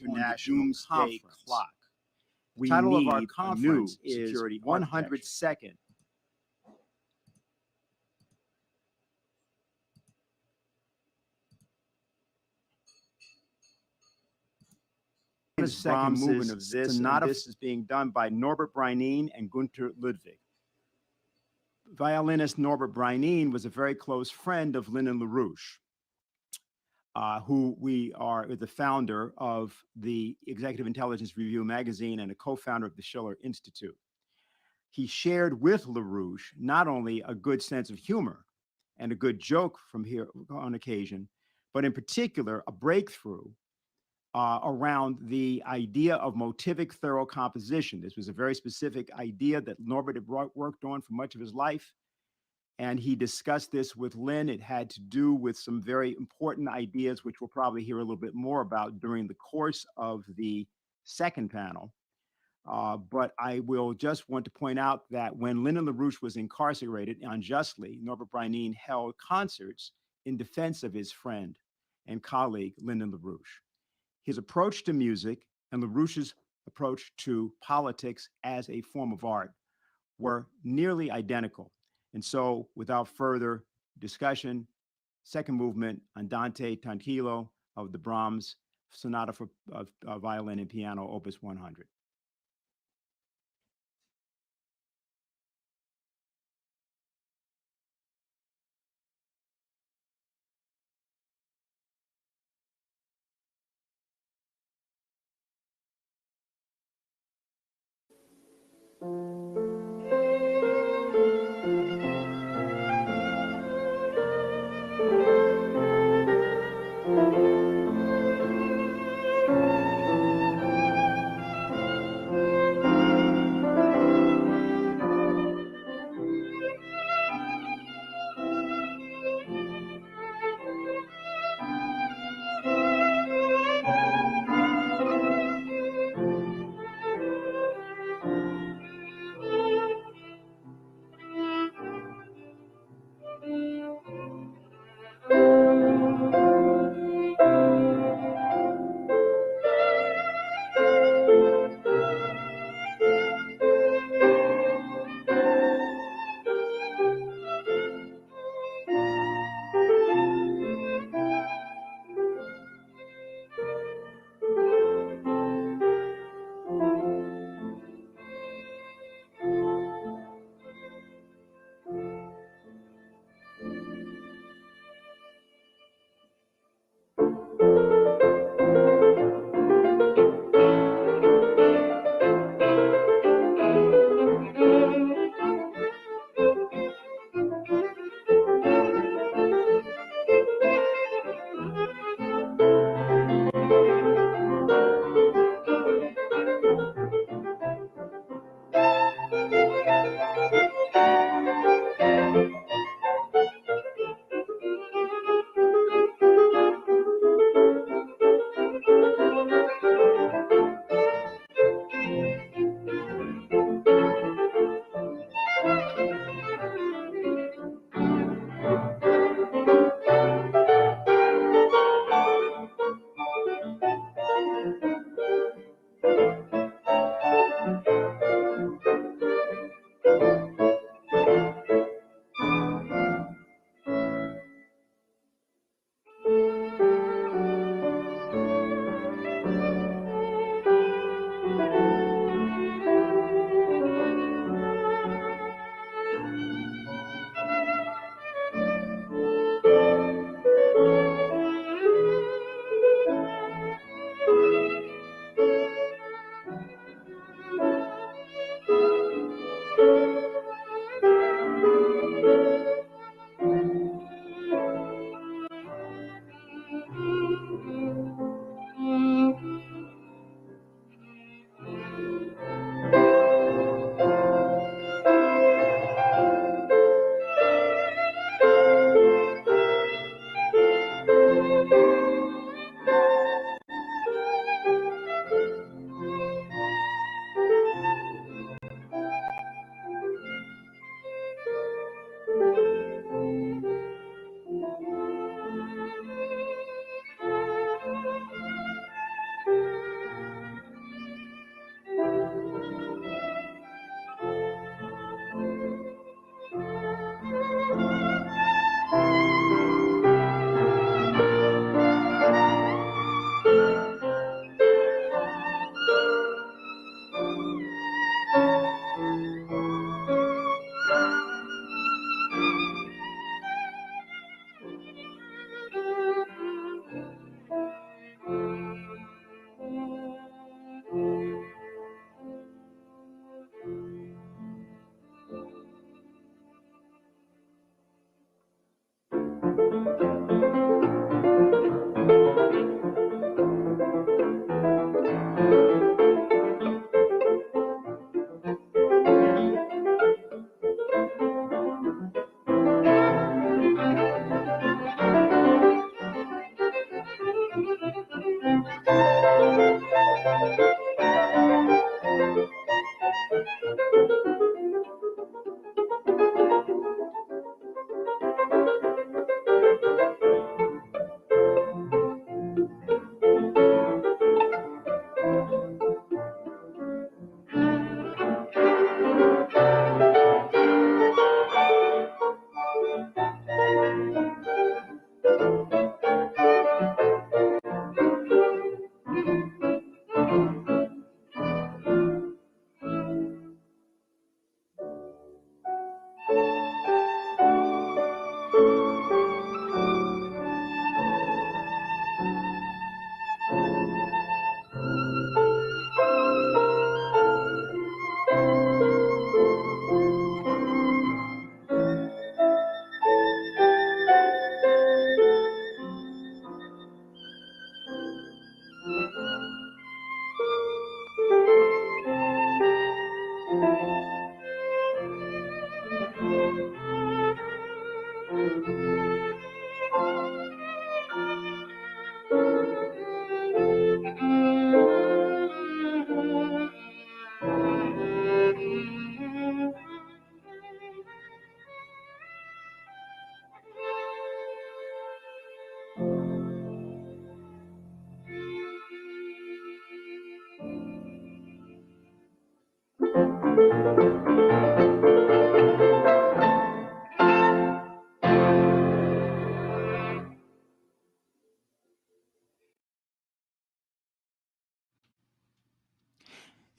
international doomsday clock. The title of our conference is 102nd. The second movement of this sonata is being done by Norbert Breining and Gunther Ludwig. Violinist Norbert Breining was a very close friend of Lyndon LaRouche, who we are the founder of the Executive Intelligence Review magazine and a co-founder of the Schiller Institute. He shared with LaRouche not only a good sense of humor and a good joke from here on occasion, but in particular a breakthrough around the idea of motivic thorough composition. This was a very specific idea that Norbert had worked on for much of his life, and he discussed this with Lynn. It had to do with some very important ideas, which we'll probably hear a little bit more about during the course of the second panel. But I will just want to point out that when Lyndon LaRouche was incarcerated unjustly, Norbert Breining held concerts in defense of his friend and colleague, Lyndon LaRouche. His approach to music and LaRouche's approach to politics as a form of art were nearly identical. And so, without further discussion, second movement, Andante Tranquillo of the Brahms Sonata for Violin and Piano, Opus 100.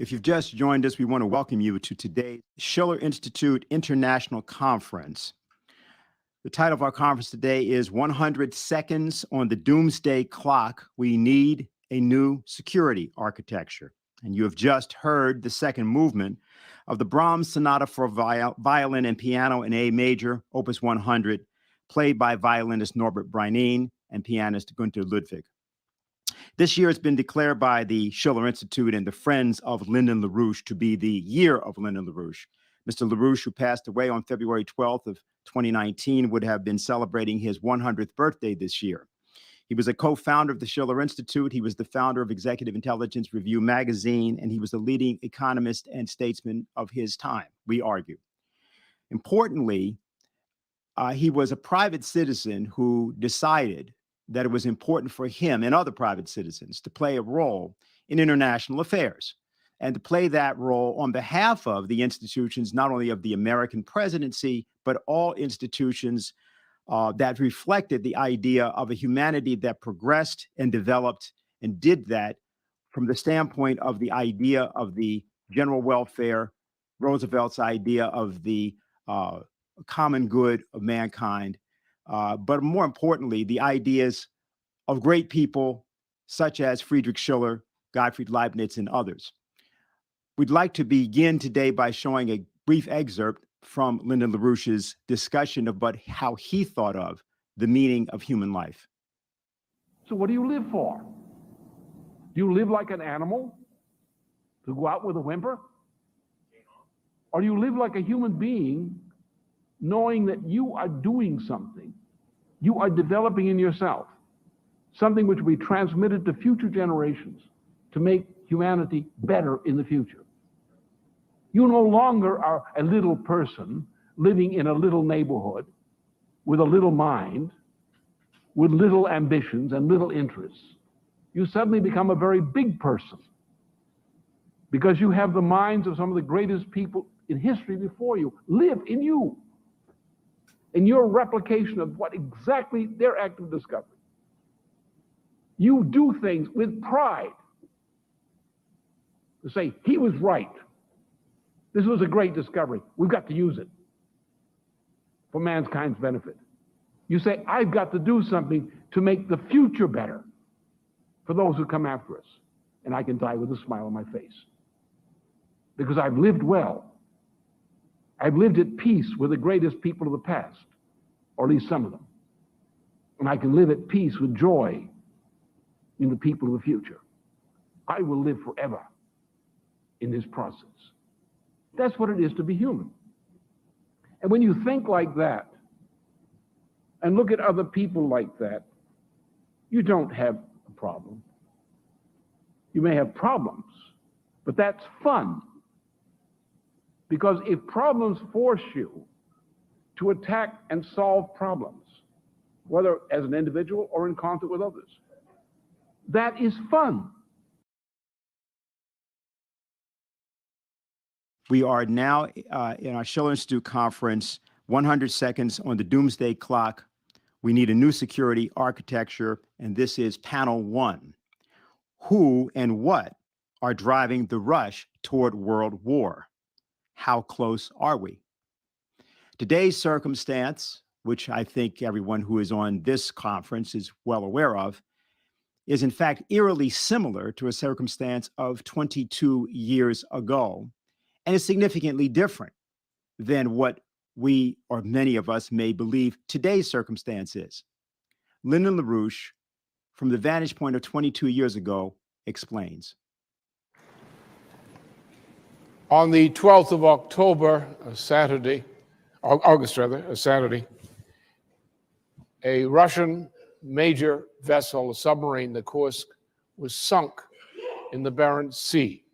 If you've just joined us, we want to welcome you to today's Schiller Institute International Conference. The title of our conference today is 100 Seconds on the Doomsday Clock. We Need a New Security Architecture. And you have just heard the second movement of the Brahms Sonata for Violin and Piano in A Major, Opus 100, played by violinist Norbert Breineen and pianist Günter Ludwig. This year has been declared by the Schiller Institute and the Friends of Lyndon LaRouche to be the year of Lyndon LaRouche. Mr. LaRouche, who passed away on February 12th of 2019, would have been celebrating his 100th birthday this year. He was a co-founder of the Schiller Institute. He was the founder of Executive Intelligence Review magazine, and he was the leading economist and statesman of his time, we argue. Importantly, he was a private citizen who decided that it was important for him and other private citizens to play a role in international affairs and to play that role on behalf of the institutions, not only of the American presidency, but all institutions that reflected the idea of a humanity that progressed and developed and did that from the standpoint of the idea of the general welfare, Roosevelt's idea of the common good of mankind, but more importantly, the ideas of great people such as Friedrich Schiller, Gottfried Leibniz, and others. We'd like to begin today by showing a brief excerpt from Lyndon LaRouche's discussion about how he thought of the meaning of human life. So what do you live for? Do you live like an animal to go out with a whimper? Or do you live like a human being knowing that you are doing something? You are developing in yourself something which will be transmitted to future generations to make humanity better in the future. You no longer are a little person living in a little neighborhood with a little mind, with little ambitions and little interests. You suddenly become a very big person because you have the minds of some of the greatest people in history before you live in you, in your replication of what exactly their act of discovery. You do things with pride to say, he was right. This was a great discovery. We've got to use it for mankind's benefit. You say, I've got to do something to make the future better for those who come after us. And I can die with a smile on my face because I've lived well. I've lived at peace with the greatest people of the past, or at least some of them. And I can live at peace with joy in the people of the future. I will live forever in this process. That's what it is to be human. And when you think like that and look at other people like that, you don't have a problem. You may have problems, but that's fun. Because if problems force you to attack and solve problems, whether as an individual or in conflict with others, that is fun. We are now in our Schiller Institute conference, 100 seconds on the doomsday clock. We need a new security architecture, and this is panel 1. Who and what are driving the rush toward world war? How close are we? Today's circumstance, which I think everyone who is on this conference is well aware of, is in fact eerily similar to a circumstance of 22 years ago, and is significantly different than what we, or many of us, may believe today's circumstance is. Lyndon LaRouche, from the vantage point of 22 years ago, explains. On the 12th of October, August, a Saturday, a Russian major vessel, a submarine, the Kursk, was sunk in the Barents Sea.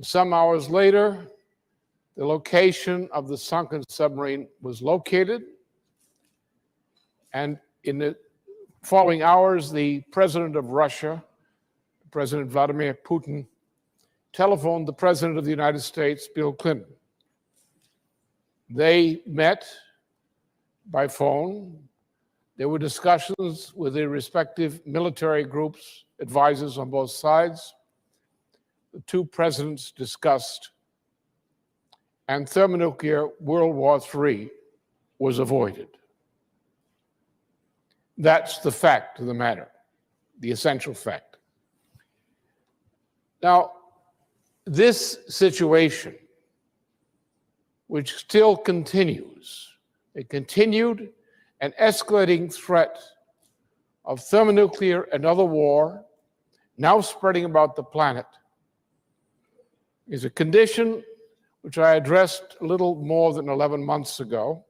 Some hours later, the location of the sunken submarine was located, and in the following hours, the president of Russia, President Vladimir Putin, telephoned the president of the United States, Bill Clinton. They met by phone. There were discussions with their respective military groups, advisors on both sides. The two presidents discussed, and thermonuclear World War III was avoided. That's the fact of the matter, the essential fact. Now, this situation, which still continues, a continued and escalating threat of thermonuclear and other war, now spreading about the planet, is a condition which I addressed a little more than 11 months ago.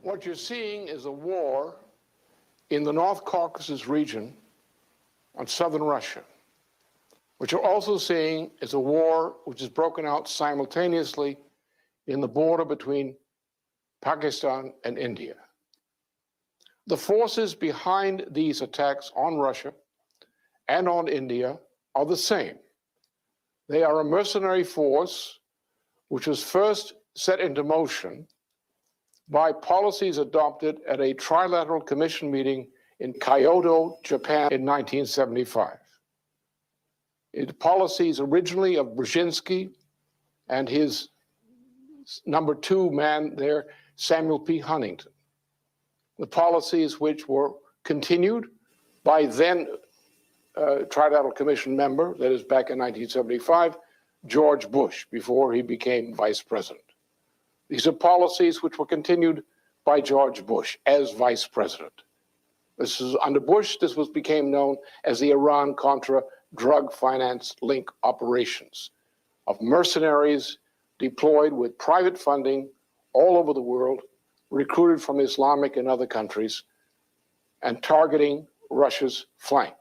What you're seeing is a war in the North Caucasus region on southern Russia. What you're also seeing is a war which is broken out simultaneously in the border between Pakistan and India. The forces behind these attacks on Russia and on India are the same. They are a mercenary force which was first set into motion by policies adopted at a trilateral commission meeting in Kyoto, Japan in 1975. The policies originally of Brzezinski and his number 2 man there, Samuel P. Huntington. The policies which were continued by then Trilateral Commission member, that is back in 1975, George Bush, before he became vice president. These are policies which were continued by George Bush as vice president. This is under Bush, became known as the Iran-Contra drug finance link operations of mercenaries deployed with private funding all over the world, recruited from Islamic and other countries, and targeting Russia's flank.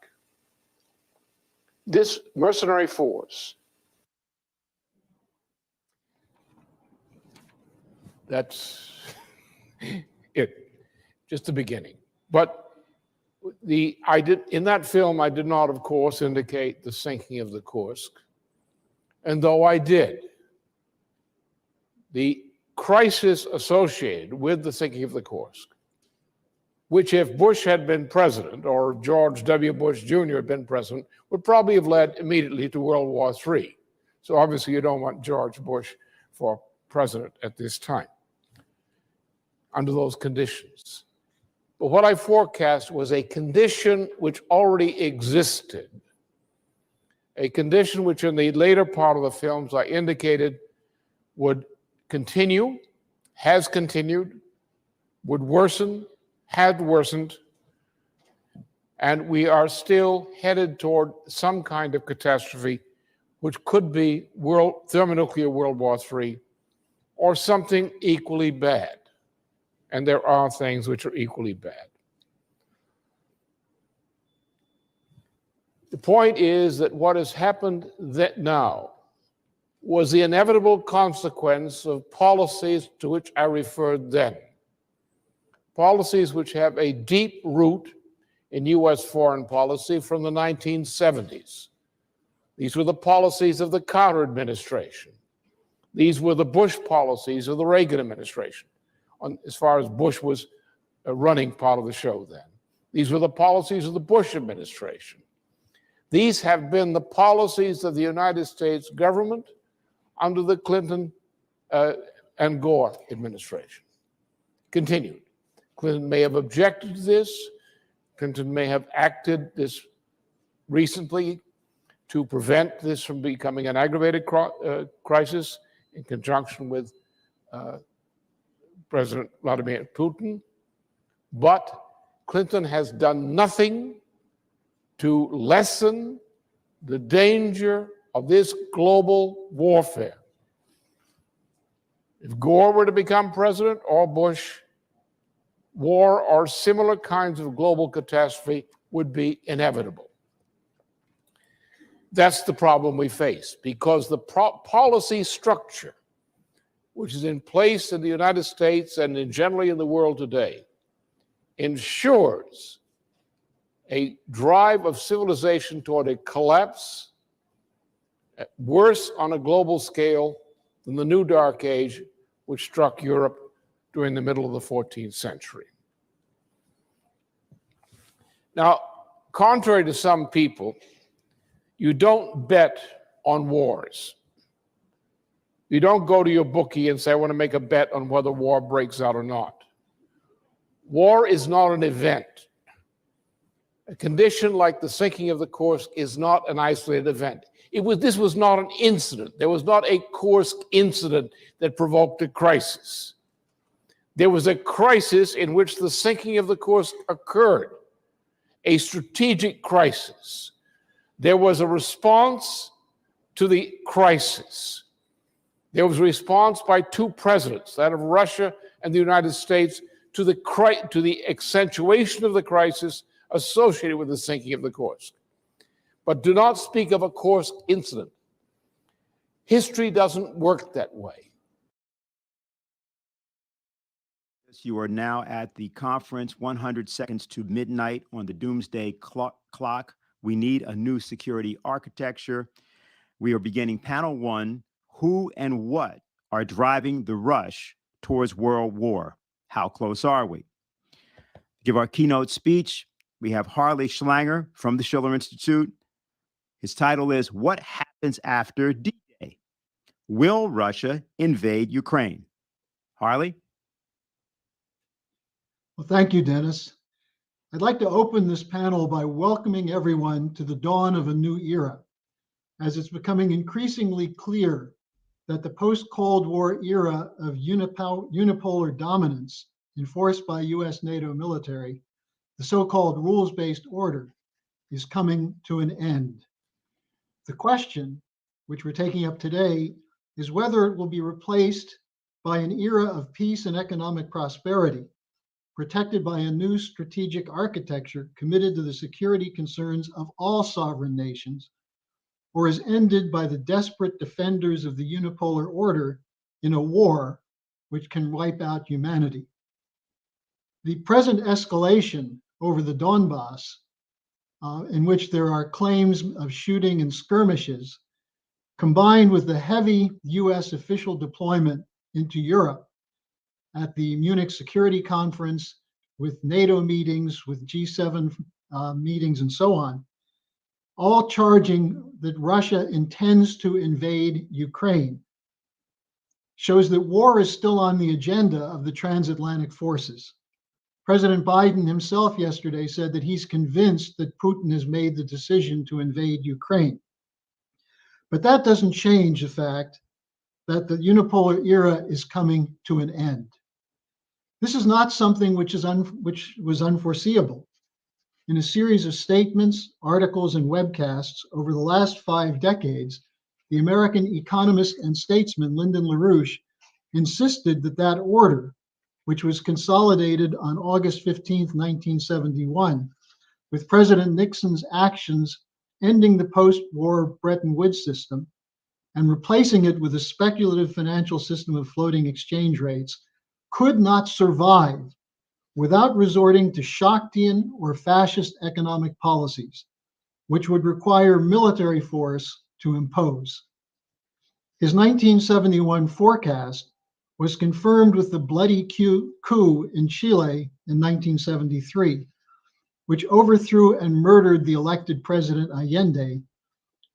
This mercenary force, that's it, just the beginning. But in that film, I did not, of course, indicate the sinking of the Kursk. And though I did, the crisis associated with the sinking of the Kursk, which if Bush had been president or George W. Bush Jr. had been president, would probably have led immediately to World War III. So obviously you don't want George Bush for president at this time under those conditions. But what I forecast was a condition which already existed, a condition which in the later part of the films I indicated would continue, has continued, would worsen, had worsened, and we are still headed toward some kind of catastrophe, which could be thermonuclear World War III, or something equally bad. And there are things which are equally bad. point is that what has happened now was the inevitable consequence of policies to which I referred then. Policies which have a deep root in US foreign policy from the 1970s. These were the policies of the Carter administration. These were the Bush policies of the Reagan administration, as far as Bush was running part of the show then. These were the policies of the Bush administration. These have been the policies of the United States government under the Clinton and Gore administration. Continued. Clinton may have objected to this. Clinton may have acted this recently to prevent this from becoming an aggravated crisis in conjunction with President Vladimir Putin. But Clinton has done nothing to lessen the danger of this global warfare. If Gore were to become president or Bush, war or similar kinds of global catastrophe would be inevitable. That's the problem we face, because the policy structure which is in place in the United States and generally in the world today ensures a drive of civilization toward a collapse, worse on a global scale than the New Dark Age, which struck Europe during the middle of the 14th century. Now, contrary to some people, you don't bet on wars. You don't go to your bookie and say, I want to make a bet on whether war breaks out or not. War is not an event. A condition like the sinking of the Kursk is not an isolated event. This was not an incident. There was not a Kursk incident that provoked a crisis. There was a crisis in which the sinking of the Kursk occurred, a strategic crisis. There was a response to the crisis. There was a response by two presidents, that of Russia and the United States, to the accentuation of the crisis associated with the sinking of the Kursk. But do not speak of a Kursk incident. History doesn't work that way. You are now at the conference 100 seconds to midnight on the doomsday clock. We need a new security architecture. We are beginning panel one. Who and what are driving the rush towards world war? How close are we? To give our keynote speech, we have Harley Schlanger from the Schiller Institute. His title is, What Happens After D-Day? Will Russia invade Ukraine? Harley? Well, thank you, Dennis. I'd like to open this panel by welcoming everyone to the dawn of a new era, as it's becoming increasingly clear that the post-Cold War era of unipolar dominance enforced by US NATO military, the so-called rules-based order, is coming to an end. The question, which we're taking up today, is whether it will be replaced by an era of peace and economic prosperity, protected by a new strategic architecture committed to the security concerns of all sovereign nations, or is ended by the desperate defenders of the unipolar order in a war which can wipe out humanity. The present escalation over the Donbass, in which there are claims of shooting and skirmishes, combined with the heavy US official deployment into Europe at the Munich Security Conference, with NATO meetings, with G7 meetings, and so on, all charging that Russia intends to invade Ukraine, shows that war is still on the agenda of the transatlantic forces. President Biden himself yesterday said that he's convinced that Putin has made the decision to invade Ukraine. But that doesn't change the fact that the unipolar era is coming to an end. This is not something which was unforeseeable. In a series of statements, articles, and webcasts over the last 5 decades, the American economist and statesman Lyndon LaRouche insisted that that order, which was consolidated on August 15, 1971, with President Nixon's actions ending the post-war Bretton Woods system and replacing it with a speculative financial system of floating exchange rates, could not survive without resorting to Shaktian or fascist economic policies, which would require military force to impose. His 1971 forecast was confirmed with the bloody coup in Chile in 1973, which overthrew and murdered the elected President Allende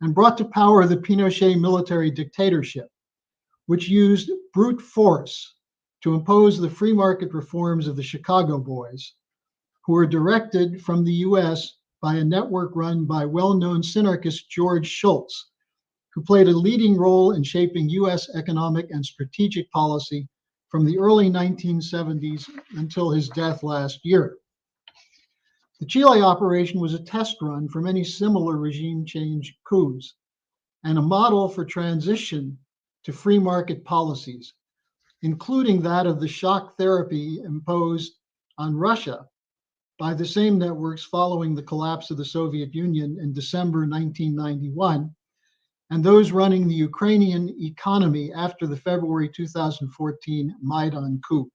and brought to power the Pinochet military dictatorship, which used brute force to impose the free market reforms of the Chicago Boys, who were directed from the US by a network run by well-known synarchist George Shultz, who played a leading role in shaping US economic and strategic policy from the early 1970s until his death last year. The Chile operation was a test run for many similar regime change coups and a model for transition to free market policies, including that of the shock therapy imposed on Russia by the same networks following the collapse of the Soviet Union in December 1991, and those running the Ukrainian economy after the February 2014 Maidan coup.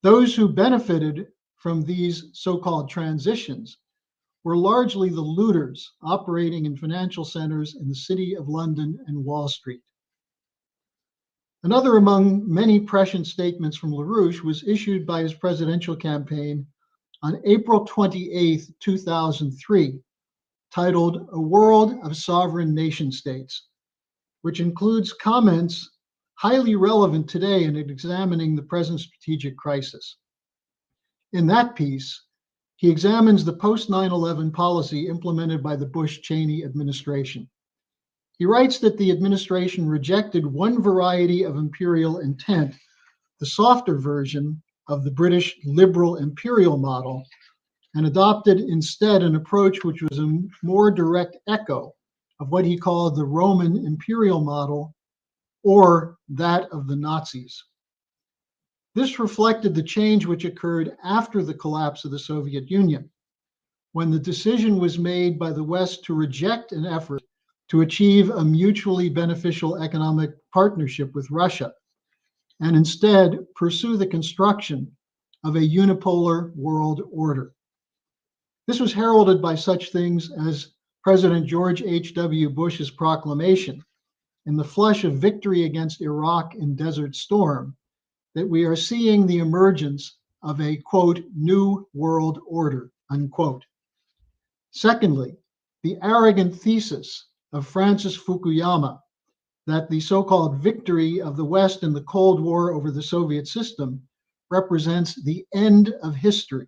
Those who benefited from these so-called transitions were largely the looters operating in financial centers in the City of London and Wall Street. Another among many prescient statements from LaRouche was issued by his presidential campaign on April 28, 2003, titled A World of Sovereign Nation States, which includes comments highly relevant today in examining the present strategic crisis. In that piece, he examines the post-9/11 policy implemented by the Bush-Cheney administration. He writes that the administration rejected one variety of imperial intent, the softer version of the British liberal imperial model, and adopted instead an approach which was a more direct echo of what he called the Roman imperial model, or that of the Nazis. This reflected the change which occurred after the collapse of the Soviet Union, when the decision was made by the West to reject an effort to achieve a mutually beneficial economic partnership with Russia, and instead pursue the construction of a unipolar world order. This was heralded by such things as President George H.W. Bush's proclamation in the flush of victory against Iraq in Desert Storm that we are seeing the emergence of a, quote, new world order, unquote. Secondly, the arrogant thesis of Francis Fukuyama that the so-called victory of the West in the Cold War over the Soviet system represents the end of history,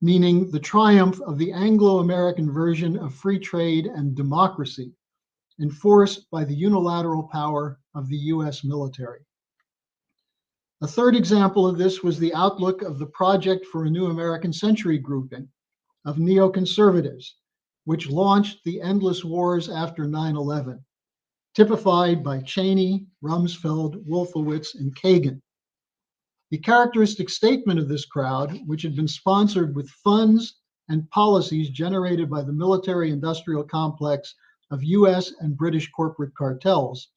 meaning the triumph of the Anglo-American version of free trade and democracy, enforced by the unilateral power of the US military. A third example of this was the outlook of the Project for a New American Century grouping of neoconservatives, which launched the endless wars after 9/11, typified by Cheney, Rumsfeld, Wolfowitz, and Kagan. The characteristic statement of this crowd, which had been sponsored with funds and policies generated by the military-industrial complex of US and British corporate cartels,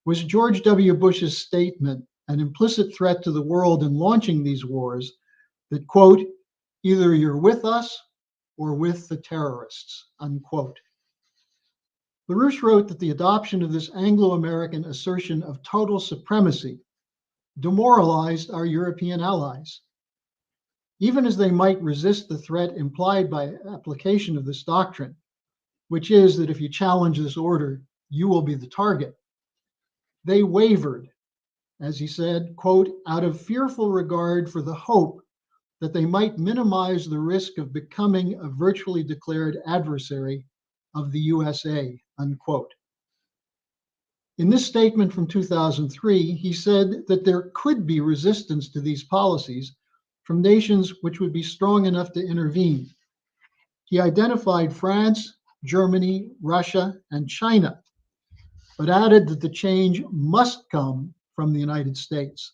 was George W. Bush's statement, an implicit threat to the world in launching these wars, that, quote, either you're with us or with the terrorists, unquote. LaRouche wrote that the adoption of this Anglo-American assertion of total supremacy demoralized our European allies. Even as they might resist the threat implied by application of this doctrine, which is that if you challenge this order, you will be the target, they wavered, as he said, quote, out of fearful regard for the hope that they might minimize the risk of becoming a virtually declared adversary of the USA, unquote. In this statement from 2003, he said that there could be resistance to these policies from nations which would be strong enough to intervene. He identified France, Germany, Russia, and China, but added that the change must come from the United States.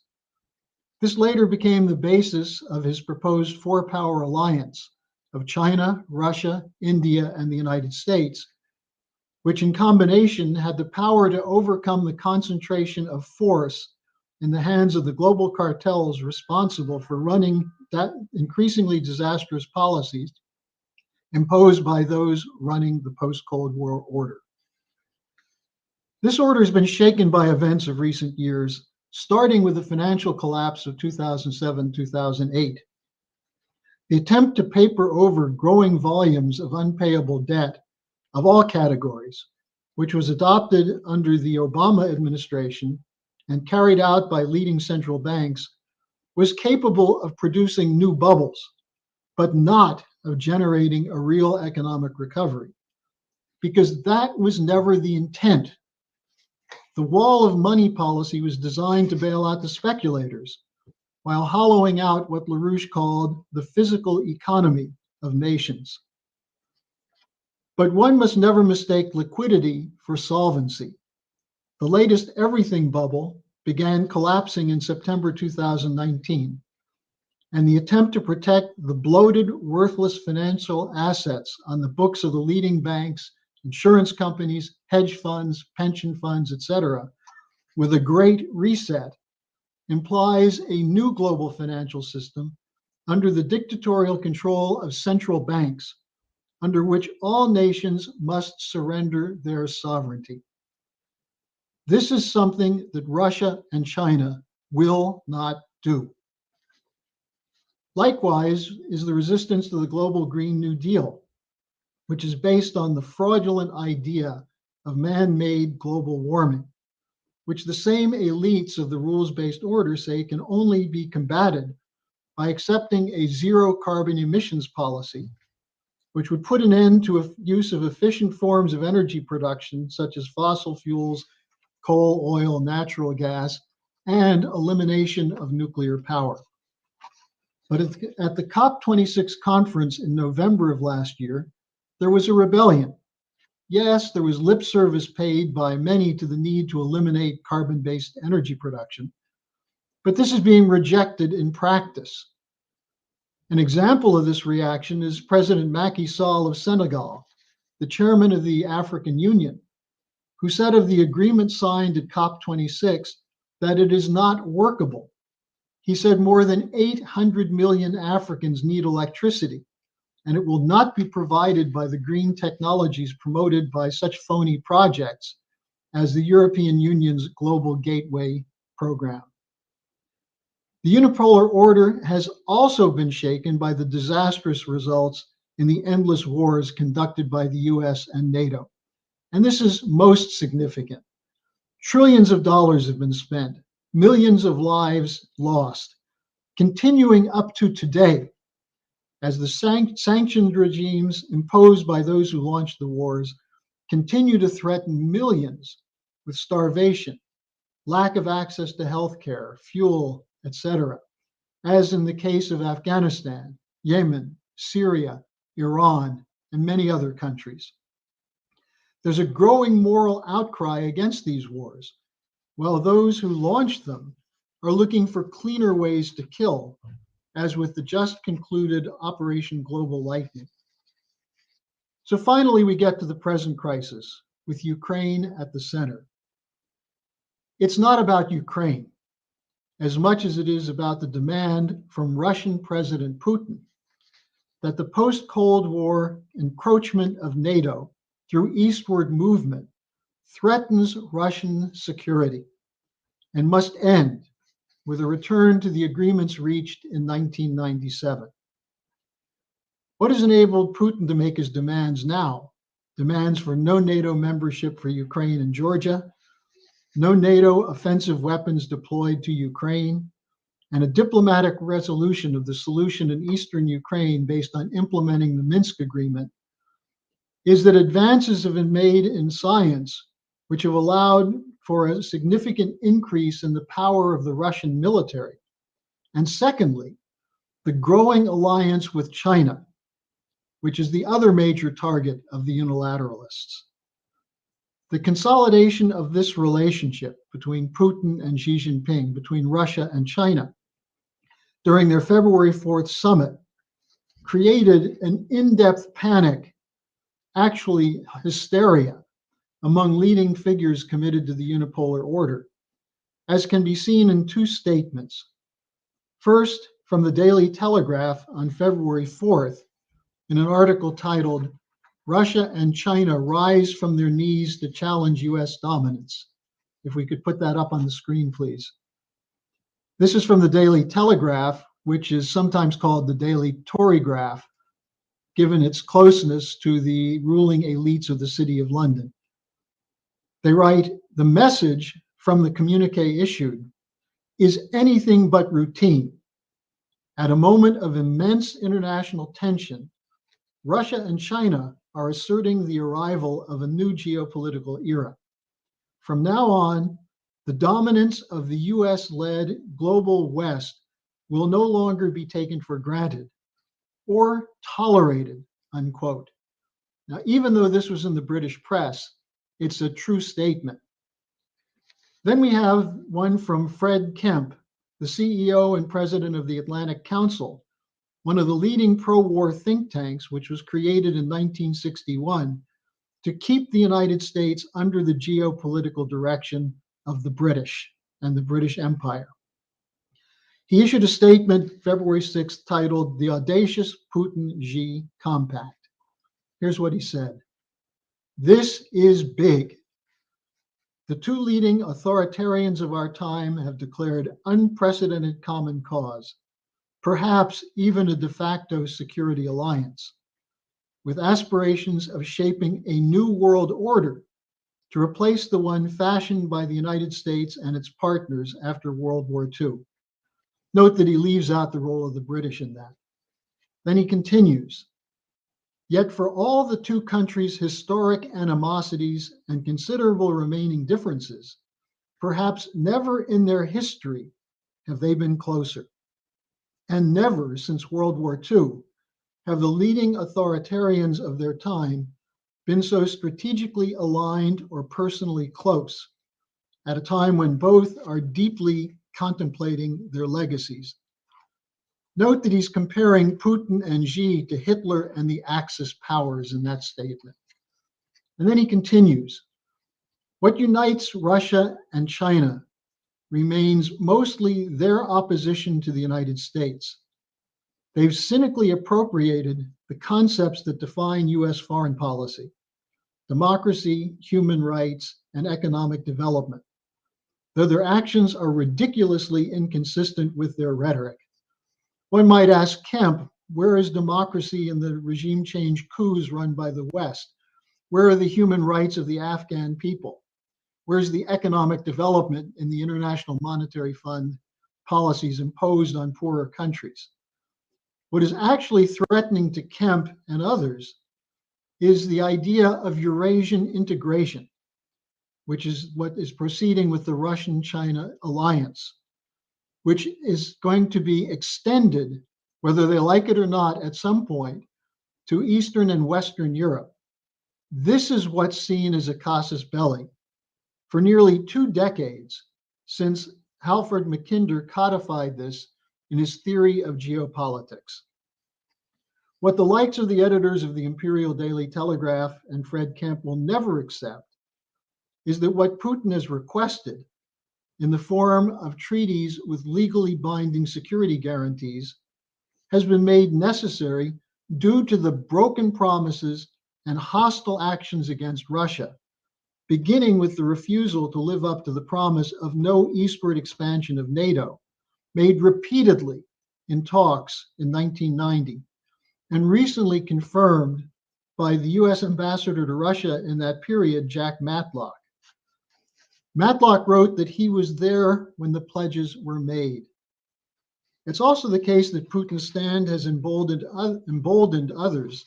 This later became the basis of his proposed four-power alliance of China, Russia, India, and the United States, which in combination had the power to overcome the concentration of force in the hands of the global cartels responsible for running that increasingly disastrous policies imposed by those running the post-Cold War order. This order has been shaken by events of recent years, starting with the financial collapse of 2007-2008. The attempt to paper over growing volumes of unpayable debt of all categories, which was adopted under the Obama administration and carried out by leading central banks, was capable of producing new bubbles, but not of generating a real economic recovery, because that was never the intent. The wall of money policy was designed to bail out the speculators, while hollowing out what LaRouche called the physical economy of nations. But one must never mistake liquidity for solvency. The latest everything bubble began collapsing in September 2019, and the attempt to protect the bloated, worthless financial assets on the books of the leading banks, insurance companies, hedge funds, pension funds, etc., with a great reset implies a new global financial system under the dictatorial control of central banks, under which all nations must surrender their sovereignty. This is something that Russia and China will not do. Likewise is the resistance to the global Green New Deal, which is based on the fraudulent idea of man-made global warming, which the same elites of the rules-based order say can only be combated by accepting a zero carbon emissions policy, which would put an end to use of efficient forms of energy production, such as fossil fuels, coal, oil, natural gas, and elimination of nuclear power. But at the COP26 conference in November of last year, there was a rebellion. Yes, there was lip service paid by many to the need to eliminate carbon-based energy production, but this is being rejected in practice. An example of this reaction is President Macky Sall of Senegal, the chairman of the African Union, who said of the agreement signed at COP26 that it is not workable. He said more than 800 million Africans need electricity, and it will not be provided by the green technologies promoted by such phony projects as the European Union's Global Gateway program. The unipolar order has also been shaken by the disastrous results in the endless wars conducted by the US and NATO. And this is most significant. Trillions of dollars have been spent, millions of lives lost, continuing up to today, as the sanctioned regimes imposed by those who launched the wars continue to threaten millions with starvation, lack of access to healthcare, fuel, etc., as in the case of Afghanistan, Yemen, Syria, Iran, and many other countries. There's a growing moral outcry against these wars, while those who launched them are looking for cleaner ways to kill, as with the just concluded Operation Global Lightning. So finally, we get to the present crisis, with Ukraine at the center. It's not about Ukraine, as much as it is about the demand from Russian President Putin that the post-Cold War encroachment of NATO through eastward movement threatens Russian security and must end with a return to the agreements reached in 1997. What has enabled Putin to make his demands now? Demands for no NATO membership for Ukraine and Georgia, no NATO offensive weapons deployed to Ukraine, and a diplomatic resolution of the solution in eastern Ukraine based on implementing the Minsk agreement, is that advances have been made in science which have allowed for a significant increase in the power of the Russian military. And secondly, the growing alliance with China, which is the other major target of the unilateralists. The consolidation of this relationship between Putin and Xi Jinping, between Russia and China, during their February 4th summit, created an in-depth panic, actually hysteria, among leading figures committed to the unipolar order, as can be seen in two statements. First, from the Daily Telegraph on February 4th, in an article titled, "Russia and China Rise from Their Knees to Challenge US Dominance." If we could put that up on the screen, please. This is from the Daily Telegraph, which is sometimes called the Daily Torygraph, given its closeness to the ruling elites of the City of London. They write, "The message from the communique issued is anything but routine. At a moment of immense international tension, Russia and China are asserting the arrival of a new geopolitical era. From now on, the dominance of the US-led global West will no longer be taken for granted or tolerated," unquote. Now, even though this was in the British press, it's a true statement. Then we have one from Fred Kemp, the CEO and president of the Atlantic Council, one of the leading pro-war think tanks, which was created in 1961 to keep the United States under the geopolitical direction of the British and the British Empire. He issued a statement February 6th titled "The Audacious Putin-Xi Compact." Here's what he said. "This is big. The two leading authoritarians of our time have declared unprecedented common cause, perhaps even a de facto security alliance, with aspirations of shaping a new world order to replace the one fashioned by the United States and its partners after World War II. Note that he leaves out the role of the British in that. Then he continues, "Yet for all the two countries' historic animosities and considerable remaining differences, perhaps never in their history have they been closer. And never since World War II have the leading authoritarians of their time been so strategically aligned or personally close at a time when both are deeply contemplating their legacies." Note that he's comparing Putin and Xi to Hitler and the Axis powers in that statement. And then he continues, "What unites Russia and China remains mostly their opposition to the United States. They've cynically appropriated the concepts that define US foreign policy: democracy, human rights, and economic development, though their actions are ridiculously inconsistent with their rhetoric. One might ask Kemp, where is democracy in the regime change coups run by the West? Where are the human rights of the Afghan people? Where's the economic development in the International Monetary Fund policies imposed on poorer countries? What is actually threatening to Kemp and others is the idea of Eurasian integration, which is what is proceeding with the Russian-China alliance, which is going to be extended, whether they like it or not, at some point, to Eastern and Western Europe. This is what's seen as a casus belli for nearly 2 decades, since Halford Mackinder codified this in his theory of geopolitics. What the likes of the editors of the Imperial Daily Telegraph and Fred Kemp will never accept is that what Putin has requested in the form of treaties with legally binding security guarantees has been made necessary due to the broken promises and hostile actions against Russia, beginning with the refusal to live up to the promise of no eastward expansion of NATO, made repeatedly in talks in 1990, and recently confirmed by the US ambassador to Russia in that period, Jack Matlock. Matlock wrote that he was there when the pledges were made. It's also the case that Putin's stand has emboldened others,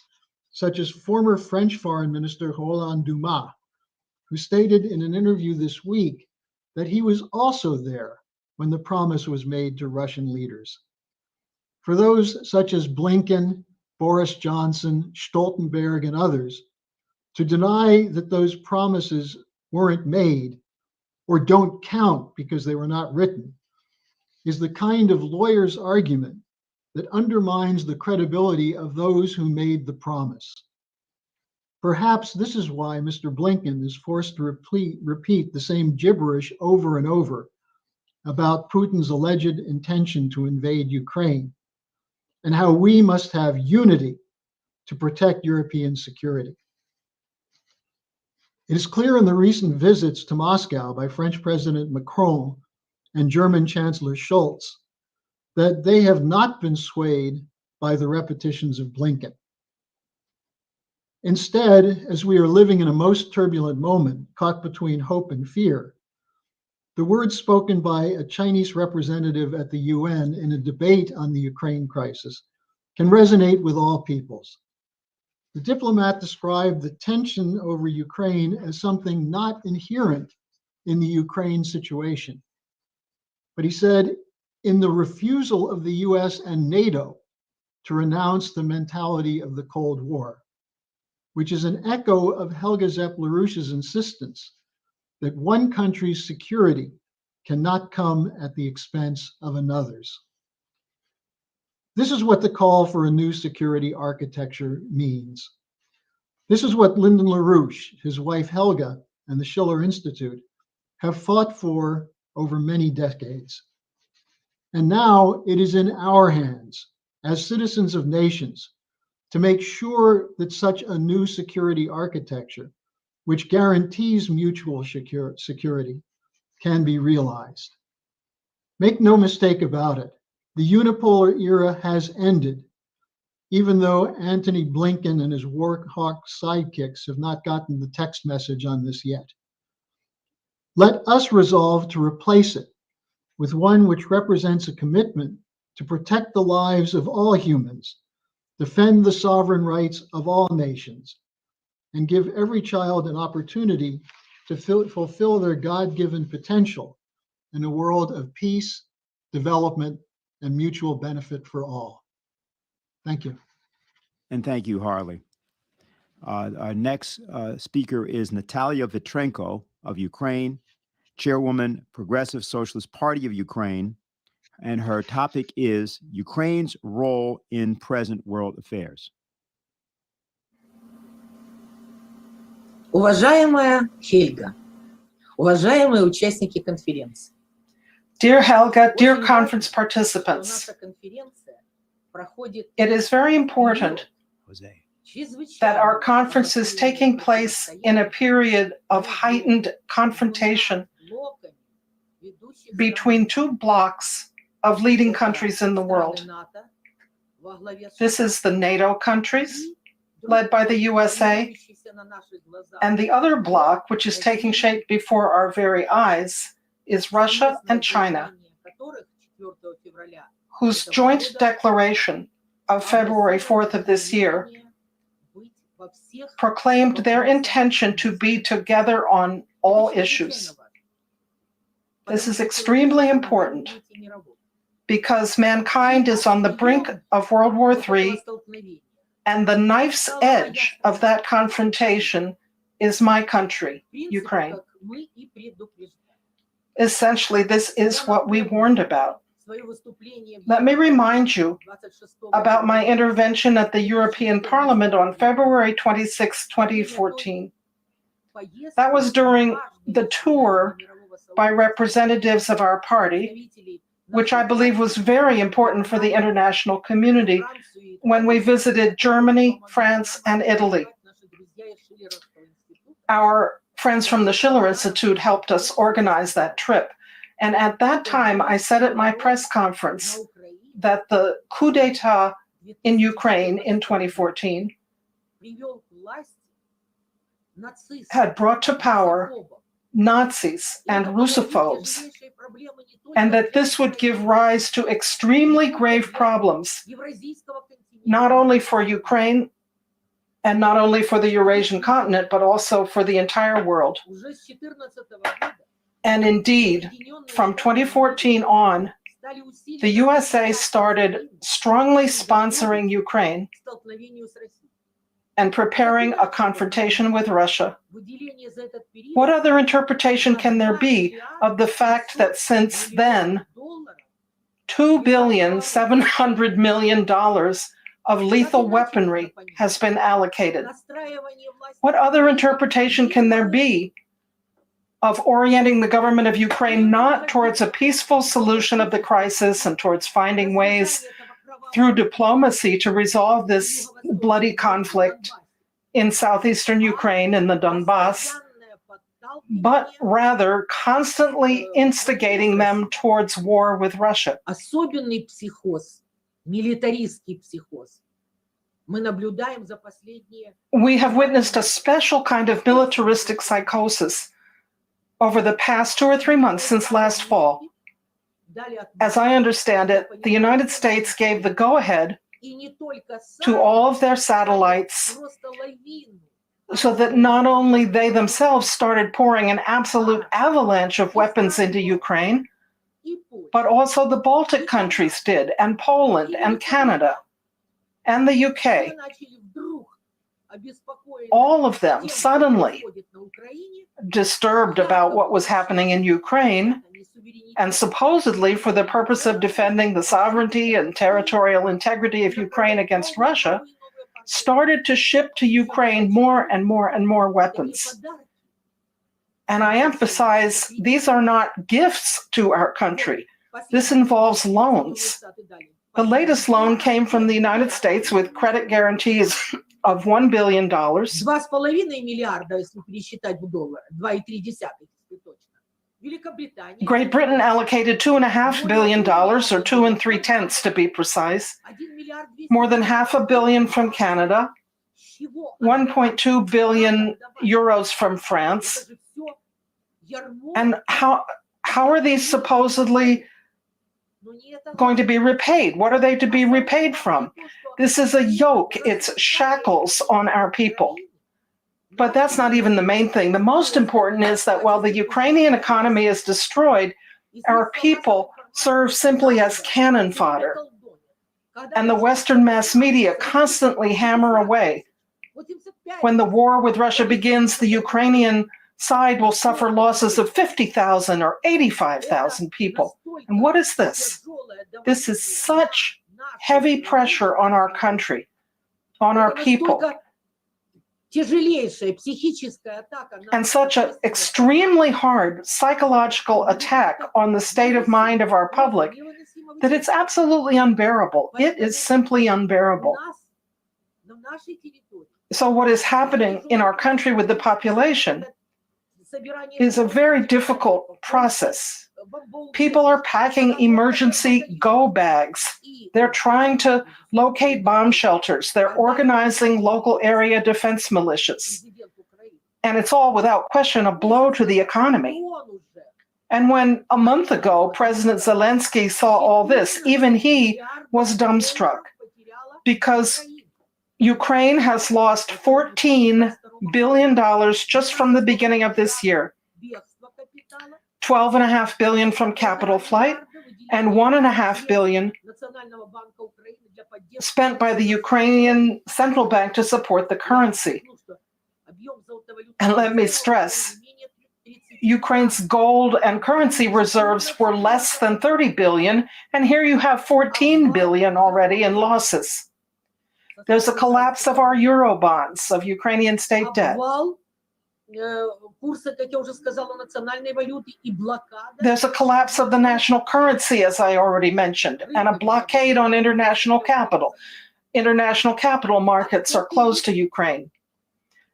such as former French Foreign Minister Roland Dumas, who stated in an interview this week that he was also there when the promise was made to Russian leaders. For those such as Blinken, Boris Johnson, Stoltenberg, and others, to deny that those promises weren't made or don't count because they were not written is the kind of lawyer's argument that undermines the credibility of those who made the promise. Perhaps this is why Mr. Blinken is forced to repeat the same gibberish over and over about Putin's alleged intention to invade Ukraine and how we must have unity to protect European security. It is clear in the recent visits to Moscow by French President Macron and German Chancellor Scholz that they have not been swayed by the repetitions of Blinken. Instead, as we are living in a most turbulent moment, caught between hope and fear, the words spoken by a Chinese representative at the UN in a debate on the Ukraine crisis can resonate with all peoples. The diplomat described the tension over Ukraine as something not inherent in the Ukraine situation. But he said, in the refusal of the US and NATO to renounce the mentality of the Cold War, which is an echo of Helga Zepp-LaRouche's insistence that one country's security cannot come at the expense of another's. This is what the call for a new security architecture means. This is what Lyndon LaRouche, his wife Helga, and the Schiller Institute have fought for over many decades. And now it is in our hands, as citizens of nations, to make sure that such a new security architecture, which guarantees mutual security, can be realized. Make no mistake about it, the unipolar era has ended, even though Antony Blinken and his war hawk sidekicks have not gotten the text message on this yet. Let us resolve to replace it with one which represents a commitment to protect the lives of all humans, defend the sovereign rights of all nations, and give every child an opportunity to fulfill their God-given potential in a world of peace, development, and mutual benefit for all. Thank you. And thank you, Harley. Our next speaker is Natalia Vitrenko of Ukraine, Chairwoman, Progressive Socialist Party of Ukraine, and her topic is Ukraine's role in present world affairs. Уважаемая Хельга, уважаемые участники конференции. Dear Helga, dear conference participants, it is very important that our conference is taking place in a period of heightened confrontation between two blocs of leading countries in the world. This is the NATO countries, led by the USA, and the other bloc, which is taking shape before our very eyes, is Russia and China, whose joint declaration of February 4th of this year proclaimed their intention to be together on all issues. This is extremely important because mankind is on the brink of World War III, and the knife's edge of that confrontation is my country, Ukraine. Essentially, this is what we warned about. Let me remind you about my intervention at the European Parliament on February 26, 2014. That was during the tour by representatives of our party, which I believe was very important for the international community when we visited Germany, France, and Italy. Our friends from the Schiller Institute helped us organize that trip. And at that time, I said at my press conference that the coup d'etat in Ukraine in 2014 had brought to power Nazis and Russophobes, and that this would give rise to extremely grave problems, not only for Ukraine and not only for the Eurasian continent, but also for the entire world. And indeed, from 2014 on, the USA started strongly sponsoring Ukraine and preparing a confrontation with Russia. What other interpretation can there be of the fact that since then, $2,700,000,000 of lethal weaponry has been allocated. What other interpretation can there be of orienting the government of Ukraine not towards a peaceful solution of the crisis and towards finding ways through diplomacy to resolve this bloody conflict in southeastern Ukraine and the Donbass, but rather constantly instigating them towards war with Russia? Особенный психоз, милитаристский психоз. Мы наблюдаем за последние... We have witnessed a special kind of militaristic psychosis over the past 2 or 3 months since last fall. As I understand it, the United States gave the go-ahead to all of their satellites so that not only they themselves started pouring an absolute avalanche of weapons into Ukraine, but also the Baltic countries did, and Poland, and Canada, and the UK. All of them suddenly disturbed about what was happening in Ukraine, and supposedly for the purpose of defending the sovereignty and territorial integrity of Ukraine against Russia, started to ship to Ukraine more and more and more weapons. And I emphasize, these are not gifts to our country. This involves loans. The latest loan came from the United States with credit guarantees of $1 billion. 2,5 миллиарда, если пересчитать в доллары, 2,3, если точно. Great Britain allocated $2.5 billion, or 2 3/10 to be precise, more than $500 million from Canada, 1.2 billion euros from France. And how are these supposedly going to be repaid? What are they to be repaid from? This is a yoke, it's shackles on our people. But that's not even the main thing. The most important is that while the Ukrainian economy is destroyed, our people serve simply as cannon fodder. And the Western mass media constantly hammer away. When the war with Russia begins, the Ukrainian side will suffer losses of 50,000 or 85,000 people. And what is this? This is such heavy pressure on our country, on our people. And such an extremely hard psychological attack on the state of mind of our public that it's absolutely unbearable. It is simply unbearable. So what is happening in our country with the population is a very difficult process. People are packing emergency go bags. They're trying to locate bomb shelters. They're organizing local area defense militias. And it's all without question a blow to the economy. And when a month ago President Zelensky saw all this, even he was dumbstruck because Ukraine has lost $14 billion just from the beginning of this year. $12.5 billion from capital flight and $1.5 billion spent by the Ukrainian central bank to support the currency. And let me stress, Ukraine's gold and currency reserves were less than 30 billion, and here you have 14 billion already in losses. There's a collapse of our euro bonds, of Ukrainian state debt. There's a collapse of the national currency, as I already mentioned, and a blockade on international capital. International capital markets are closed to Ukraine.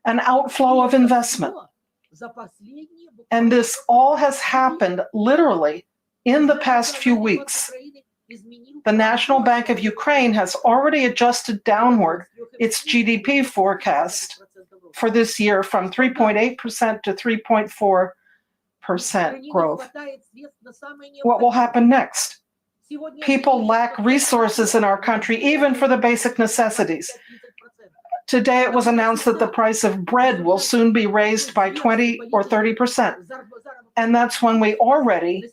An outflow of investment. And this all has happened literally in the past few weeks. The National Bank of Ukraine has already adjusted downward its GDP forecast for this year from 3.8% to 3.4% growth. What will happen next? People lack resources in our country, even for the basic necessities. Today it was announced that the price of bread will soon be raised by 20 or 30%. And that's when we already,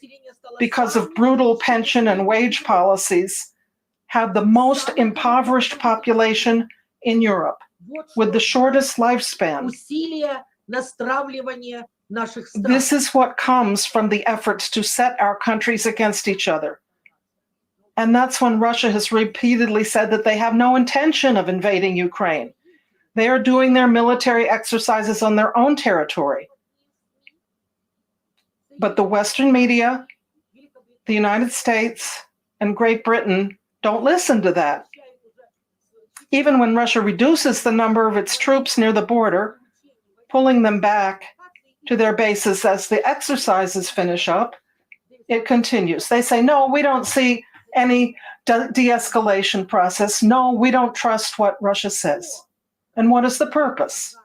because of brutal pension and wage policies, have the most impoverished population in Europe, with the shortest lifespan. This is what comes from the efforts to set our countries against each other. And that's when Russia has repeatedly said that they have no intention of invading Ukraine. They are doing their military exercises on their own territory. But the Western media, the United States, and Great Britain don't listen to that. Even when Russia reduces the number of its troops near the border, pulling them back to their bases as the exercises finish up, it continues. They say, no, we don't see any de-escalation process. No, we don't trust what Russia says. And what is the purpose?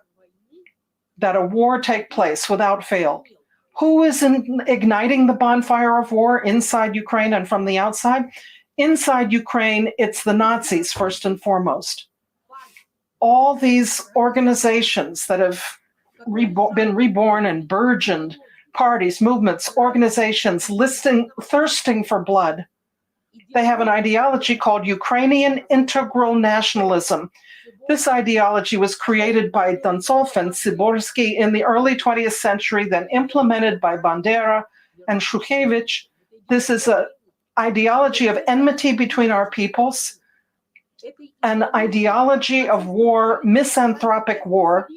That a war take place without fail. Who is igniting the bonfire of war inside Ukraine and from the outside? Inside Ukraine, it's the Nazis first and foremost. All these organizations that have been reborn and burgeoned, parties, movements, organizations thirsting for blood. They have an ideology called Ukrainian integral nationalism. This ideology was created by Dontsov and Siborsky in the early 20th century, then implemented by Bandera and Shukhevich. This is an ideology of enmity between our peoples, an ideology of war, misanthropic war.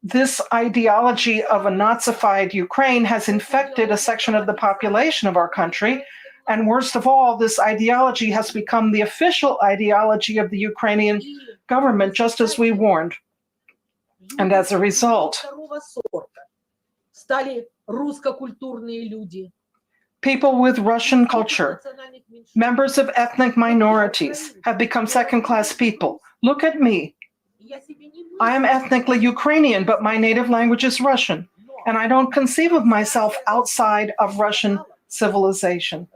This ideology of a Nazified Ukraine has infected a section of the population of our country. And worst of all, this ideology has become the official ideology of the Ukrainian government, just as we warned. And as a result, people with Russian culture, members of ethnic minorities, have become second-class people. Look at me. I am ethnically Ukrainian, but my native language is Russian, and I don't conceive of myself outside of Russian civilization.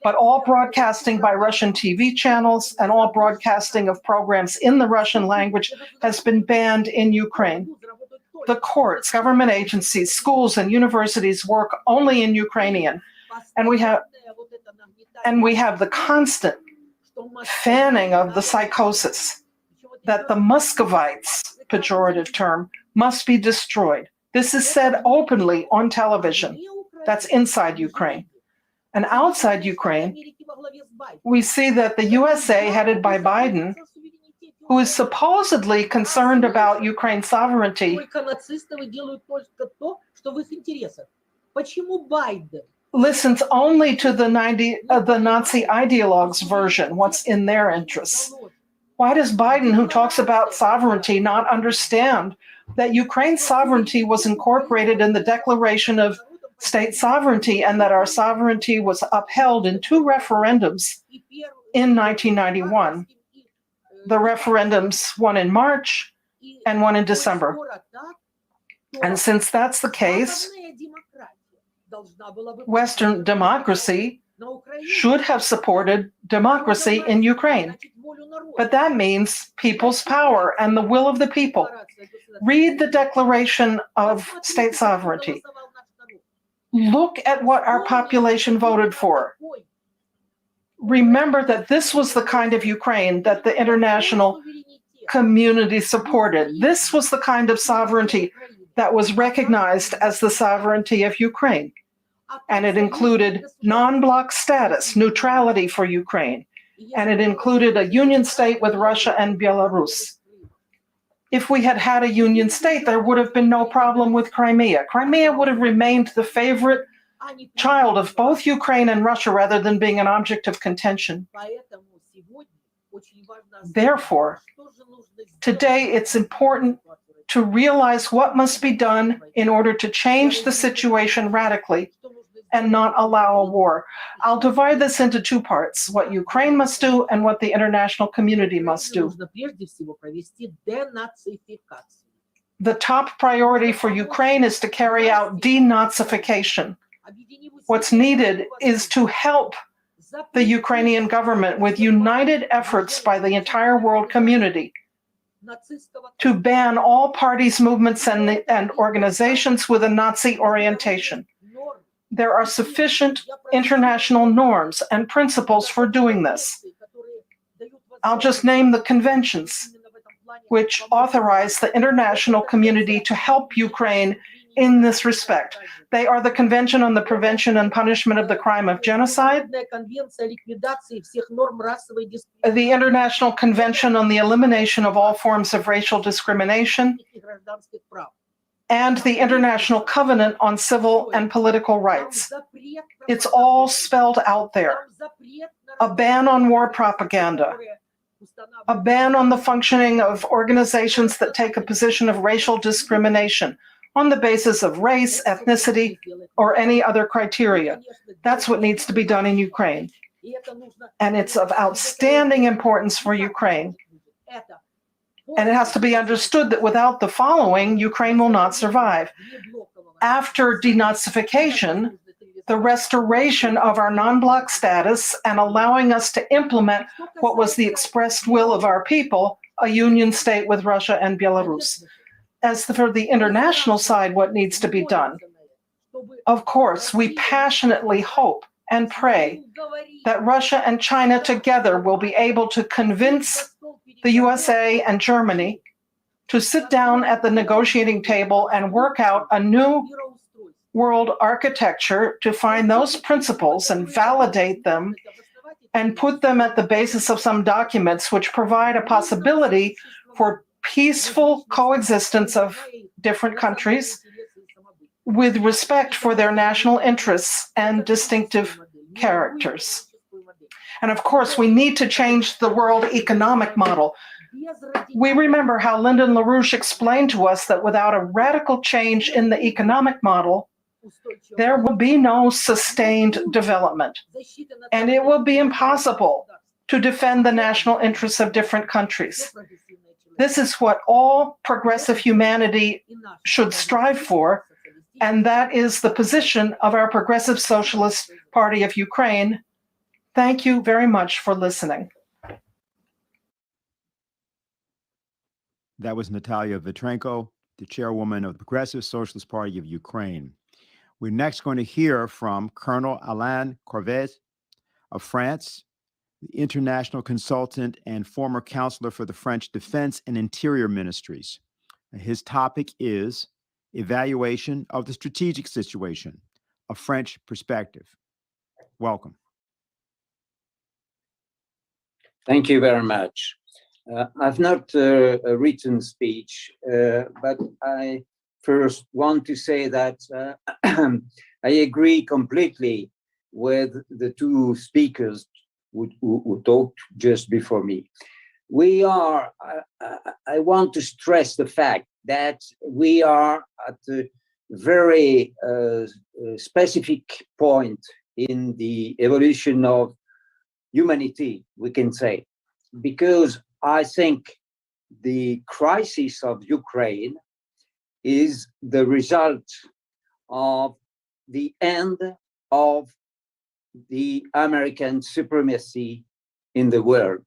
But all broadcasting by Russian TV channels and all broadcasting of programs in the Russian language has been banned in Ukraine. The courts, government agencies, schools, and universities work only in Ukrainian. And we have the constant fanning of the psychosis that the Muscovites, pejorative term, must be destroyed. This is said openly on television. That's inside Ukraine. And outside Ukraine, we see that the USA, headed by Biden, who is supposedly concerned about Ukraine's sovereignty, listens only to the Nazi ideologues' version, what's in their interests. Why does Biden, who talks about sovereignty, not understand that Ukraine's sovereignty was incorporated in the Declaration of State Sovereignty and that our sovereignty was upheld in 2 referendums in 1991? The referendums, one in March and one in December. And since that's the case, Western democracy should have supported democracy in Ukraine. But that means people's power and the will of the people. Read the Declaration of State Sovereignty. Look at what our population voted for. Remember that this was the kind of Ukraine that the international community supported. This was the kind of sovereignty that was recognized as the sovereignty of Ukraine. And it included non-bloc status, neutrality for Ukraine. And it included a union state with Russia and Belarus. If we had had a union state, there would have been no problem with Crimea. Crimea would have remained the favorite child of both Ukraine and Russia rather than being an object of contention. Therefore, today it's important to realize what must be done in order to change the situation radically and not allow a war. I'll divide this into 2 parts, what Ukraine must do and what the international community must do. The top priority for Ukraine is to carry out denazification. What's needed is to help the Ukrainian government with united efforts by the entire world community to ban all parties, movements, and organizations with a Nazi orientation. There are sufficient international norms and principles for doing this. I'll just name the conventions which authorize the international community to help Ukraine in this respect. They are the Convention on the Prevention and Punishment of the Crime of Genocide, the International Convention on the Elimination of All Forms of Racial Discrimination, and the International Covenant on Civil and Political Rights. It's all spelled out there. A ban on war propaganda, a ban on the functioning of organizations that take a position of racial discrimination on the basis of race, ethnicity, or any other criteria. That's what needs to be done in Ukraine. And it's of outstanding importance for Ukraine. And it has to be understood that without the following, Ukraine will not survive. After denazification, the restoration of our non-bloc status and allowing us to implement what was the expressed will of our people, a union state with Russia and Belarus. As for the international side, what needs to be done? Of course, we passionately hope and pray that Russia and China together will be able to convince the USA and Germany to sit down at the negotiating table and work out a new world architecture to find those principles and validate them and put them at the basis of some documents which provide a possibility for peaceful coexistence of different countries with respect for their national interests and distinctive characters. And of course, we need to change the world economic model. We remember how Lyndon LaRouche explained to us that without a radical change in the economic model, there will be no sustained development. And it will be impossible to defend the national interests of different countries. This is what all progressive humanity should strive for, and that is the position of our Progressive Socialist Party of Ukraine. Thank you very much for listening. That was Natalia Vitrenko, the chairwoman of the Progressive Socialist Party of Ukraine. We're next going to hear from Colonel Alain Corvès of France, the international consultant and former counselor for the French Defense and Interior Ministries. His topic is Evaluation of the Strategic Situation, a French Perspective. Welcome. Thank you very much. I've not a written speech, but I first want to say that I agree completely with the two speakers who talked just before me. I want to stress the fact that we are at a very specific point in the evolution of humanity, we can say, because I think the crisis of Ukraine is the result of the end of the American supremacy in the world.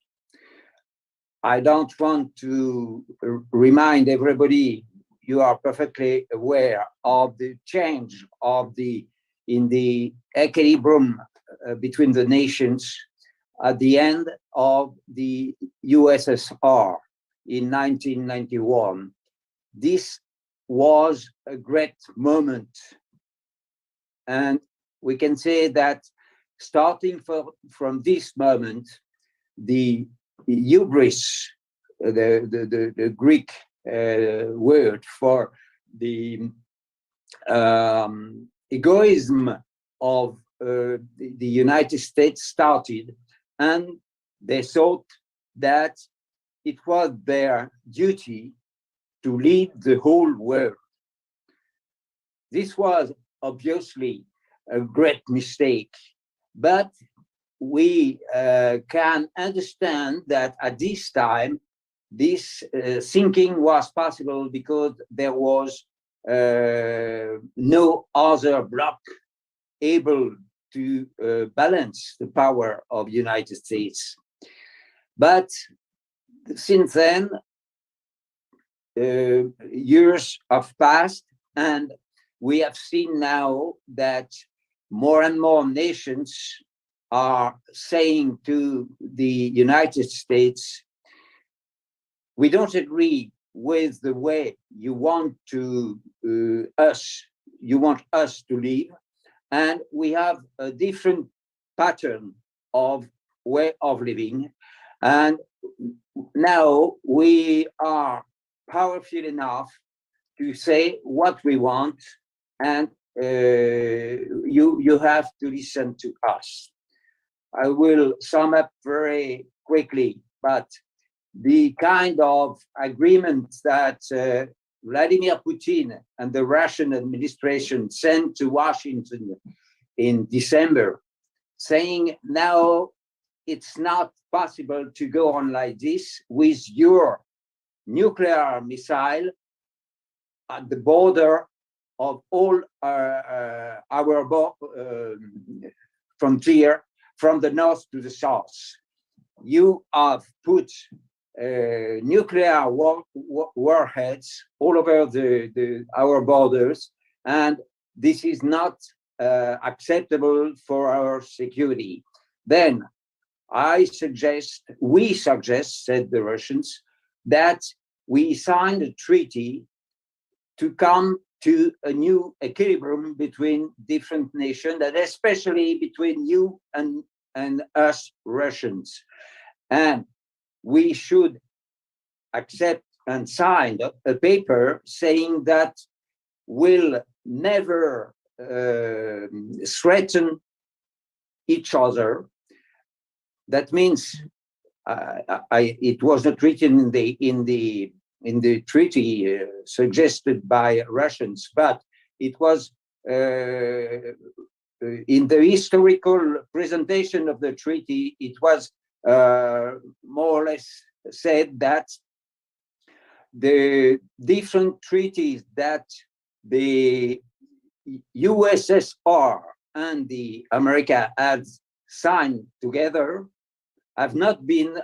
I don't want to remind everybody, you are perfectly aware of the change in the equilibrium between the nations at the end of the USSR in 1991. This was a great moment. And we can say that starting from this moment, the hubris, the Greek word for the egoism of the United States started, and they thought that it was their duty to lead the whole world. This was obviously a great mistake, but we can understand that at this time, this thinking was possible because there was no other bloc able to balance the power of the United States. But since then, years have passed, and we have seen now that more and more nations are saying to the United States, we don't agree with the way you want us to live, and we have a different pattern of way of living. And now we are powerful enough to say what we want, and you have to listen to us. I will sum up very quickly, but the kind of agreement that Vladimir Putin and the Russian administration sent to Washington in December, saying now it's not possible to go on like this with your nuclear missile at the border of all our frontier from the north to the south. You have put nuclear warheads all over our borders, and this is not acceptable for our security. Then we suggest, said the Russians, that we sign a treaty to come to a new equilibrium between different nations, and especially between you and us Russians. And we should accept and sign a paper saying that we'll never threaten each other. That means it was not written in the treaty suggested by Russians, but it was in the historical presentation of the treaty. It was more or less said that the different treaties that the USSR and the America had signed together have not been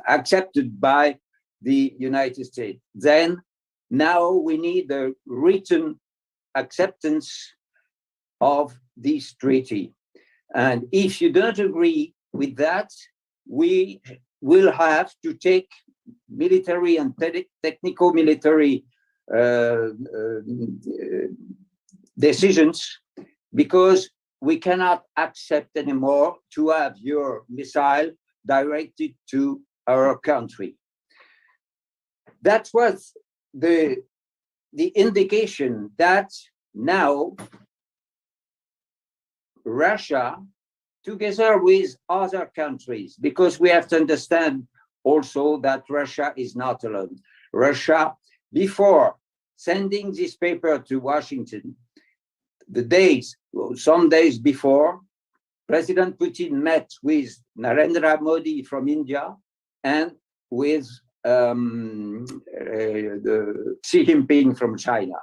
accepted by the United States. Then now we need a written acceptance of this treaty. And if you don't agree with that, we will have to take military and technical military decisions, because we cannot accept anymore to have your missile directed to our country. That was the indication that now Russia, together with other countries, because we have to understand also that Russia is not alone. Russia, before sending this paper to Washington, some days before, President Putin met with Narendra Modi from India and with Xi Jinping from China.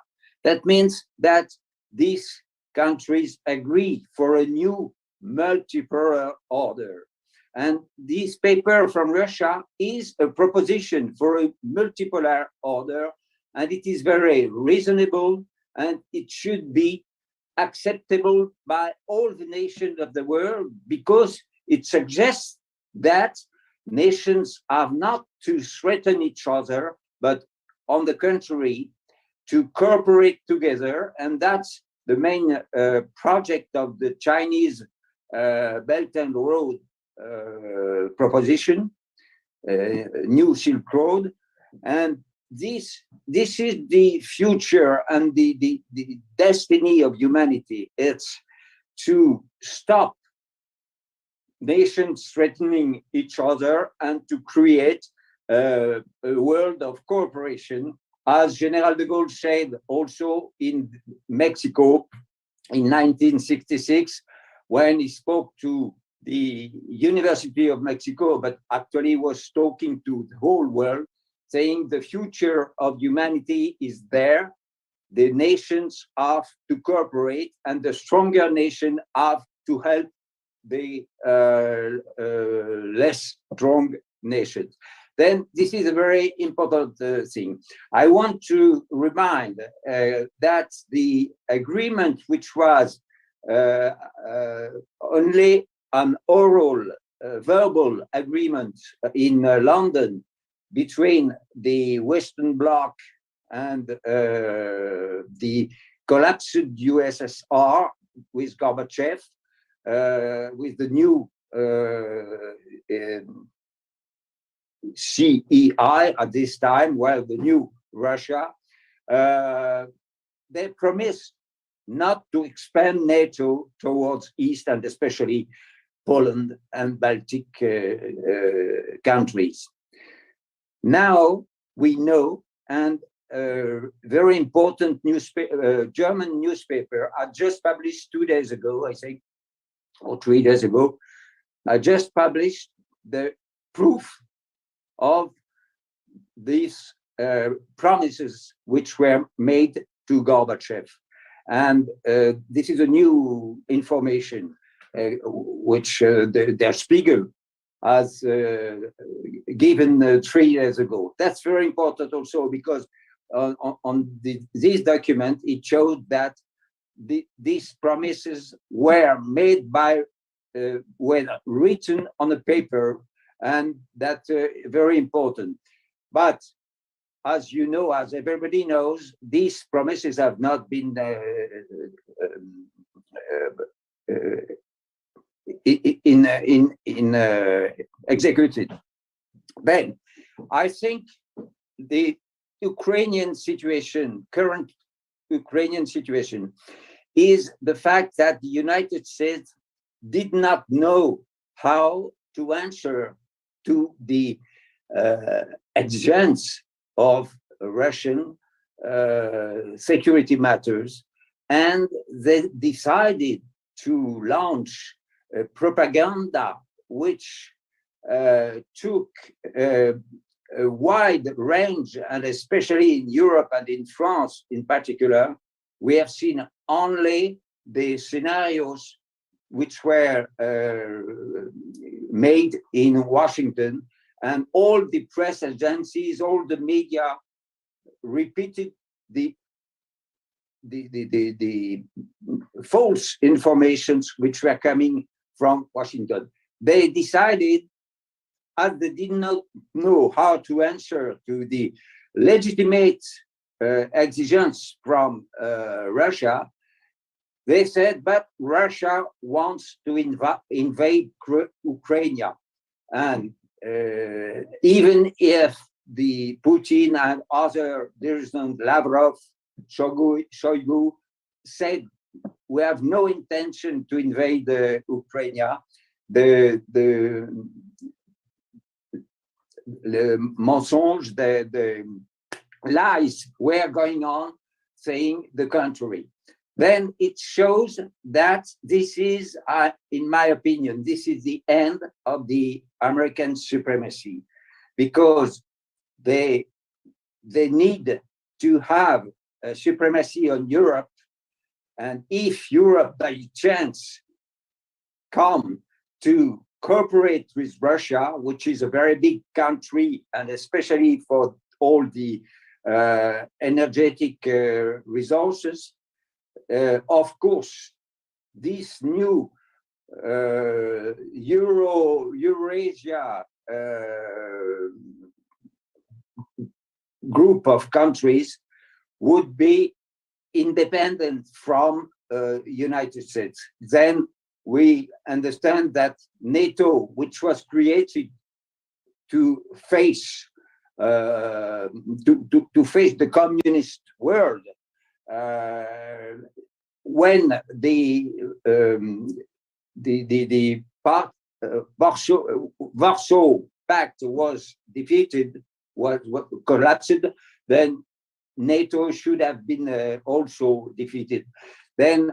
That means that these countries agree for a new multipolar order. And this paper from Russia is a proposition for a multipolar order, and it is very reasonable, and it should be acceptable by all the nations of the world, because it suggests that nations are not to threaten each other, but on the contrary, to cooperate together. And that's the main project of the Chinese Belt and Road proposition, New Silk Road. And this is the future and the destiny of humanity. It's to stop nations threatening each other and to create a world of cooperation, as General de Gaulle said also in Mexico in 1966, when he spoke to the University of Mexico, but actually was talking to the whole world, saying the future of humanity is there. The nations have to cooperate, and the stronger nation have to help the less strong nations. Then this is a very important thing. I want to remind that the agreement, which was only an oral, verbal agreement in London between the Western Bloc and the collapsed USSR with Gorbachev, with the new CEI at this time, well, the new Russia, they promised not to expand NATO towards East and especially Poland and Baltic countries. Now we know, and very important German newspaper, I just published 2 days ago, I think, or 3 days ago, I just published the proof of these promises which were made to Gorbachev. And this is a new information which Der Spiegel has given 3 years ago. That's very important also because this document, it showed that these promises were made by, were written on a paper, and that's very important. But as you know, as everybody knows, these promises have not been executed. Then, I think the Ukrainian situation, current Ukrainian situation, is the fact that the United States did not know how to answer to the exigence of Russian security matters, and they decided to launch propaganda which took a wide range, and especially in Europe and in France in particular, we have seen only the scenarios which were made in Washington, and all the press agencies, all the media repeated the false informations which were coming from Washington. They decided, as they did not know how to answer to the legitimate exigence from Russia, they said, but Russia wants to invade Ukraine. And even if the Putin and other, Lavrov, Shoigu said, we have no intention to invade Ukraine, the mensonges, the lies were going on, saying the contrary. Then it shows that this is, in my opinion, this is the end of the American supremacy, because they need to have a supremacy on Europe. And if Europe by chance come to cooperate with Russia, which is a very big country, and especially for all the energetic resources, of course, this new Eurasia group of countries would be independent from United States. Then we understand that NATO, which was created to face to face the communist world, when the Warsaw Pact was defeated, was collapsed, then NATO should have been also defeated. Then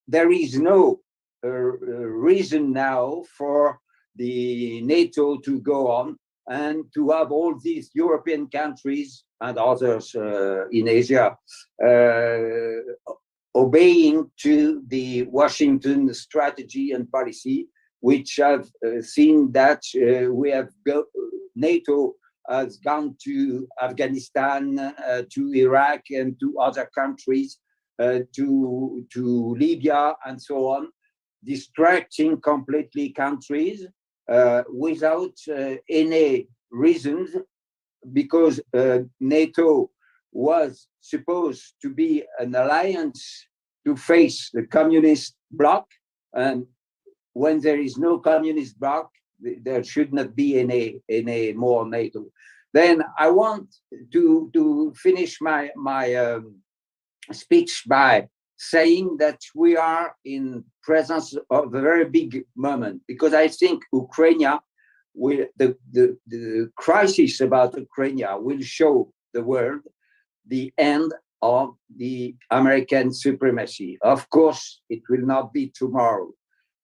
there is no reason now for the NATO to go on and to have all these European countries and others in Asia obeying to the Washington strategy and policy, which have seen that NATO has gone to Afghanistan, to Iraq, and to other countries, to Libya, and so on, distracting completely countries without any reasons, because NATO was supposed to be an alliance to face the communist bloc, and when there is no communist bloc, there should not be any more NATO. Then I want to finish my speech by saying that we are in presence of a very big moment, because I think Ukraine the crisis about Ukraine will show the world the end of the American supremacy. Of course, it will not be tomorrow,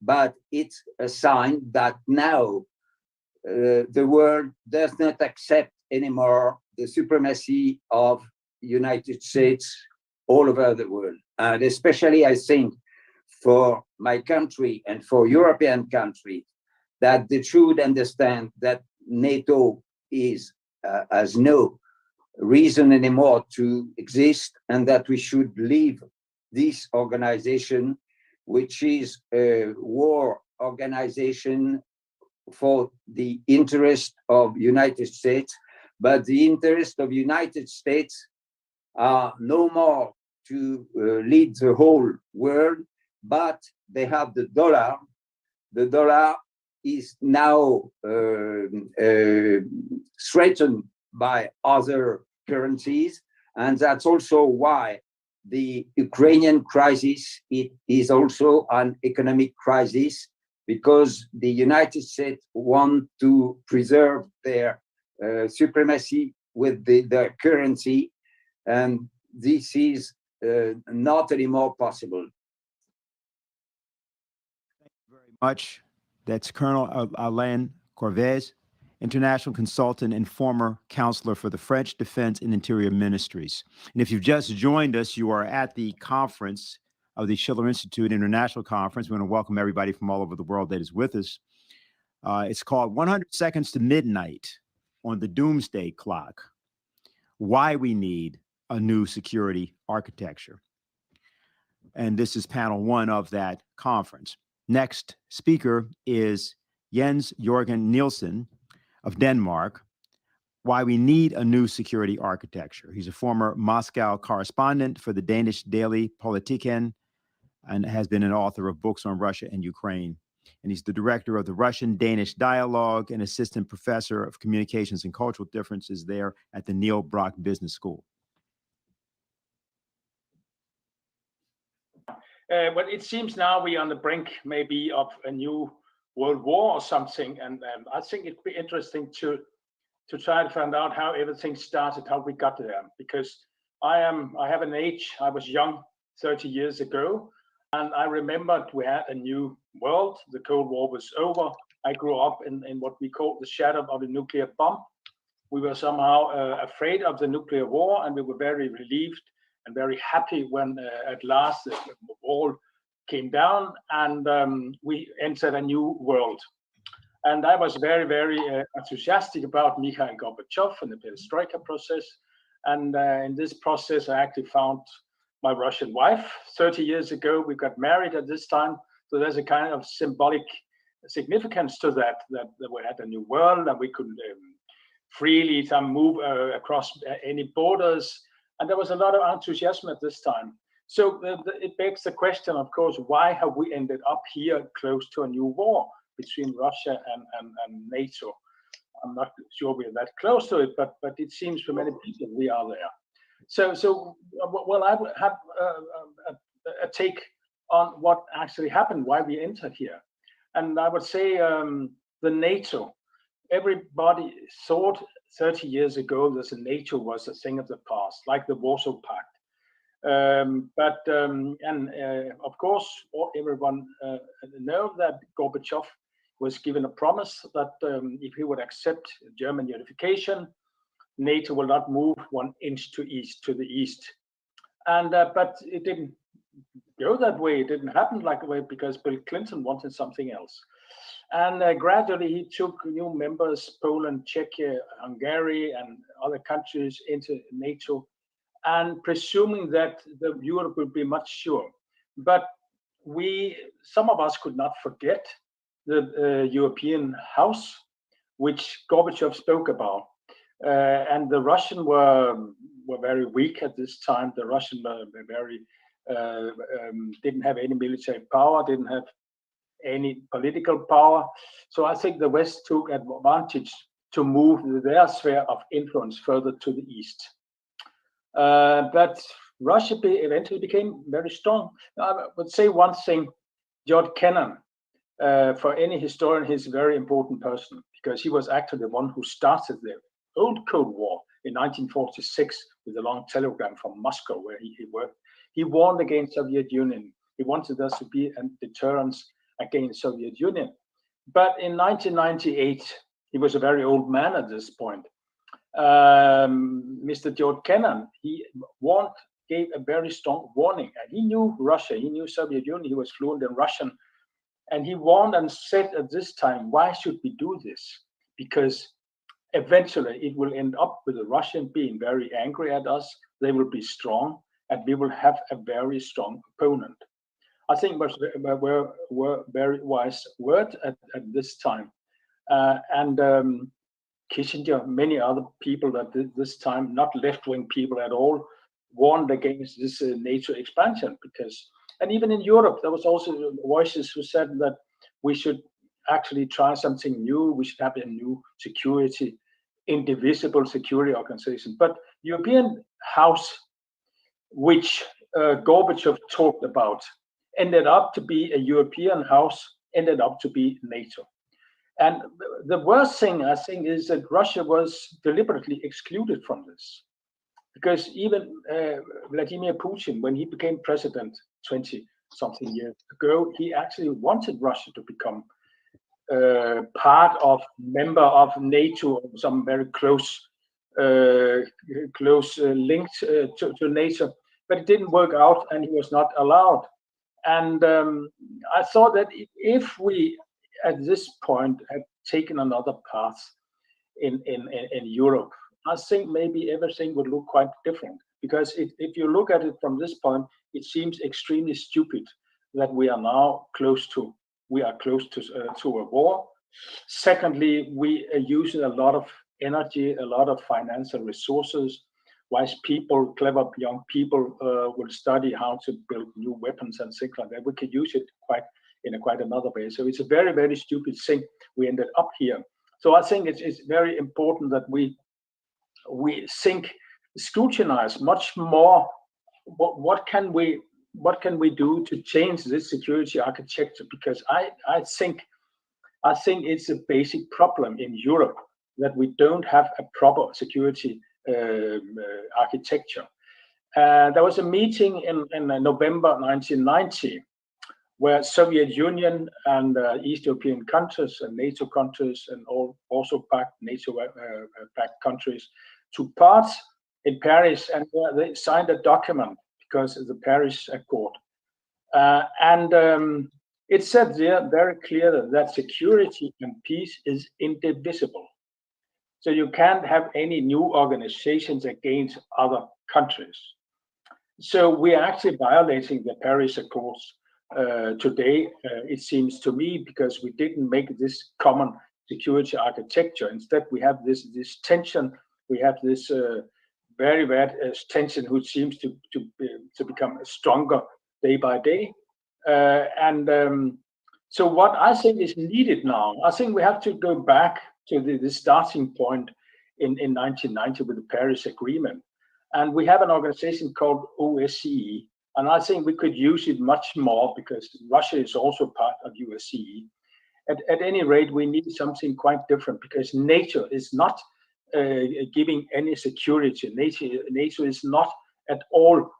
but it's a sign that now the world does not accept anymore the supremacy of United States all over the world. And especially, I think, for my country and for European countries, that they should understand that NATO has no reason anymore to exist, and that we should leave this organization, which is a war organization for the interest of United States, but the interest of United States are no more to lead the whole world, but they have the dollar. The dollar is now threatened by other currencies, and that's also why the Ukrainian crisis is also an economic crisis, because the United States want to preserve their supremacy with their currency, and this is not anymore possible. Thank you very much. That's Colonel Alain Corvez, international consultant and former counselor for the French Defense and Interior Ministries. And if you've just joined us, you are at the conference of the Schiller Institute International Conference. We want to welcome everybody from all over the world that is with us. It's called 100 Seconds to Midnight on the Doomsday Clock: Why We Need a New Security Architecture. And this is panel one of that conference. Next speaker is Jorgen Nielsen of Denmark: Why We Need a New Security Architecture. He's a former Moscow correspondent for the Danish daily Politiken and has been an author of books on Russia and Ukraine. And he's the director of the Russian-Danish Dialogue and assistant professor of communications and cultural differences there at the Neil Brock Business School. But it seems now we're on the brink maybe of a new world war or something, and I think it'd be interesting to try to find out how everything started, how we got there. Because I have an age, I was young 30 years ago, and I remembered we had a new world. The Cold War was over. I grew up in what we call the shadow of a nuclear bomb. We were somehow afraid of the nuclear war, and we were very relieved and very happy when at last the wall came down and we entered a new world. And I was very, very enthusiastic about Mikhail Gorbachev and the perestroika process. And in this process, I actually found my Russian wife. 30 years ago, we got married at this time. So there's a kind of symbolic significance to that we had a new world and we could freely move across any borders. And there was a lot of enthusiasm at this time. So it begs the question, of course, why have we ended up here close to a new war between Russia and NATO? I'm not sure we're that close to it, but it seems for many people we are there. So well, I would have a take on what actually happened, why we entered here. And I would say the NATO, everybody thought 30 years ago that the NATO was a thing of the past, like the Warsaw Pact. Of course, everyone knows that Gorbachev was given a promise that if he would accept German unification, NATO will not move 1 inch to the east. And but it didn't go that way. It didn't happen like that way because Bill Clinton wanted something else. And gradually he took new members, Poland, Czechia, Hungary, and other countries into NATO, and presuming that Europe would be much sure. But some of us could not forget the European house, which Gorbachev spoke about. And the Russians were very weak at this time. The Russians were very didn't have any military power, didn't have any political power. So I think the West took advantage to move their sphere of influence further to the east. But Russia eventually became very strong. I would say one thing: George Kennan, for any historian, he's a very important person because he was actually the one who started the old Cold War in 1946 with a long telegram from Moscow where he worked. He warned against Soviet Union. He wanted us to be a deterrence against Soviet Union. But in 1998, he was a very old man at this point. Mr. George Kennan, he gave a very strong warning. And he knew Russia, he knew Soviet Union, he was fluent in Russian. And he warned and said at this time, why should we do this? Because eventually it will end up with the Russians being very angry at us. They will be strong, and we will have a very strong opponent. I think were very wise words at this time. Kissinger, many other people at this time, not left-wing people at all, warned against this NATO expansion because, and even in Europe, there was also voices who said that we should actually try something new. We should have a new security, indivisible security organization. But European House, which Gorbachev talked about, ended up to be a European House, ended up to be NATO. And the worst thing, I think, is that Russia was deliberately excluded from this. Because even Vladimir Putin, when he became president 20-something years ago, he actually wanted Russia to become member of NATO, some very close link to NATO. But it didn't work out, and he was not allowed. And I thought that if we, at this point, had taken another path in Europe, I think maybe everything would look quite different. Because if you look at it from this point, it seems extremely stupid that we are now close to a war. Secondly, we are using a lot of energy, a lot of financial resources. Whilst clever young people will study how to build new weapons and things like that, we could use it in quite another way. So it's a very, very stupid thing we ended up here. So I think it's very important that we scrutinize much more what can we do to change this security architecture, because I think it's a basic problem in Europe that we don't have a proper security architecture. There was a meeting in November 1990 where Soviet Union and East European countries and NATO countries and also NATO-backed countries took part in Paris, and they signed a document because of the Paris Accord. It said there very clear that security and peace is indivisible. So you can't have any new organizations against other countries. So we are actually violating the Paris Accords today, it seems to me, because we didn't make this common security architecture. Instead, we have this tension. We have this very bad tension, which seems to become stronger day by day. So what I think is needed now, I think we have to go back to the starting point in 1990 with the Paris Agreement. And we have an organization called OSCE, and I think we could use it much more because Russia is also part of OSCE. At any rate, we need something quite different because NATO is not giving any security. NATO is not at all,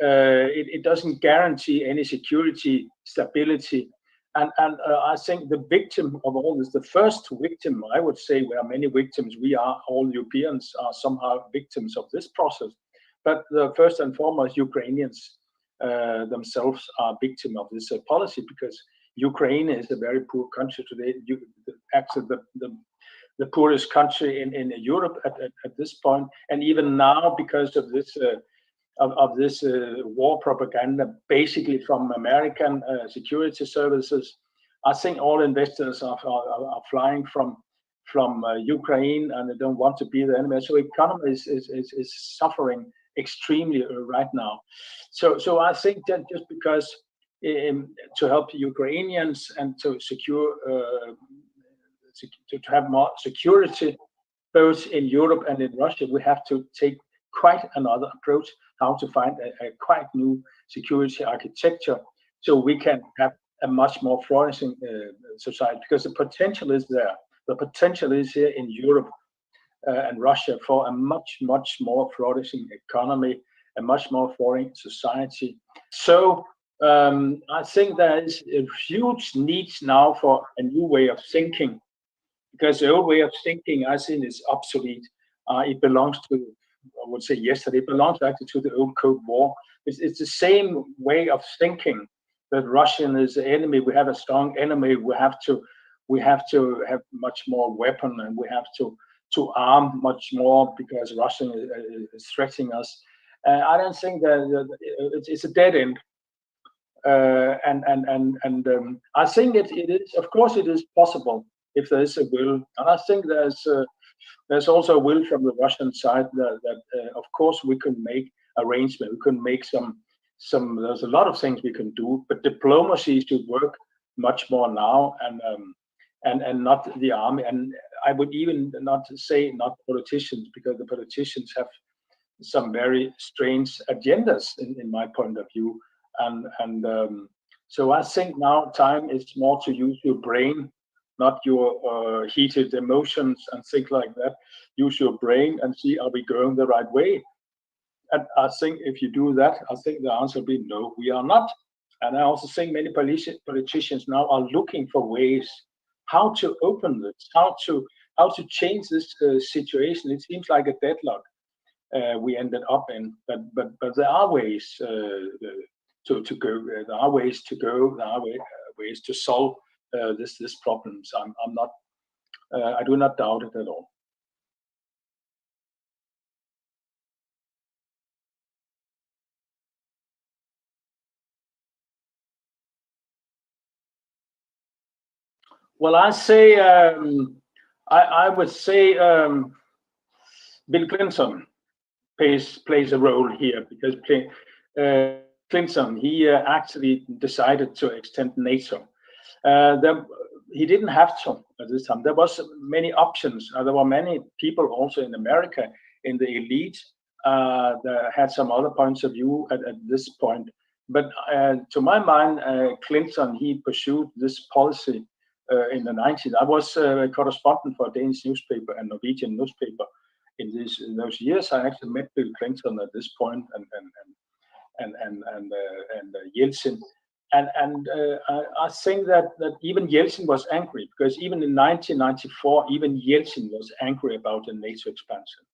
it doesn't guarantee any security, stability. And I think the victim of all this, the first victim, I would say, we are many victims. We are, all Europeans are somehow victims of this process. But the first and foremost, Ukrainians themselves are victim of this policy, because Ukraine is a very poor country today. Actually, the poorest country in Europe at this point. And even now, because of this war propaganda, basically from American security services, I think all investors are flying from Ukraine, and they don't want to be there anymore. So economy is suffering extremely right now. So I think that just because to help Ukrainians and to secure to have more security both in Europe and in Russia, we have to take quite another approach how to find a quite new security architecture so we can have a much more flourishing society, because the potential is there. The potential is here in Europe and Russia for a much more flourishing economy, a much more flourishing society. So I think there is a huge need now for a new way of thinking, because the old way of thinking, I think, is obsolete. It belongs to, I would say yesterday, it belongs actually to the old Cold War. It's the same way of thinking that Russian is the enemy. We have a strong enemy. We have to have much more weapon, and we have to arm much more because Russia is threatening us. I don't think that it's a dead end. I think it is, of course, it is possible if there is a will, and I think there's also a will from the Russian side that of course we can make arrangement. We can make some. There's a lot of things we can do, but diplomacy should work much more now, and not the army. And I would even not say not politicians, because the politicians have some very strange agendas in my point of view. So I think now time is more to use your brain, not your heated emotions and things like that. Use your brain and see, are we going the right way? And I think if you do that, I think the answer will be no, we are not. And I also think many politicians now are looking for ways how to open this, how to change this situation. It seems like a deadlock we ended up in, but there are ways to go. There are ways to go. There are ways to solve this problems. I'm not. I do not doubt it at all. Well, I say I would say Bill Clinton plays a role here, because Clinton, he actually decided to extend NATO. He didn't have to at this time. There was many options. There were many people also in America in the elite that had some other points of view at this point. But to my mind, Clinton, he pursued this policy in the 90s. I was a correspondent for a Danish newspaper and Norwegian newspaper in those years. I actually met Bill Clinton at this point, and Nielsen, and I think that even Nielsen was angry, because even in 1994, even Nielsen was angry about the NATO expansion.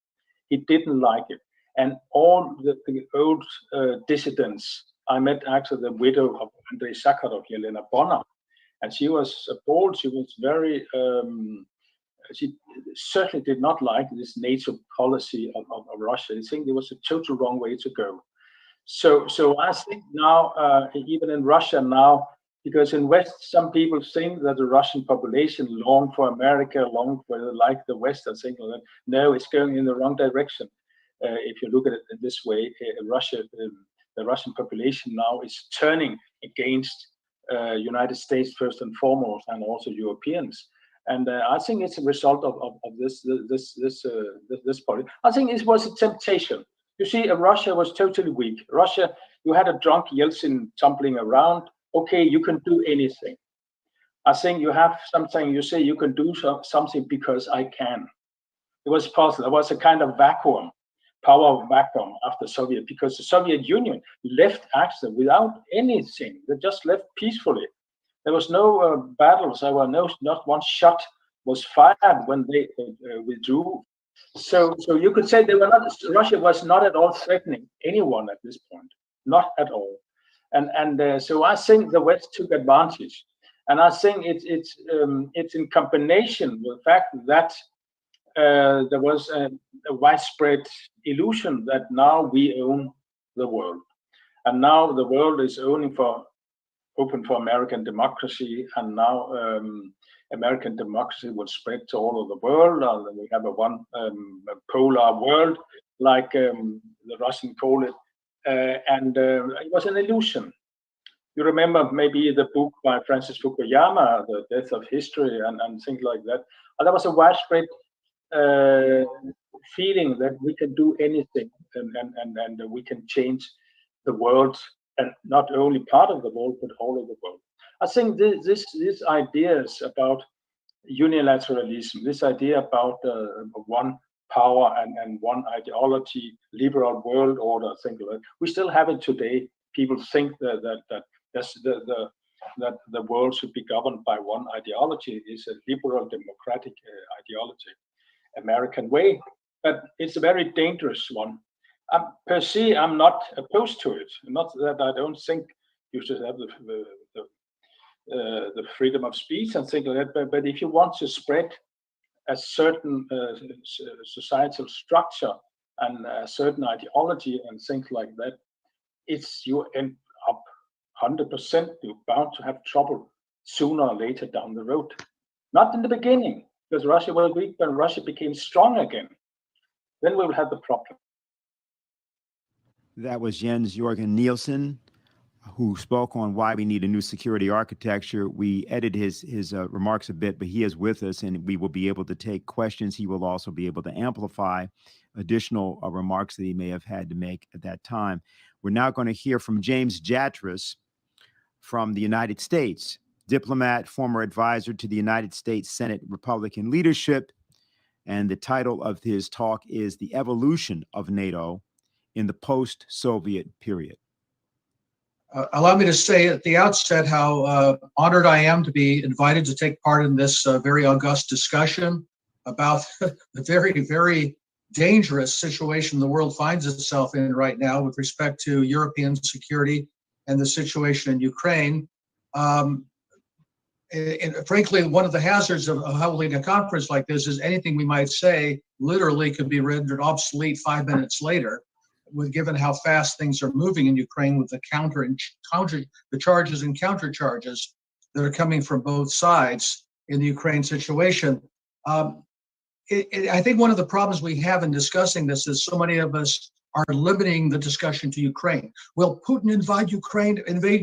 He didn't like it, and all the old dissidents. I met actually the widow of Andrei Sakharov, Yelena Bonner, and she was appalled. She was very. She certainly did not like this NATO policy of Russia. I think it was a total wrong way to go. So I think now, even in Russia now, because in West, some people think that the Russian population long for America, long for like the West. I think that no, it's going in the wrong direction. If you look at it in this way, the Russian population now is turning against United States first and foremost, and also Europeans. And I think it's a result of this policy. I think it was a temptation. You see, Russia was totally weak. Russia, you had a drunk Yeltsin tumbling around. Okay, you can do anything. I think you have something. You say you can do something because I can. It was possible. There was a kind of vacuum, power vacuum after Soviet, because the Soviet Union left actually without anything. They just left peacefully. There was no battles. There were not one shot was fired when they withdrew. So you could say they were not. Russia was not at all threatening anyone at this point, not at all. And so I think the West took advantage, and I think it's in combination with the fact that there was a widespread illusion that now we own the world, and now the world is open for American democracy, and now American democracy will spread to all of the world, and we have a one polar world, like the Russians call it, and it was an illusion. You remember maybe the book by Francis Fukuyama, The Death of History, and things like that. And there was a widespread feeling that we can do anything, and we can change the world, and not only part of the world, but all of the world. I think these ideas about unilateralism, this idea about one power and one ideology, liberal world order, things like that, we still have it today. People think that the world should be governed by one ideology. Is a liberal democratic ideology, American way, but it's a very dangerous one. Per se, I'm not opposed to it. Not that I don't think you should have the freedom of speech and things like that. But if you want to spread a certain societal structure and a certain ideology and things like that, you end up 100%. You're bound to have trouble sooner or later down the road. Not in the beginning, because Russia was weak, but Russia became strong again. Then we will have the problem. That was Jorgen Nielsen, who spoke on why we need a new security architecture. We edited his remarks a bit, but he is with us, and we will be able to take questions. He will also be able to amplify additional remarks that he may have had to make at that time. We're now going to hear from James Jatras from the United States, diplomat, former advisor to the United States Senate Republican leadership. And the title of his talk is The Evolution of NATO in the Post-Soviet Period. Allow me to say at the outset how honored I am to be invited to take part in this very august discussion about the very, very dangerous situation the world finds itself in right now with respect to European security and the situation in Ukraine. And frankly, one of the hazards of holding a conference like this is anything we might say literally could be rendered obsolete 5 minutes later, given how fast things are moving in Ukraine with the charges and counter charges that are coming from both sides in the Ukraine situation. I think one of the problems we have in discussing this is so many of us are limiting the discussion to Ukraine. Will Putin invade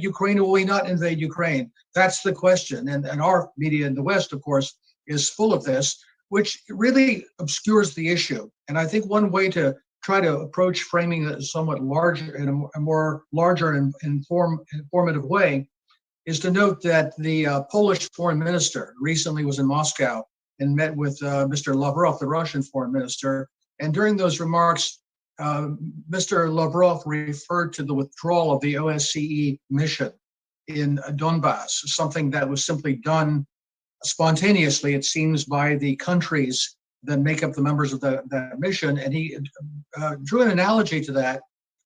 Ukraine, or will he not invade Ukraine? That's the question. And our media in the West, of course, is full of this, which really obscures the issue. And I think one way to try to approach framing it somewhat larger, in a more larger and informative way, is to note that the Polish foreign minister recently was in Moscow and met with Mr. Lavrov, the Russian foreign minister. And during those remarks, Mr. Lavrov referred to the withdrawal of the OSCE mission in Donbass, something that was simply done spontaneously, it seems, by the countries that make up the members of that mission. And he drew an analogy to that,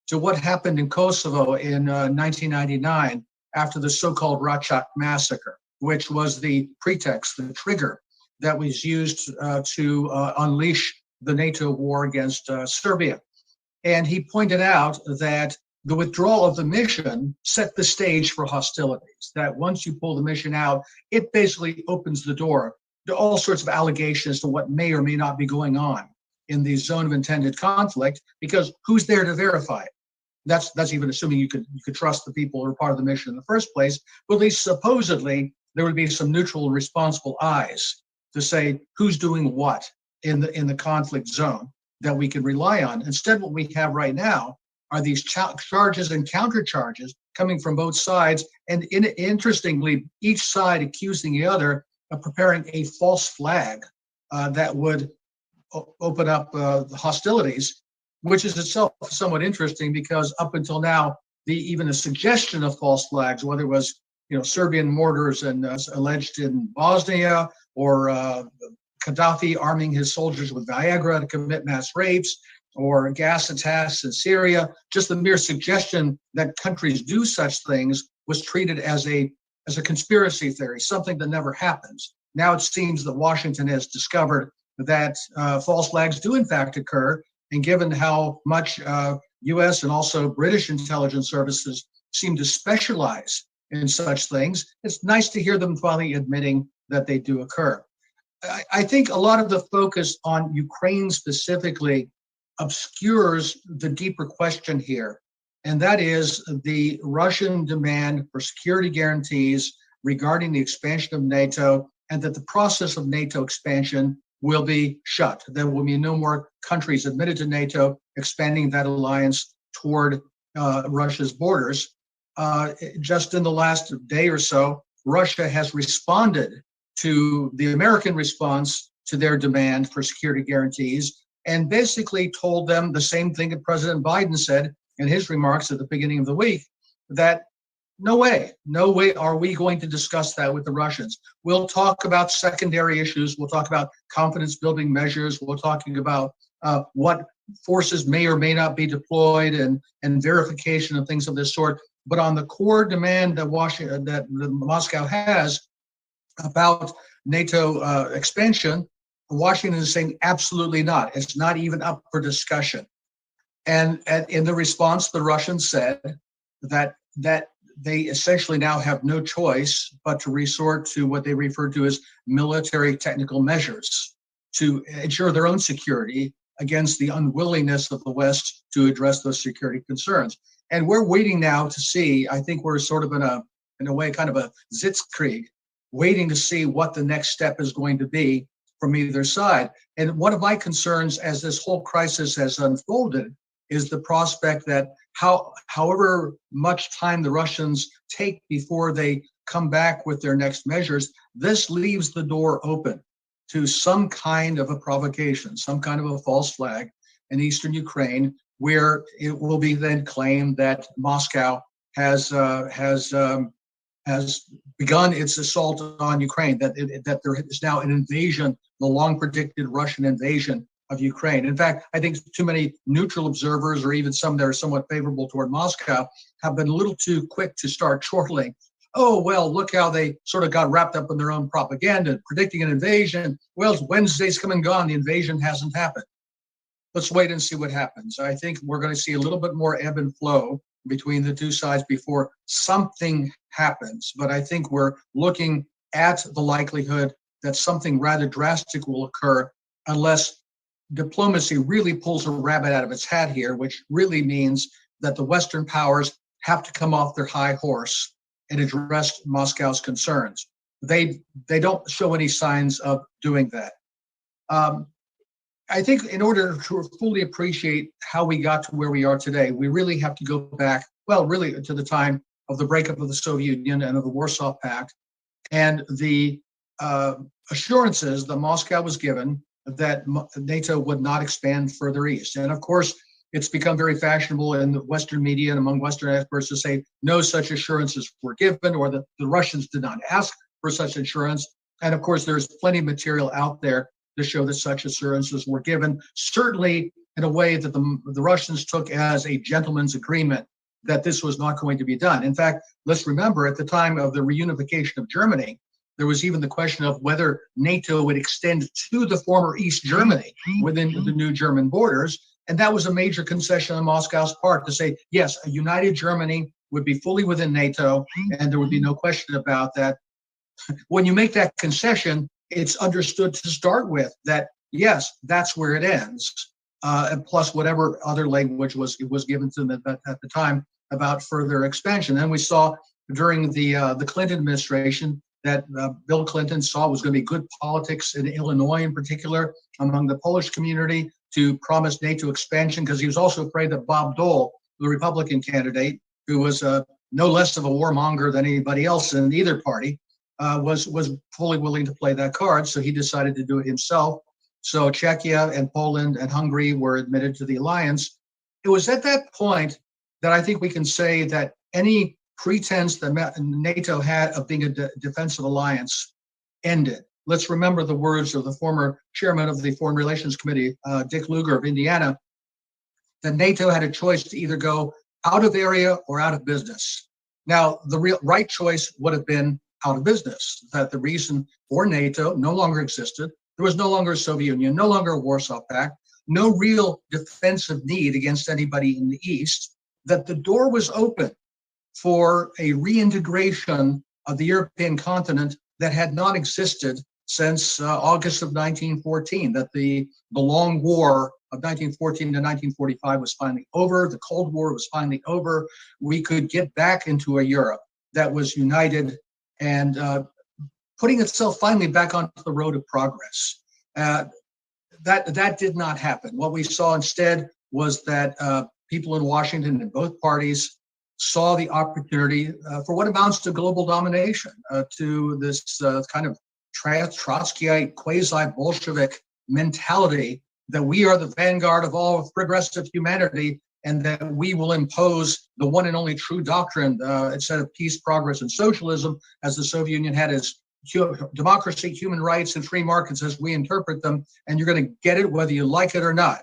to what happened in Kosovo in 1999 after the so-called Racak massacre, which was the pretext, the trigger that was used to unleash the NATO war against Serbia. And he pointed out that the withdrawal of the mission set the stage for hostilities, that once you pull the mission out, it basically opens the door to all sorts of allegations to what may or may not be going on in the zone of intended conflict, because who's there to verify it? That's even assuming you could trust the people who are part of the mission in the first place, but at least supposedly there would be some neutral and responsible eyes to say who's doing what in the conflict zone that we can rely on. Instead, what we have right now are these charges and counter charges coming from both sides, and interestingly, each side accusing the other of preparing a false flag that would open up hostilities, which is itself somewhat interesting, because up until now, even the suggestion of false flags, whether it was Serbian mortars and alleged in Bosnia, or Gaddafi arming his soldiers with Viagra to commit mass rapes, or gas attacks in Syria, just the mere suggestion that countries do such things was treated as a conspiracy theory, something that never happens. Now it seems that Washington has discovered that false flags do in fact occur, and given how much US and also British intelligence services seem to specialize in such things, it's nice to hear them finally admitting that they do occur. I think a lot of the focus on Ukraine specifically obscures the deeper question here, and that is the Russian demand for security guarantees regarding the expansion of NATO, and that the process of NATO expansion will be shut. There will be no more countries admitted to NATO expanding that alliance toward Russia's borders. Just in the last day or so, Russia has responded to the American response to their demand for security guarantees, and basically told them the same thing that President Biden said in his remarks at the beginning of the week, that no way are we going to discuss that with the Russians. We'll talk about secondary issues. We'll talk about confidence building measures. We're talking about what forces may or may not be deployed and verification of things of this sort. But on the core demand that Moscow has about NATO expansion, Washington is saying absolutely not. It's not even up for discussion. And in the response, the Russians said that they essentially now have no choice but to resort to what they refer to as military technical measures to ensure their own security against the unwillingness of the West to address those security concerns. And we're waiting now to see, I think we're sort of in a way, kind of a Sitzkrieg, waiting to see what the next step is going to be from either side. And one of my concerns as this whole crisis has unfolded is the prospect that however much time the Russians take before they come back with their next measures, this leaves the door open to some kind of a provocation, some kind of a false flag in eastern Ukraine, where it will be then claimed that Moscow has begun its assault on Ukraine, that there is now an invasion, the long predicted Russian invasion of Ukraine. In fact, I think too many neutral observers, or even some that are somewhat favorable toward Moscow, have been a little too quick to start chortling. Oh, well, look how they sort of got wrapped up in their own propaganda, predicting an invasion. Well, Wednesday's come and gone. The invasion hasn't happened. Let's wait and see what happens. I think we're going to see a little bit more ebb and flow between the two sides before something happens. But I think we're looking at the likelihood that something rather drastic will occur unless diplomacy really pulls a rabbit out of its hat here, which really means that the Western powers have to come off their high horse and address Moscow's concerns. They don't show any signs of doing that. I think in order to fully appreciate how we got to where we are today, we really have to go back, well, really to the time of the breakup of the Soviet Union and of the Warsaw Pact, and the assurances that Moscow was given that NATO would not expand further east. And of course, it's become very fashionable in the Western media and among Western experts to say no such assurances were given, or that the Russians did not ask for such assurance. And of course, there's plenty of material out there to show that such assurances were given, certainly in a way that the Russians took as a gentleman's agreement that this was not going to be done. In fact, let's remember at the time of the reunification of Germany, there was even the question of whether NATO would extend to the former East Germany within the new German borders. And that was a major concession on Moscow's part to say, yes, a united Germany would be fully within NATO, and there would be no question about that. When you make that concession, it's understood to start with that, yes, that's where it ends, and plus whatever other language was given to them at the time about further expansion. And we saw during the Clinton administration that Bill Clinton saw was going to be good politics in Illinois in particular among the Polish community to promise NATO expansion, because he was also afraid that Bob Dole, the Republican candidate, who was no less of a warmonger than anybody else in either party, was fully willing to play that card. So he decided to do it himself. So Czechia and Poland and Hungary were admitted to the alliance. It was at that point that I think we can say that any pretense that NATO had of being a defensive alliance ended. Let's remember the words of the former chairman of the Foreign Relations Committee, Dick Lugar of Indiana, that NATO had a choice to either go out of area or out of business. Now, the right choice would have been out of business, that the reason for NATO no longer existed. There was no longer a Soviet Union, no longer a Warsaw Pact, no real defensive need against anybody in the East, that the door was open for a reintegration of the European continent that had not existed since August of 1914, that the long war of 1914 to 1945 was finally over. The Cold War was finally over. We could get back into a Europe that was united and putting itself finally back onto the road of progress. That did not happen. What we saw instead was that people in Washington in both parties saw the opportunity for what amounts to global domination, to this kind of Trotskyite, quasi-Bolshevik mentality that we are the vanguard of all progressive humanity and that we will impose the one and only true doctrine, instead of peace, progress, and socialism, as the Soviet Union had as democracy, human rights, and free markets as we interpret them, and you're going to get it whether you like it or not.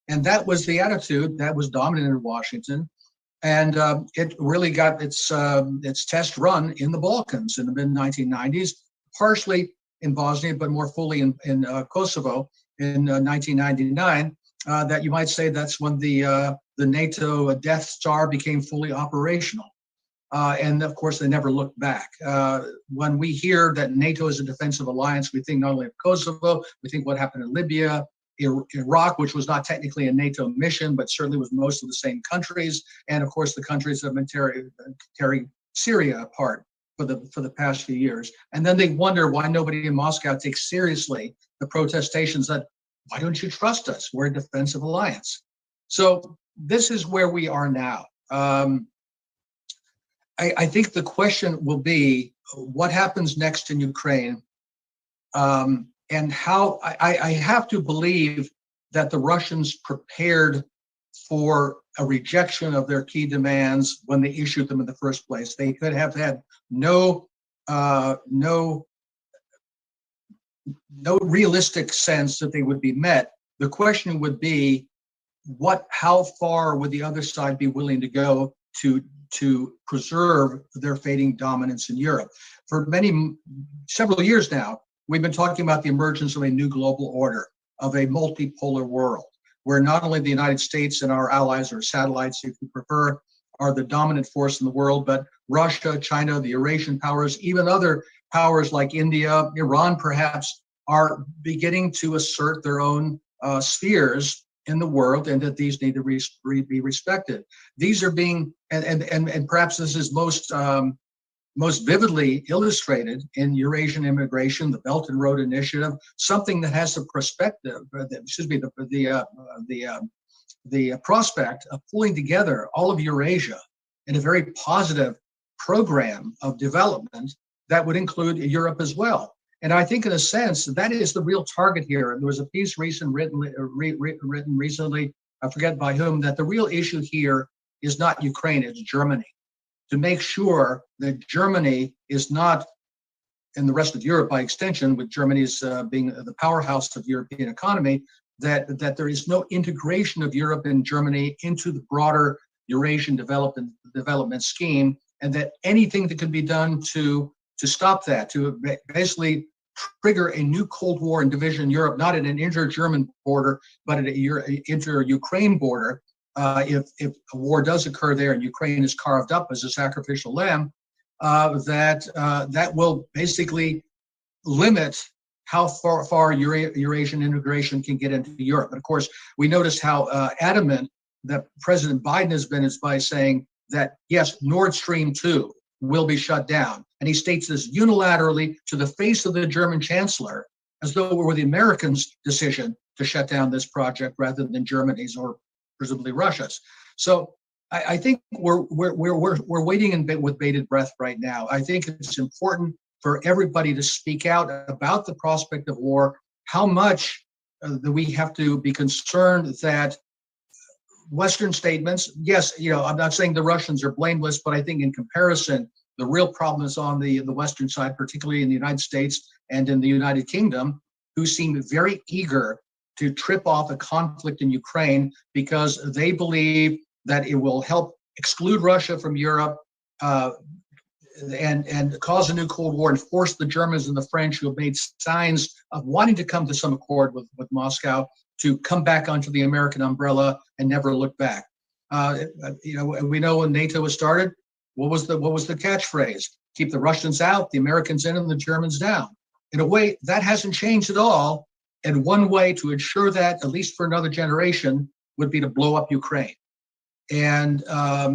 And that was the attitude that was dominant in Washington. And it really got its test run in the Balkans in the mid-1990s, partially in Bosnia, but more fully in Kosovo in 1999. That you might say that's when the NATO Death Star became fully operational. And of course, they never looked back. When we hear that NATO is a defensive alliance, we think not only of Kosovo, we think what happened in Libya, Iraq, which was not technically a NATO mission, but certainly was most of the same countries, and of course the countries that have been tearing Syria apart for the past few years. And then they wonder why nobody in Moscow takes seriously the protestations that, why don't you trust us? We're a defensive alliance. So this is where we are now. I think the question will be, what happens next in Ukraine? And how I have to believe that the Russians prepared for a rejection of their key demands when they issued them in the first place. They could have had no realistic sense that they would be met. The question would be, how far would the other side be willing to go to preserve their fading dominance in Europe? For several years now, we've been talking about the emergence of a new global order, of a multipolar world, where not only the United States and our allies, or satellites if you prefer, are the dominant force in the world, but Russia, China, the Eurasian powers, even other powers like India, Iran perhaps, are beginning to assert their own spheres in the world, and that these need to be respected. These are being, and perhaps this is most vividly illustrated in Eurasian immigration, the Belt and Road Initiative, something that has the perspective, the prospect of pulling together all of Eurasia in a very positive program of development that would include Europe as well. And I think in a sense, that is the real target here. There was a piece written recently, I forget by whom, that the real issue here is not Ukraine, it's Germany. To make sure that Germany is not, and the rest of Europe by extension, with Germany's being the powerhouse of European economy, that there is no integration of Europe and Germany into the broader Eurasian development scheme, and that anything that can be done to stop that, to basically trigger a new Cold War and division in Europe, not at an inter-German border, but at an inter-Ukraine border. If a war does occur there and Ukraine is carved up as a sacrificial lamb, that will basically limit how far Eurasian integration can get into Europe. And of course, we noticed how adamant that President Biden has been by saying that, yes, Nord Stream 2 will be shut down. And he states this unilaterally to the face of the German chancellor, as though it were the Americans' decision to shut down this project rather than Germany's or presumably Russia's. So I think we're waiting with bated breath right now. I think it's important for everybody to speak out about the prospect of war, how much that we have to be concerned that Western statements, yes, I'm not saying the Russians are blameless, but I think in comparison, the real problem is on the Western side, particularly in the United States and in the United Kingdom, who seem very eager to trip off a conflict in Ukraine because they believe that it will help exclude Russia from Europe and cause a new Cold War and force the Germans and the French, who have made signs of wanting to come to some accord with Moscow, to come back onto the American umbrella and never look back. We know when NATO was started, what was the catchphrase? keep the Russians out, the Americans in, and the Germans down. In a way, that hasn't changed at all. And one way to ensure that, at least for another generation, would be to blow up Ukraine. And at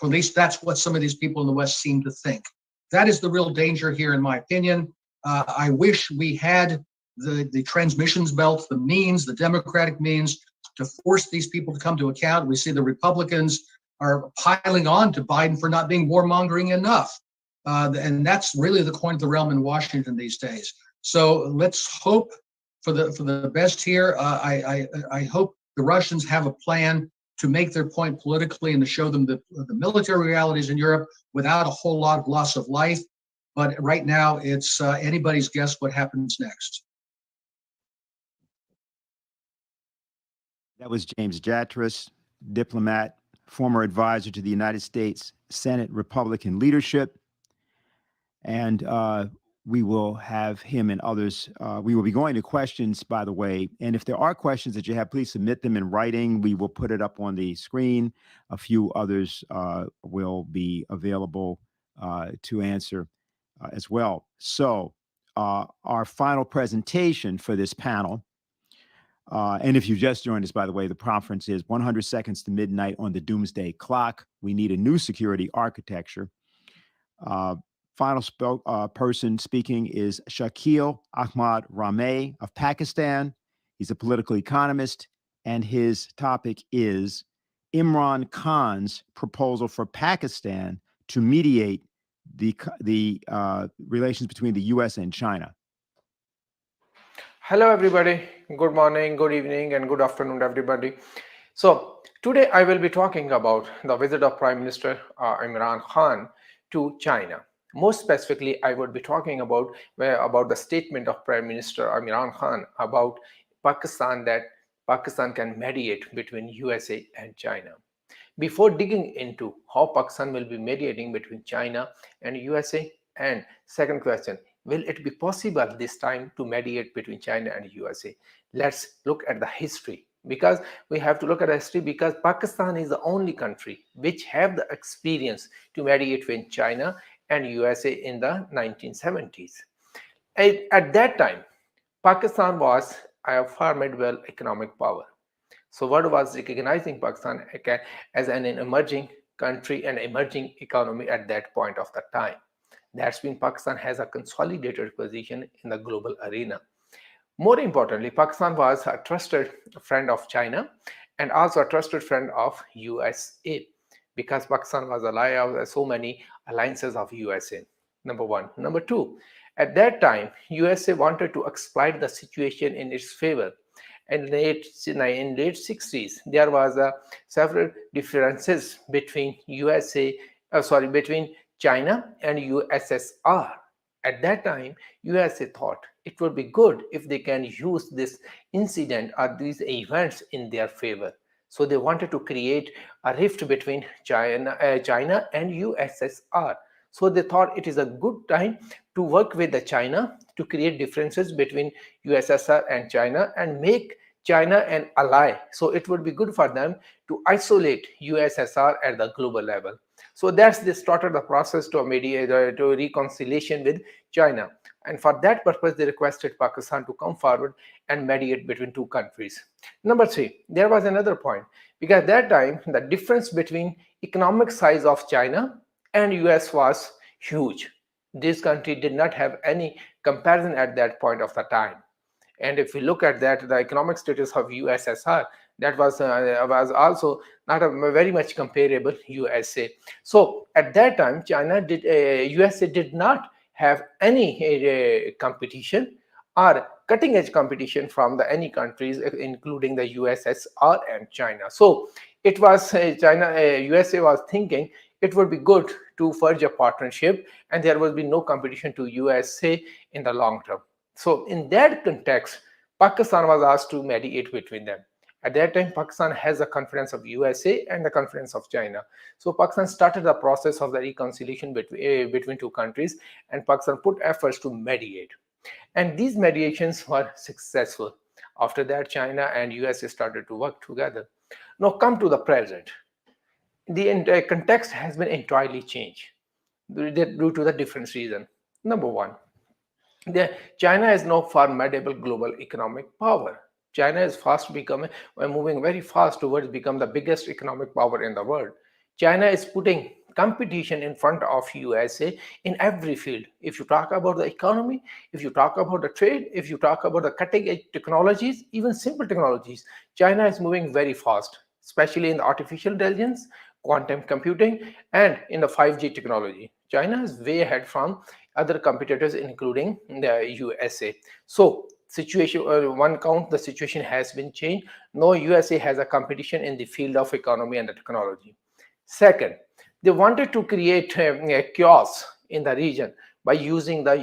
least that's what some of these people in the West seem to think. That is the real danger here, in my opinion. I wish we had the transmissions belt, the means, the democratic means to force these people to come to account. We see the Republicans are piling on to Biden for not being warmongering enough. And that's really the coin of the realm in Washington these days. So let's hope for the best here. I hope the Russians have a plan to make their point politically and to show them the military realities in Europe without a whole lot of loss of life. But right now, it's anybody's guess what happens next. That was James Jatras, diplomat, former advisor to the United States Senate Republican leadership. And we will have him and others. We will be going to questions, by the way. And if there are questions that you have, please submit them in writing. We will put it up on the screen. A few others will be available to answer as well. So our final presentation for this panel, and if you just joined us, by the way, the conference is 100 seconds to midnight on the doomsday clock. We need a new security architecture. Final person speaking is Shakil Ahmad Rameh of Pakistan. He's a political economist, and his topic is Imran Khan's proposal for Pakistan to mediate the relations between the U.S. and China. Hello, everybody. Good morning, good evening, and good afternoon, everybody. So today I will be talking about the visit of Prime Minister Imran Khan to China. More specifically, I would be talking about the statement of Prime Minister Imran Khan about Pakistan, that Pakistan can mediate between USA and China. Before digging into how Pakistan will be mediating between China and USA, and second question, will it be possible this time to mediate between China and USA? Let's look at the history, because we have to look at the history, because Pakistan is the only country which have the experience to mediate between China and USA in the 1970s. At that time, Pakistan was a formidable economic power. So world was recognizing Pakistan as an emerging country and emerging economy at that point of the time. That's been Pakistan has a consolidated position in the global arena. More importantly, Pakistan was a trusted friend of China and also a trusted friend of USA, because Pakistan was ally of so many alliances of USA. Number one. Number two, at that time, USA wanted to exploit the situation in its favor. And in late 60s, there was several differences between between China and USSR. At that time, USA thought it would be good if they can use this incident or these events in their favor. So they wanted to create a rift between China and USSR. So they thought it is a good time to work with the China to create differences between USSR and China and make China an ally. So it would be good for them to isolate USSR at the global level. So they started the process to mediate to reconciliation with China. And for that purpose, they requested Pakistan to come forward and mediate between two countries. Number three, there was another point, because at that time, the difference between economic size of China and US was huge. This country did not have any comparison at that point of the time. And if we look at that, the economic status of USSR, that was also not very much comparable USA. So at that time, USA did not have any competition or cutting edge competition from any countries, including the USSR and China. So it was USA was thinking it would be good to forge a partnership and there will be no competition to USA in the long term. So in that context, Pakistan was asked to mediate between them. At that time, Pakistan has the confidence of USA and the confidence of China. So Pakistan started the process of the reconciliation between two countries, and Pakistan put efforts to mediate. And these mediations were successful. After that, China and USA started to work together. Now come to the present. The entire context has been entirely changed. due to the different reason. Number one, China is now formidable global economic power. China is moving very fast towards become the biggest economic power in the world. China is putting competition in front of USA in every field. If you talk about the economy, if you talk about the trade, if you talk about the cutting edge technologies, even simple technologies, China is moving very fast, especially in the artificial intelligence, quantum computing, and in the 5G technology. China is way ahead from other competitors, including the USA. So situation, one count, the situation has been changed. Now USA has a competition in the field of economy and the technology. Second, they wanted to create a chaos in the region by using the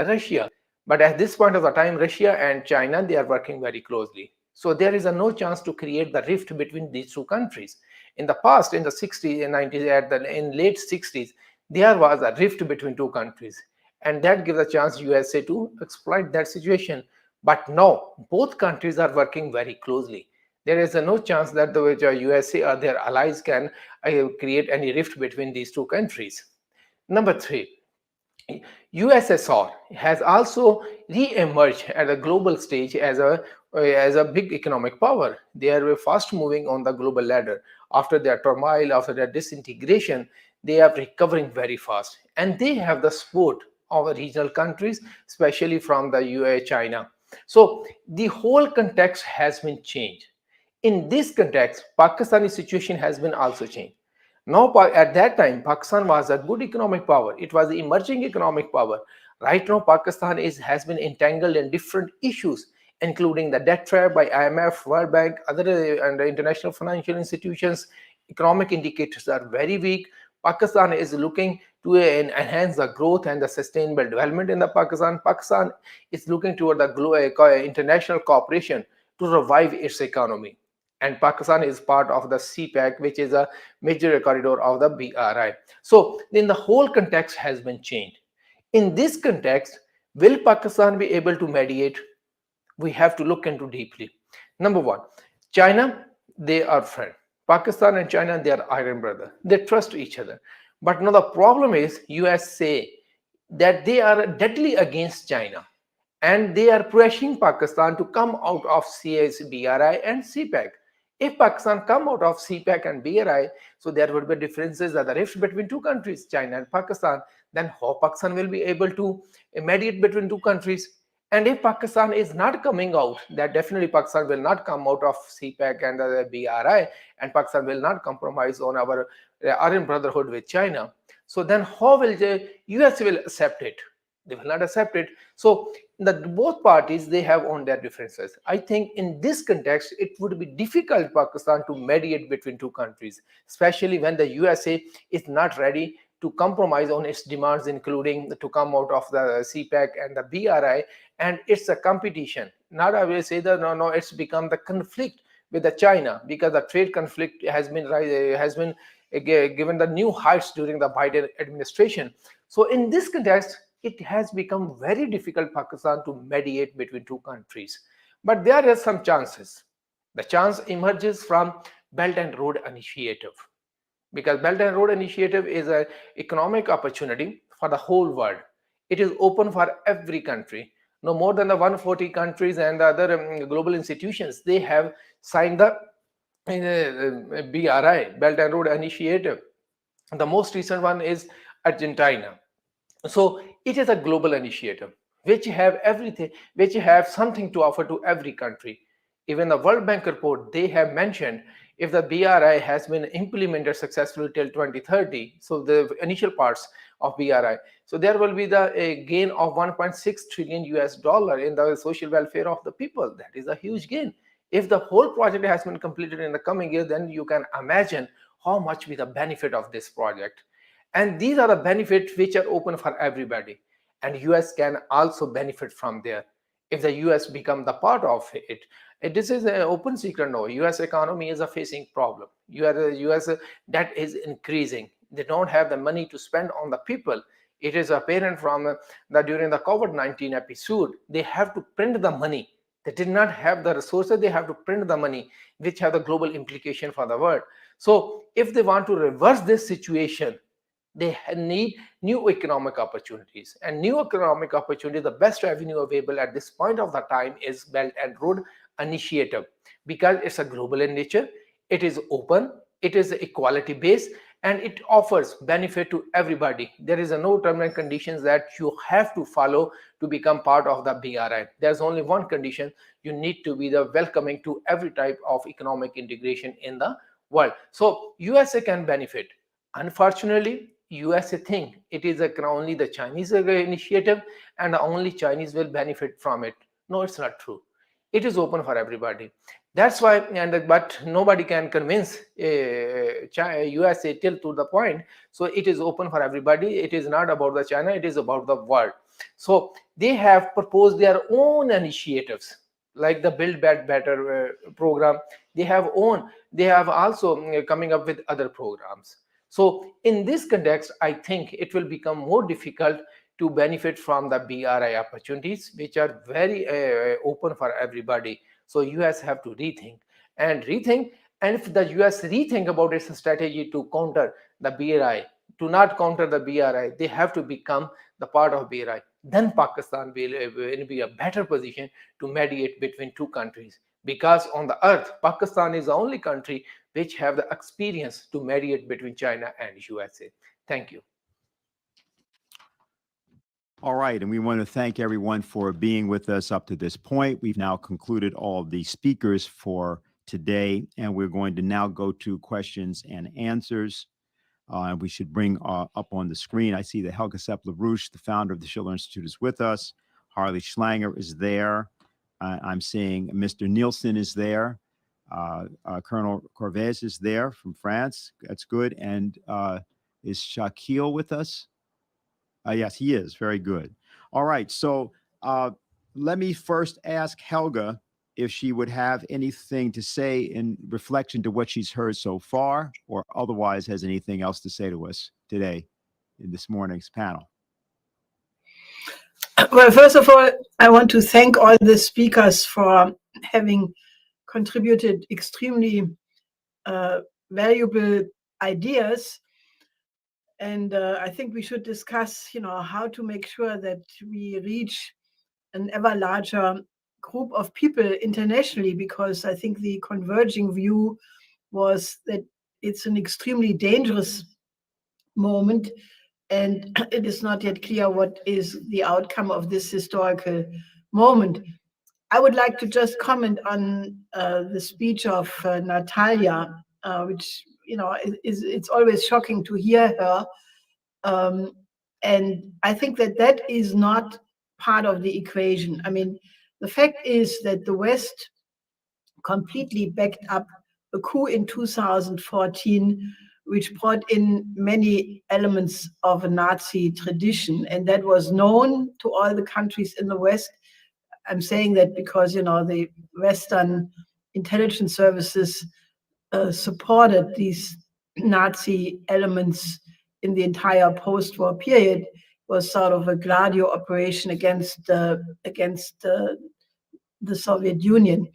Russia. But at this point of the time, Russia and China, they are working very closely. So there is no chance to create the rift between these two countries. In the past, in the 60s and 90s, in late 60s, there was a rift between two countries. And that gives a chance USA to exploit that situation. But now, both countries are working very closely. There is no chance that the USA or their allies can create any rift between these two countries. Number three, USSR has also re-emerged at a global stage as a big economic power. They are fast moving on the global ladder. After their turmoil, after their disintegration, they are recovering very fast. And they have the support of regional countries, especially from the UAE, China. So the whole context has been changed. In this context, Pakistani situation has been also changed. Now, at that time, Pakistan was a good economic power. It was the emerging economic power. Right now, Pakistan has been entangled in different issues, including the debt trap by IMF, World Bank, other and international financial institutions. Economic indicators are very weak. Pakistan is looking to enhance the growth and the sustainable development in the Pakistan. Pakistan is looking toward the international cooperation to revive its economy. And Pakistan is part of the CPEC, which is a major corridor of the BRI. So then the whole context has been changed. In this context, will Pakistan be able to mediate? We have to look into deeply. Number one, China, they are friends. Pakistan and China, they are iron brother. They trust each other. But now the problem is US say that they are deadly against China. And they are pressuring Pakistan to come out of BRI and CPEC. If Pakistan come out of CPEC and BRI, so there would be differences that the rift between two countries, China and Pakistan, then how Pakistan will be able to mediate between two countries? And if Pakistan is not coming out, that definitely Pakistan will not come out of CPEC and the BRI, and Pakistan will not compromise on our Aryan brotherhood with China. So then how will the US will accept it? They will not accept it. So both parties, they have on their differences. I think in this context, it would be difficult for Pakistan to mediate between two countries, especially when the USA is not ready to compromise on its demands, including to come out of the CPEC and the BRI, and it's a competition. Not I will say that no, it's become the conflict with the China, because the trade conflict has been given the new heights during the Biden administration. So in this context, it has become very difficult for Pakistan to mediate between two countries. But there are some chances. The chance emerges from Belt and Road Initiative, because Belt and Road Initiative is an economic opportunity for the whole world. It is open for every country. No more than the 140 countries and the other global institutions, they have signed the BRI, Belt and Road Initiative. The most recent one is Argentina. So it is a global initiative which have everything, which have something to offer to every country. Even the World Bank report, they have mentioned if the BRI has been implemented successfully till 2030, so the initial parts of BRI, so there will be a gain of 1.6 trillion US dollar in the social welfare of the people. That is a huge gain. If the whole project has been completed in the coming year, then you can imagine how much will be the benefit of this project. And these are the benefits which are open for everybody. And US can also benefit from there if the US become the part of it. This is an open secret now. US economy is facing problem. US debt is increasing. They don't have the money to spend on the people. It is apparent from during the COVID-19 episode, they have to print the money. They did not have the resources. They have to print the money, which have the global implication for the world. So if they want to reverse this situation, They need new economic opportunities, and new economic opportunity, the best revenue available at this point of the time is Belt and Road Initiative, because it's a global in nature, it is open, it is equality based, and it offers benefit to everybody. There is no terms and conditions that you have to follow to become part of the BRI. There's only one condition: you need to be the welcoming to every type of economic integration in the world. So USA can benefit. Unfortunately, USA think it is only the Chinese initiative and only Chinese will benefit from it. No, it's not true. It is open for everybody. That's why, but nobody can convince USA till to the point. So it is open for everybody. It is not about the China, it is about the world. So they have proposed their own initiatives, like the Build Back Better program. They have also coming up with other programs. So in this context, I think it will become more difficult to benefit from the BRI opportunities, which are very open for everybody. So US have to rethink. And if the US rethink about its strategy to counter the BRI, to not counter the BRI, they have to become the part of BRI. Then Pakistan will be a better position to mediate between two countries. Because on the earth, Pakistan is the only country which have the experience to mediate between China and USA. Thank you. All right, and we want to thank everyone for being with us up to this point. We've now concluded all the speakers for today, and we're going to now go to questions and answers. And we should bring up on the screen, I see that Helga Sepp-LaRouche, the founder of the Schiller Institute, is with us. Harley Schlanger is there. I'm seeing Mr. Nielsen is there. Colonel Corvez is there from France. That's good. And is Shaquille with us? Yes, he is. Very good. All right. So let me first ask Helga if she would have anything to say in reflection to what she's heard so far, or otherwise has anything else to say to us today in this morning's panel. Well, first of all, I want to thank all the speakers for having contributed extremely valuable ideas. And I think we should discuss, how to make sure that we reach an ever larger group of people internationally, because I think the converging view was that it's an extremely dangerous moment, and it is not yet clear what is the outcome of this historical moment. I would like to just comment on the speech of Natalia, which it's always shocking to hear her. And I think that is not part of the equation. I mean, the fact is that the West completely backed up a coup in 2014, which brought in many elements of a Nazi tradition. And that was known to all the countries in the West. I'm saying that because, the Western intelligence services supported these Nazi elements in the entire post-war period. Was sort of a Gladio operation against the Soviet Union.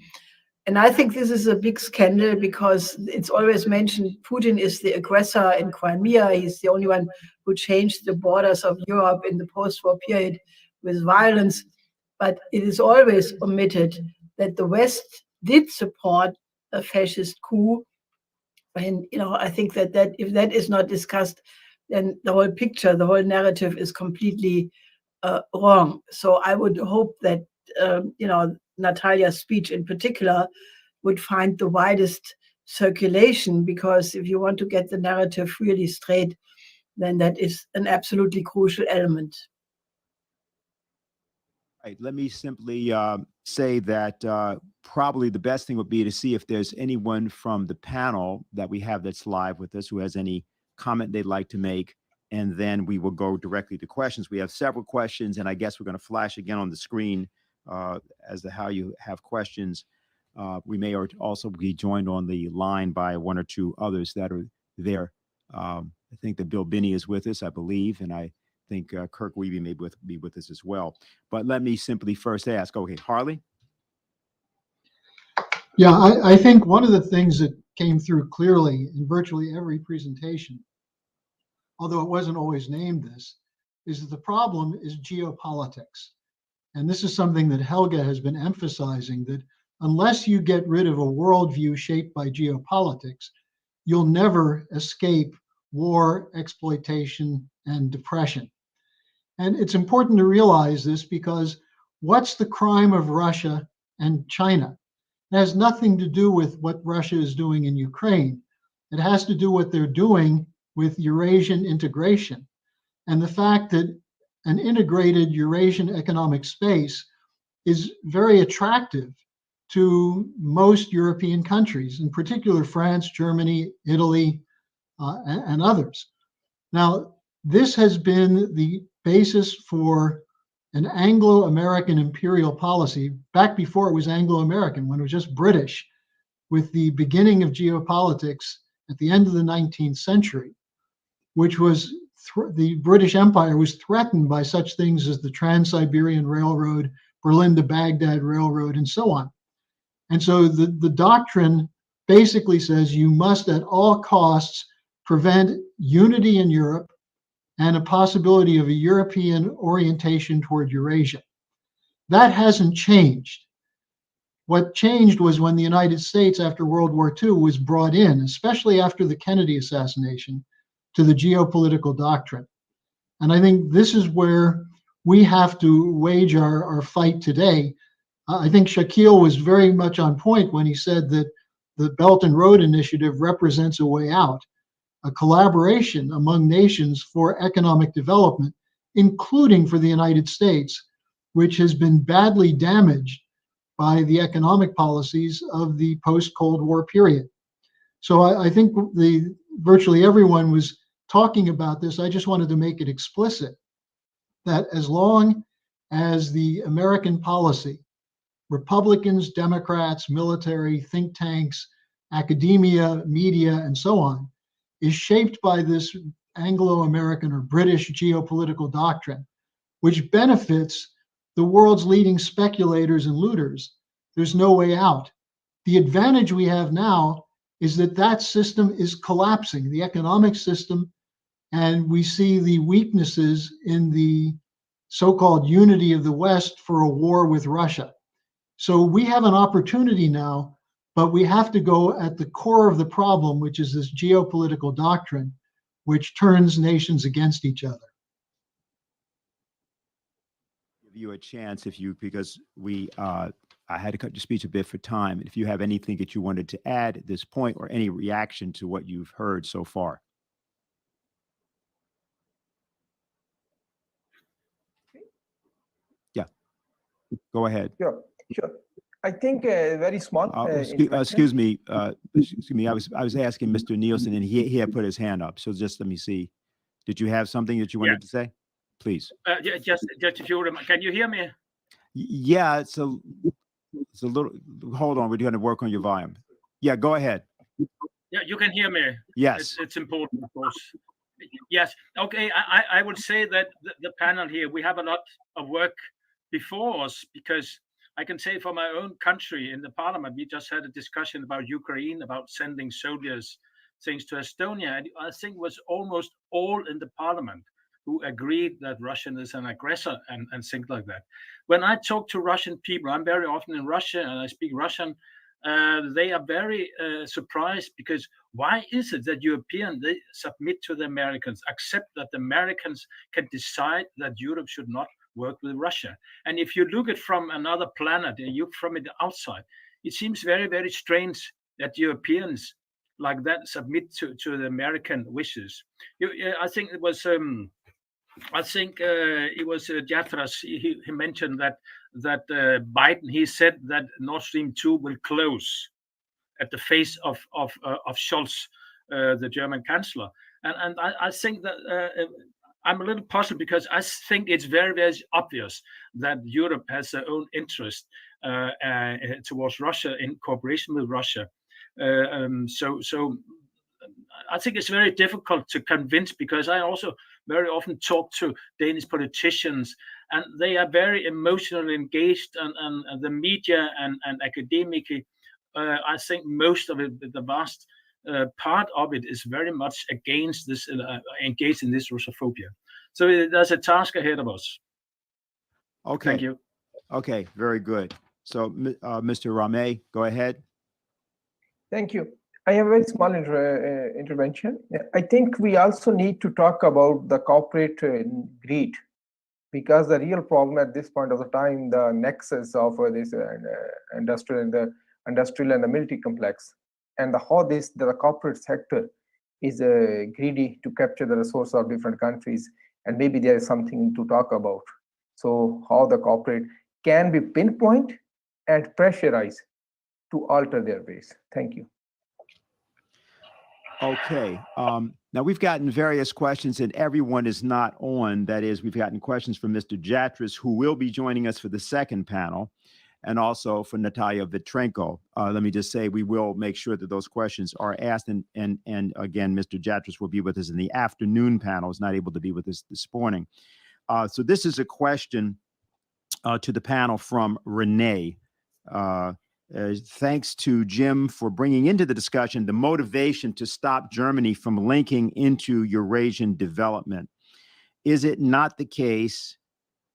And I think this is a big scandal because it's always mentioned Putin is the aggressor in Crimea. He's the only one who changed the borders of Europe in the post-war period with violence. But it is always omitted that the West did support a fascist coup. And, I think that if that is not discussed, then the whole picture, the whole narrative is completely wrong. So I would hope that, Natalia's speech in particular would find the widest circulation, because if you want to get the narrative really straight, then that is an absolutely crucial element. Right. Let me simply say that probably the best thing would be to see if there's anyone from the panel that we have that's live with us who has any comment they'd like to make, and then we will go directly to questions. We have several questions, and I guess we're going to flash again on the screen as to how you have questions. We may also be joined on the line by one or two others that are there. I think that Bill Binney is with us, I believe, and I think Kirk Weeby may be with us as well. But let me simply first ask, okay, Harley? Yeah, I think one of the things that came through clearly in virtually every presentation, although it wasn't always named this, is that the problem is geopolitics. And this is something that Helge has been emphasizing, that unless you get rid of a worldview shaped by geopolitics, you'll never escape war, exploitation, and depression. And it's important to realize this because what's the crime of Russia and China? It has nothing to do with what Russia is doing in Ukraine. It has to do what they're doing with Eurasian integration and the fact that an integrated Eurasian economic space is very attractive to most European countries, in particular France, Germany, Italy, and others. Now, this has been the basis for an Anglo-American imperial policy back before it was Anglo-American, when it was just British, with the beginning of geopolitics at the end of the 19th century, which was the British Empire was threatened by such things as the Trans-Siberian Railroad, Berlin to Baghdad Railroad, and so on. And so the doctrine basically says you must at all costs prevent unity in Europe and a possibility of a European orientation toward Eurasia. That hasn't changed. What changed was when the United States, after World War II, was brought in, especially after the Kennedy assassination, to the geopolitical doctrine. And I think this is where we have to wage our fight today. I think Shaquille was very much on point when he said that the Belt and Road Initiative represents a way out, a collaboration among nations for economic development, including for the United States, which has been badly damaged by the economic policies of the post-Cold War period. So I think virtually everyone was talking about this. I just wanted to make it explicit that as long as the American policy, Republicans, Democrats, military, think tanks, academia, media, and so on, is shaped by this Anglo-American or British geopolitical doctrine, which benefits the world's leading speculators and looters, there's no way out. The advantage we have now is that that system is collapsing, the economic system, and we see the weaknesses in the so-called unity of the West for a war with Russia. So we have an opportunity now, but we have to go at the core of the problem, which is this geopolitical doctrine, which turns nations against each other. Give you a chance because I had to cut your speech a bit for time. If you have anything that you wanted to add at this point or any reaction to what you've heard so far. Yeah, go ahead. Sure. I think very small. Excuse me. I was asking Mr. Nielsen, and he had put his hand up. So just let me see. Did you have something that you wanted to say? Please. Just a few. Can you hear me? Yeah, it's a little. Hold on, we're going to work on your volume. Yeah, go ahead. Yeah, you can hear me. Yes, it's important, of course. Yes. Okay. I would say that the panel here, we have a lot of work before us, because I can say for my own country in the parliament, we just had a discussion about Ukraine, about sending soldiers, things to Estonia. And I think it was almost all in the parliament who agreed that Russia is an aggressor and things like that. When I talk to Russian people, I'm very often in Russia and I speak Russian. They are very surprised, because why is it that Europeans, they submit to the Americans, accept that the Americans can decide that Europe should not work with Russia? And if you look at from another planet, and you from the outside, it seems very, very strange that Europeans like that submit to the American wishes. I think it was Jafras. He mentioned that Biden, he said that Nord Stream 2 will close at the face of Scholz, the German chancellor. And I think that I'm a little puzzled, because I think it's very, very obvious that Europe has their own interest towards Russia, in cooperation with Russia. So I think it's very difficult to convince, because I also very often talk to Danish politicians, and they are very emotionally engaged, and the media and academically. I think most of it, the vast part of it is very much against this, engaged in this Russophobia. So there's a task ahead of us. Okay. Thank you. Okay, very good. So, Mr. Rame, go ahead. Thank you. I have a very small intervention. I think we also need to talk about the corporate greed, because the real problem at this point of the time, the nexus of this industrial and the military complex, and how the corporate sector is greedy to capture the resources of different countries, and maybe there is something to talk about. So how the corporate can be pinpointed and pressurized to alter their ways. Thank you. Okay. Now we've gotten various questions, and everyone is not on. That is, we've gotten questions from Mr. Jatras, who will be joining us for the second panel, and also for Natalia Vitrenko. Let me just say, we will make sure that those questions are asked. And again, Mr. Jatras will be with us in the afternoon panel. Is not able to be with us this morning. So this is a question to the panel from Renee. Thanks to Jim for bringing into the discussion the motivation to stop Germany from linking into Eurasian development. Is it not the case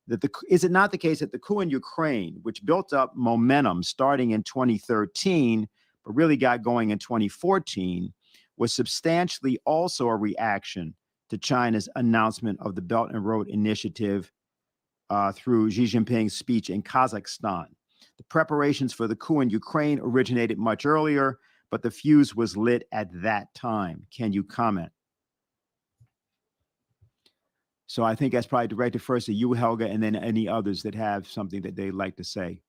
that the coup in Ukraine, which built up momentum starting in 2013, but really got going in 2014, was substantially also a reaction to China's announcement of the Belt and Road Initiative through Xi Jinping's speech in Kazakhstan? The preparations for the coup in Ukraine originated much earlier, but the fuse was lit at that time. Can you comment? So I think that's probably directed first to you, Helga, and then any others that have something that they'd like to say.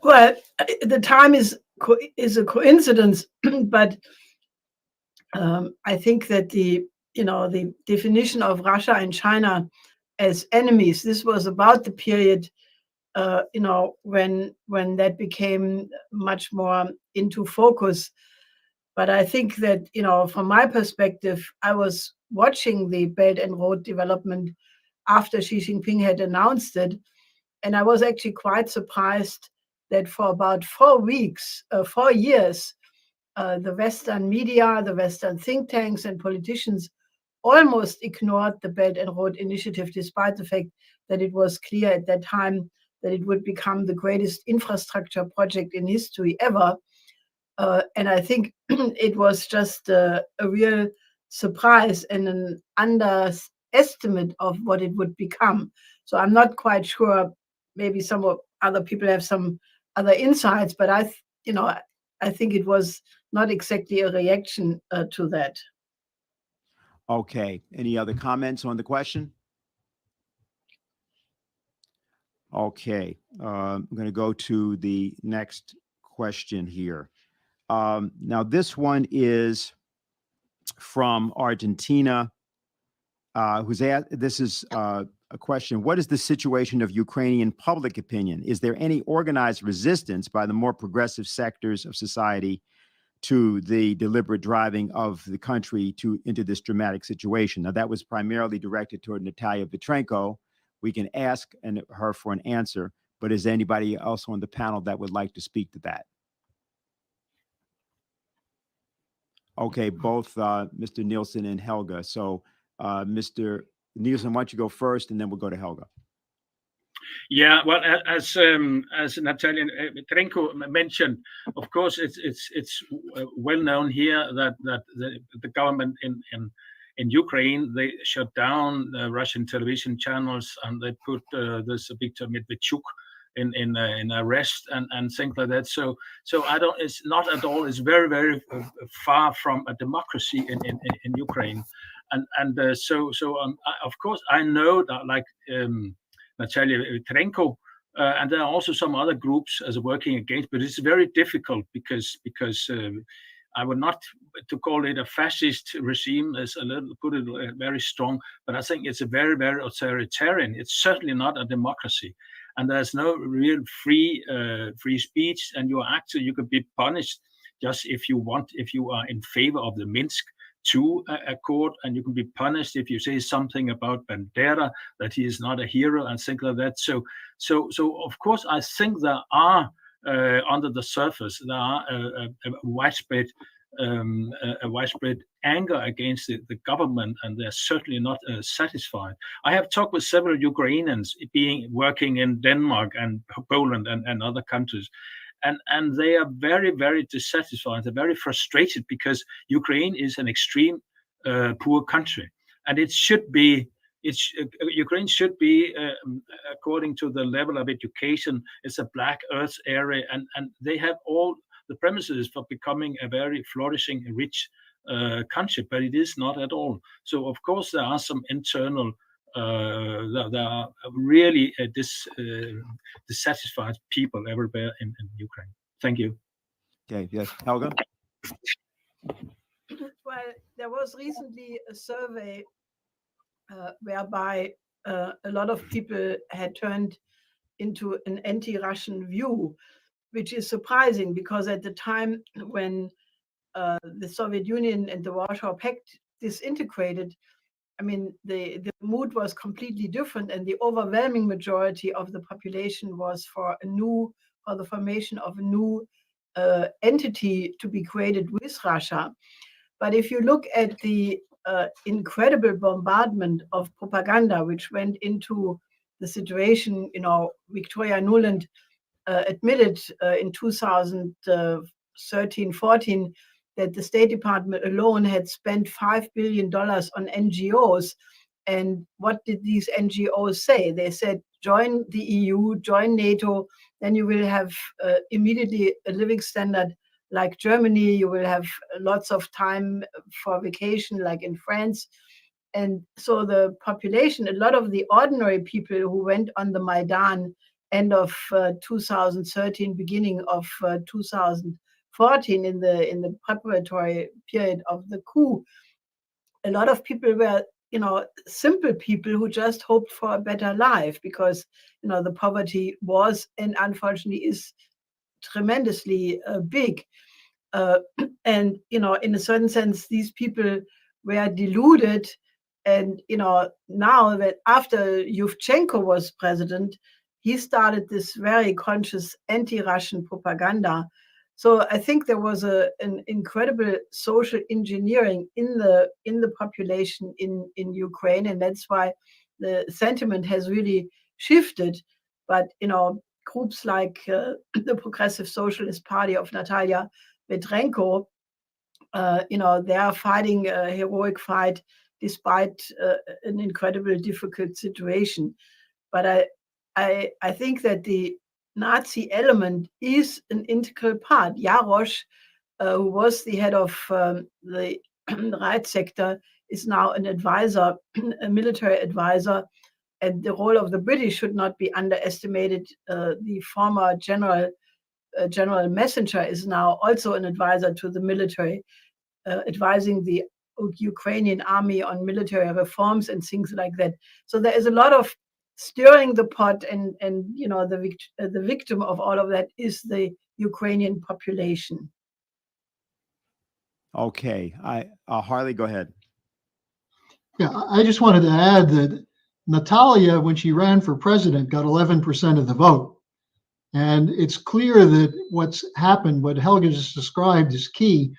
Well, the time is a coincidence, but I think that the definition of Russia and China as enemies, this was about the period, when that became much more into focus. But I think that, from my perspective, I was watching the Belt and Road development after Xi Jinping had announced it. And I was actually quite surprised that for about 4 years, the Western media, the Western think tanks and politicians almost ignored the Belt and Road Initiative, despite the fact that it was clear at that time that it would become the greatest infrastructure project in history ever. And I think it was just a real surprise and an underestimate of what it would become. So I'm not quite sure. Maybe some other people have some other insights, but I think it was not exactly a reaction to that. Okay. Any other comments on the question? Okay. I'm going to go to the next question here. Now, this one is from Argentina, who's asked, this is a question: what is the situation of Ukrainian public opinion? Is there any organized resistance by the more progressive sectors of society to the deliberate driving of the country into this dramatic situation? Now, that was primarily directed toward Natalia Vitrenko. We can ask her for an answer, but is there anybody else on the panel that would like to speak to that? Okay, both Mr. Nielsen and Helga. So Mr. Nielsen, why don't you go first, and then we'll go to Helga. Yeah, well, as Natalia Vitrenko mentioned, of course, it's well known here that the government in Ukraine, they shut down Russian television channels, and they put this Viktor Medvedchuk in arrest and things like that. So it's not at all. It's very, very far from a democracy in Ukraine, and so of course I know that, like Natalia Vitrenko, and there are also some other groups as working against, but it's very difficult because I would not to call it a fascist regime, as a little put it very strong, but I think it's a very, very authoritarian. It's certainly not a democracy, and there's no real free speech, and you could be punished just if you are in favor of the Minsk II accord, and you can be punished if you say something about Bandera, that he is not a hero and things like that. So of course I think there are under the surface, there are a widespread anger against the government, and they're certainly not satisfied. I have talked with several Ukrainians working in Denmark and Poland and other countries, and they are very, very dissatisfied. They're very frustrated because Ukraine is an extreme poor country, and Ukraine should be, according to the level of education, it's a black earth area, and they have all the premises for becoming a very flourishing, rich country, but it is not at all. So of course there are some internal, there are really dissatisfied people everywhere in Ukraine. Thank you. Okay, yes, Helga? Well, there was recently a survey whereby a lot of people had turned into an anti-Russian view, which is surprising because at the time when the Soviet Union and the Warsaw Pact disintegrated, I mean, the mood was completely different, and the overwhelming majority of the population was for the formation of a new entity to be created with Russia. But if you look at the incredible bombardment of propaganda which went into the situation, Victoria Nuland admitted in 2013-14 that the State Department alone had spent $5 billion on NGOs. And what did these NGOs say? They said, join the EU, join NATO, then you will have immediately a living standard like Germany, you will have lots of time for vacation like in France. And so the population, a lot of the ordinary people who went on the Maidan end of 2013, beginning of 2014 in the preparatory period of the coup, a lot of people were, simple people who just hoped for a better life because, the poverty was and unfortunately is tremendously big. And, in a certain sense, these people were deluded. And, now that after Vitrenko was president, he started this very conscious anti-Russian propaganda. So I think there was an incredible social engineering in the population in Ukraine, and that's why the sentiment has really shifted. But groups like the Progressive Socialist Party of Natalia, Vitrenko, they are fighting a heroic fight despite an incredibly difficult situation. But I think that the Nazi element is an integral part. Jarosz, who was the head of the right sector, is now an advisor, a military advisor, and the role of the British should not be underestimated. The former General Messenger is now also an advisor to the military, advising the Ukrainian army on military reforms and things like that. So there is a lot of stirring the pot, and the victim of all of that is the Ukrainian population. Okay, Harley, go ahead. Yeah, I just wanted to add that Natalia, when she ran for president, got 11% of the vote. And it's clear that what's happened, what Helga just described, is key.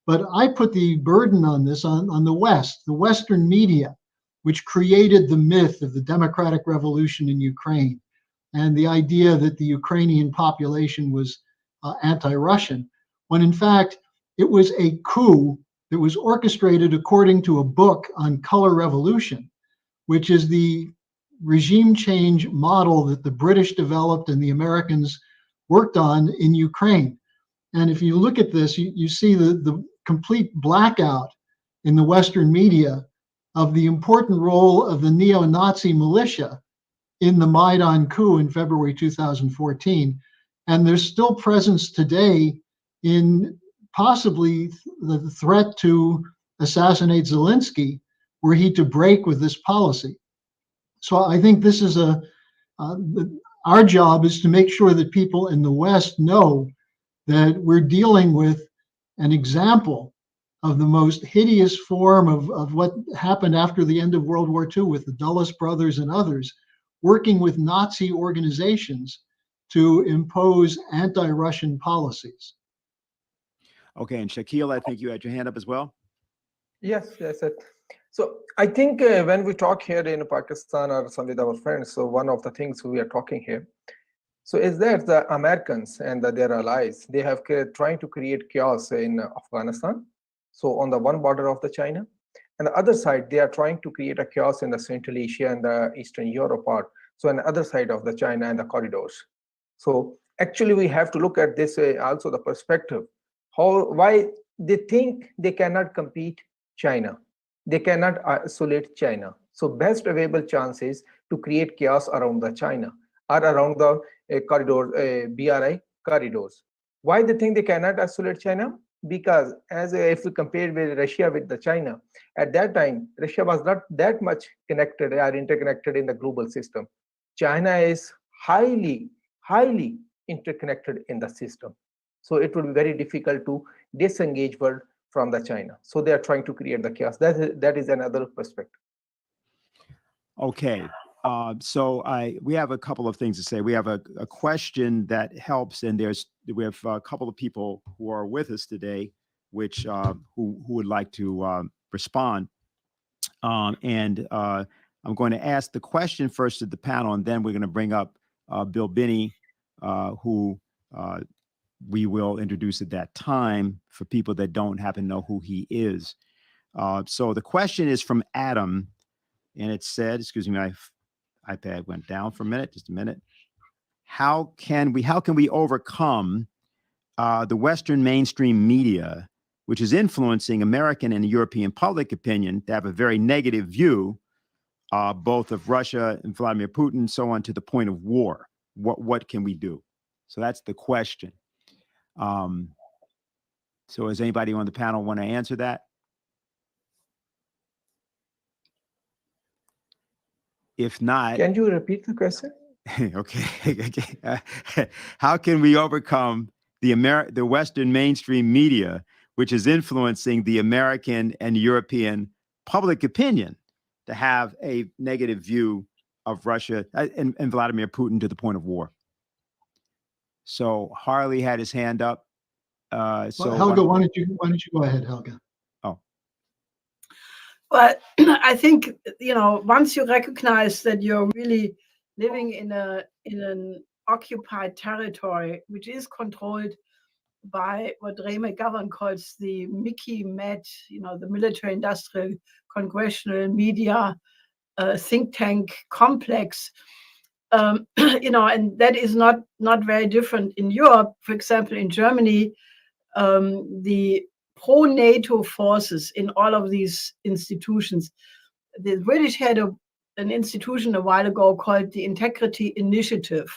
But I put the burden on this on the West, the Western media, which created the myth of the democratic revolution in Ukraine and the idea that the Ukrainian population was anti-Russian, when in fact it was a coup that was orchestrated according to a book on color revolution, which is the regime change model that the British developed and the Americans worked on in Ukraine. And if you look at this, you see the complete blackout in the Western media of the important role of the neo-Nazi militia in the Maidan coup in February 2014. And there's still presence today in possibly the threat to assassinate Zelensky were he to break with this policy. So I think this is our job is to make sure that people in the West know that we're dealing with an example of the most hideous form of what happened after the end of World War II with the Dulles brothers and others, working with Nazi organizations to impose anti-Russian policies. Okay, and Shakil, I think you had your hand up as well. Yes, yes. So I think when we talk here in Pakistan or some with our friends, so one of the things we are talking here, so is that the Americans and their allies, they have trying to create chaos in Afghanistan. So on the one border of the China, and the other side, they are trying to create a chaos in the Central Asia and the Eastern Europe part. So on the other side of the China and the corridors. So actually we have to look at this also the perspective, why they think they cannot compete China. They cannot isolate China. So best available chance is to create chaos around the China or around the corridor, BRI corridors. Why they think they cannot isolate China? Because as if we compare with Russia with the China, at that time, Russia was not that much connected or interconnected in the global system. China is highly interconnected in the system. So it would be very difficult to disengage world from the China. So they are trying to create the chaos. That is another perspective. Okay. So we have a couple of things to say. We have a question that helps, and we have a couple of people who are with us today, which who would like to respond. And I'm going to ask the question first to the panel, and then we're going to bring up Bill Binney, who we will introduce at that time for people that don't happen to know who he is. So the question is from Adam, and it said, excuse me, my iPad went down for a minute, just a minute. How can we overcome the Western mainstream media, which is influencing American and European public opinion to have a very negative view, both of Russia and Vladimir Putin, so on, to the point of war? What can we do? So that's the question. So does anybody on the panel want to answer that? If not, can you repeat the question? Okay. How can we overcome the Western mainstream media, which is influencing the American and European public opinion to have a negative view of Russia and Vladimir Putin to the point of war? So Harley had his hand up. So Helga, why don't you go ahead, Helga? Oh. Well, I think, once you recognize that you're really living in an occupied territory, which is controlled by what Ray McGovern calls the Mickey Med, the military industrial congressional media think tank complex, and that is not very different in Europe. For example, in Germany, the pro-NATO forces in all of these institutions. The British had an institution a while ago called the Integrity Initiative,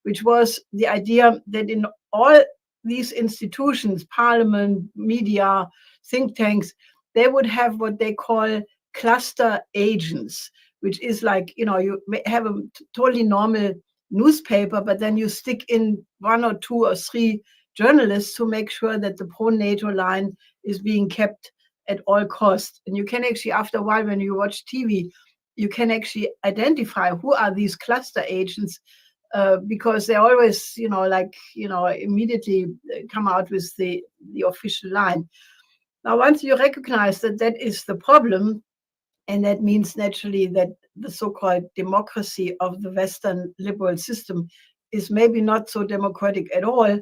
which was the idea that in all these institutions, parliament, media, think tanks, they would have what they call cluster agents, which is like, you have a totally normal newspaper, but then you stick in 1 or 2 or 3 journalists to make sure that the pro-NATO line is being kept at all costs. And you can actually, after a while, when you watch TV, you can actually identify who are these cluster agents, because they always, immediately come out with the official line. Now, once you recognize that that is the problem, and that means naturally that the so-called democracy of the Western liberal system is maybe not so democratic at all,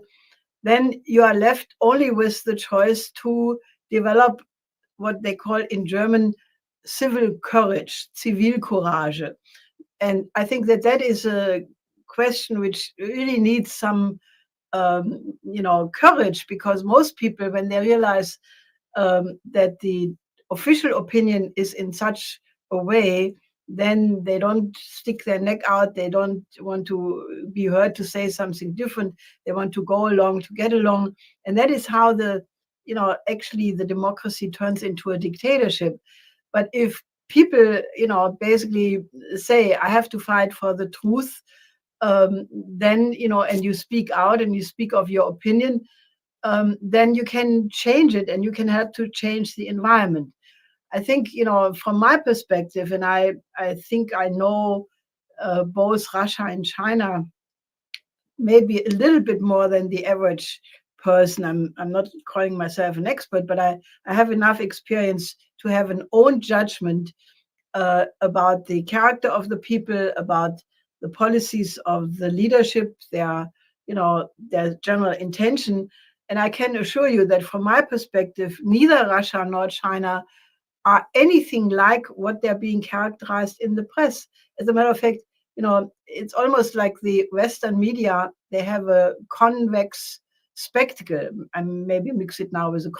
then you are left only with the choice to develop what they call in German civil courage, Zivilcourage. And I think that is a question which really needs some, courage, because most people, when they realize that the official opinion is in such a way, then they don't stick their neck out. They don't want to be heard to say something different. They want to go along to get along. And that is how actually the democracy turns into a dictatorship. But if people, basically say, I have to fight for the truth, then, and you speak out and you speak of your opinion, then you can change it and you can help to change the environment. I think, from my perspective, and I think I know both Russia and China maybe a little bit more than the average person. I'm not calling myself an expert, but I have enough experience to have an own judgment about the character of the people, about the policies of the leadership, their general intention. And I can assure you that from my perspective, neither Russia nor China are anything like what they're being characterized in the press. As a matter of fact, it's almost like the Western media, they have a convex spectacle. I maybe mix it now with a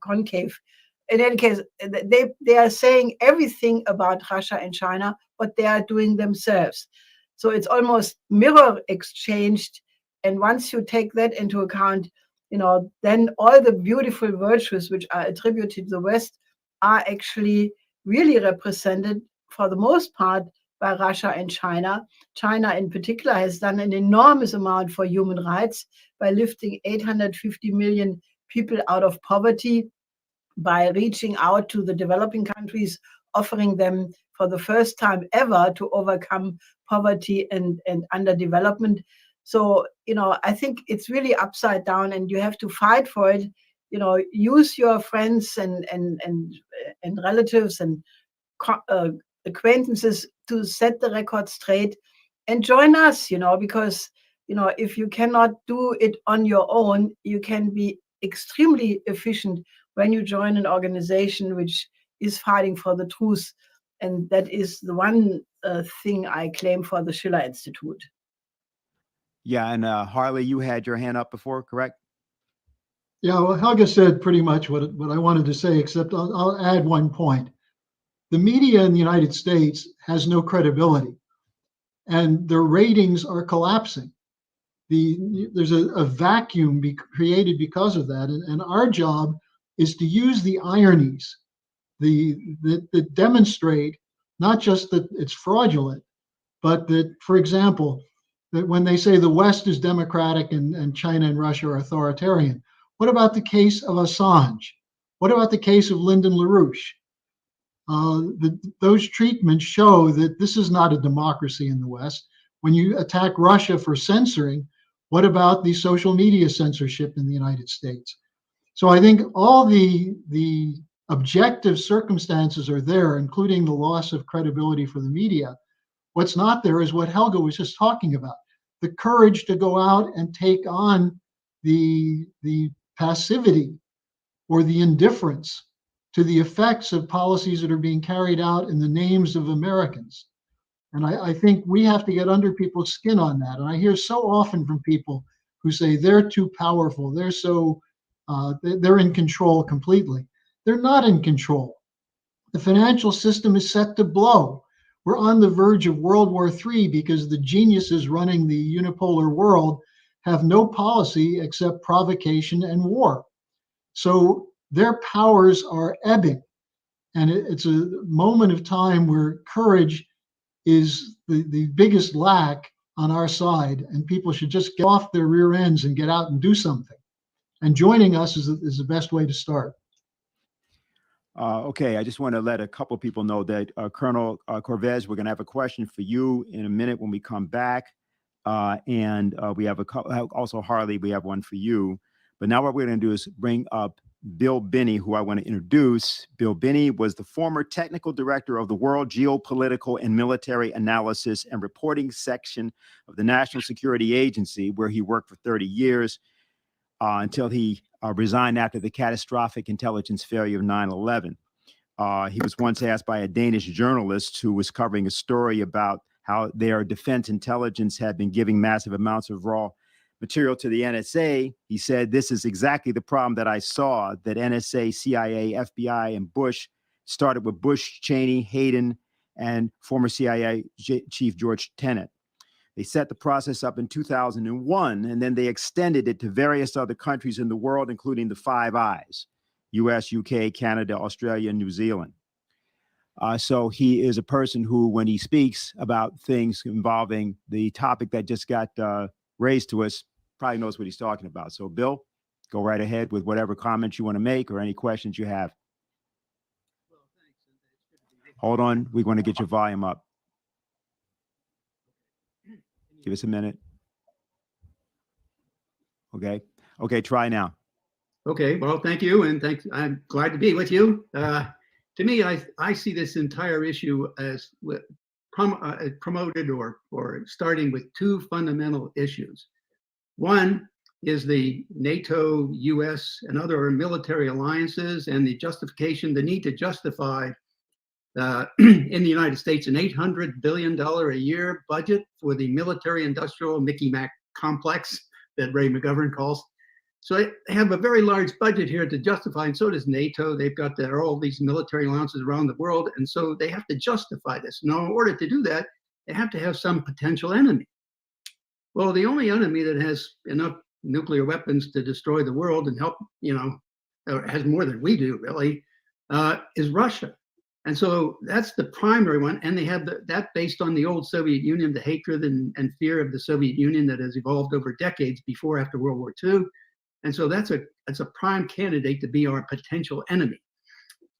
concave. In any case, they are saying everything about Russia and China, what they are doing themselves. So it's almost mirror exchanged. And once you take that into account, then all the beautiful virtues which are attributed to the West are actually really represented for the most part by Russia and China. China in particular has done an enormous amount for human rights by lifting 850 million people out of poverty, by reaching out to the developing countries, offering them for the first time ever to overcome poverty and underdevelopment. So, I think it's really upside down, and you have to fight for it. Use your friends and relatives and acquaintances to set the record straight and join us, because, if you cannot do it on your own, you can be extremely efficient when you join an organization which is fighting for the truth. And that is the one thing I claim for the Schiller Institute. Yeah, and Harley, you had your hand up before, correct? Yeah, well, Helga said pretty much what I wanted to say, except I'll add one point. The media in the United States has no credibility, and their ratings are collapsing. There's a vacuum created because of that, and our job is to use the ironies that demonstrate not just that it's fraudulent, but that, for example, that when they say the West is democratic and China and Russia are authoritarian, what about the case of Assange? What about the case of Lyndon LaRouche? Those treatments show that this is not a democracy in the West. When you attack Russia for censoring, what about the social media censorship in the United States? So I think all the objective circumstances are there, including the loss of credibility for the media. What's not there is what Helga was just talking about, the courage to go out and take on the passivity or the indifference to the effects of policies that are being carried out in the names of Americans. And I think we have to get under people's skin on that. And I hear so often from people who say they're too powerful, they're in control completely. They're not in control. The financial system is set to blow. We're on the verge of World War III because the geniuses running the unipolar world have no policy except provocation and war. So their powers are ebbing. And it's a moment of time where courage is the biggest lack on our side, and people should just get off their rear ends and get out and do something. And joining us is the best way to start. Okay, I just want to let a couple people know that Colonel Corvez, we're going to have a question for you in a minute when we come back. And we have also Harley, we have one for you. But now what we're going to do is bring up Bill Binney, who I want to introduce. Bill Binney was the former technical director of the World Geopolitical and Military Analysis and Reporting Section of the National Security Agency, where he worked for 30 years until he resigned after the catastrophic intelligence failure of 9/11. He was once asked by a Danish journalist who was covering a story about how their defense intelligence had been giving massive amounts of raw material to the NSA. He said, "This is exactly the problem that I saw, that NSA, CIA, FBI, and Bush started with Bush, Cheney, Hayden, and former CIA Chief George Tenet. They set the process up in 2001, and then they extended it to various other countries in the world, including the Five Eyes, US, UK, Canada, Australia, and New Zealand." So he is a person who, when he speaks about things involving the topic that just got raised to us, probably knows what he's talking about. So Bill, go right ahead with whatever comments you want to make or any questions you have. Hold on, we want to get your volume up. Give us a minute. Okay. Okay, try now. Okay, well, thank you, and thanks. I'm glad to be with you. To me, I see this entire issue as promoted or starting with two fundamental issues. One is the NATO, US, and other military alliances and the justification, the need to justify in the United States an $800 billion a year budget for the military industrial Mickey Mac complex that Ray McGovern calls. So they have a very large budget here to justify, and so does NATO. They've got all these military alliances around the world, and so they have to justify this. Now, in order to do that, they have to have some potential enemy. Well, the only enemy that has enough nuclear weapons to destroy the world and help, or has more than we do, really, is Russia. And so that's the primary one. And they have that based on the old Soviet Union, the hatred and fear of the Soviet Union that has evolved over decades before, after World War II. And so that's a prime candidate to be our potential enemy.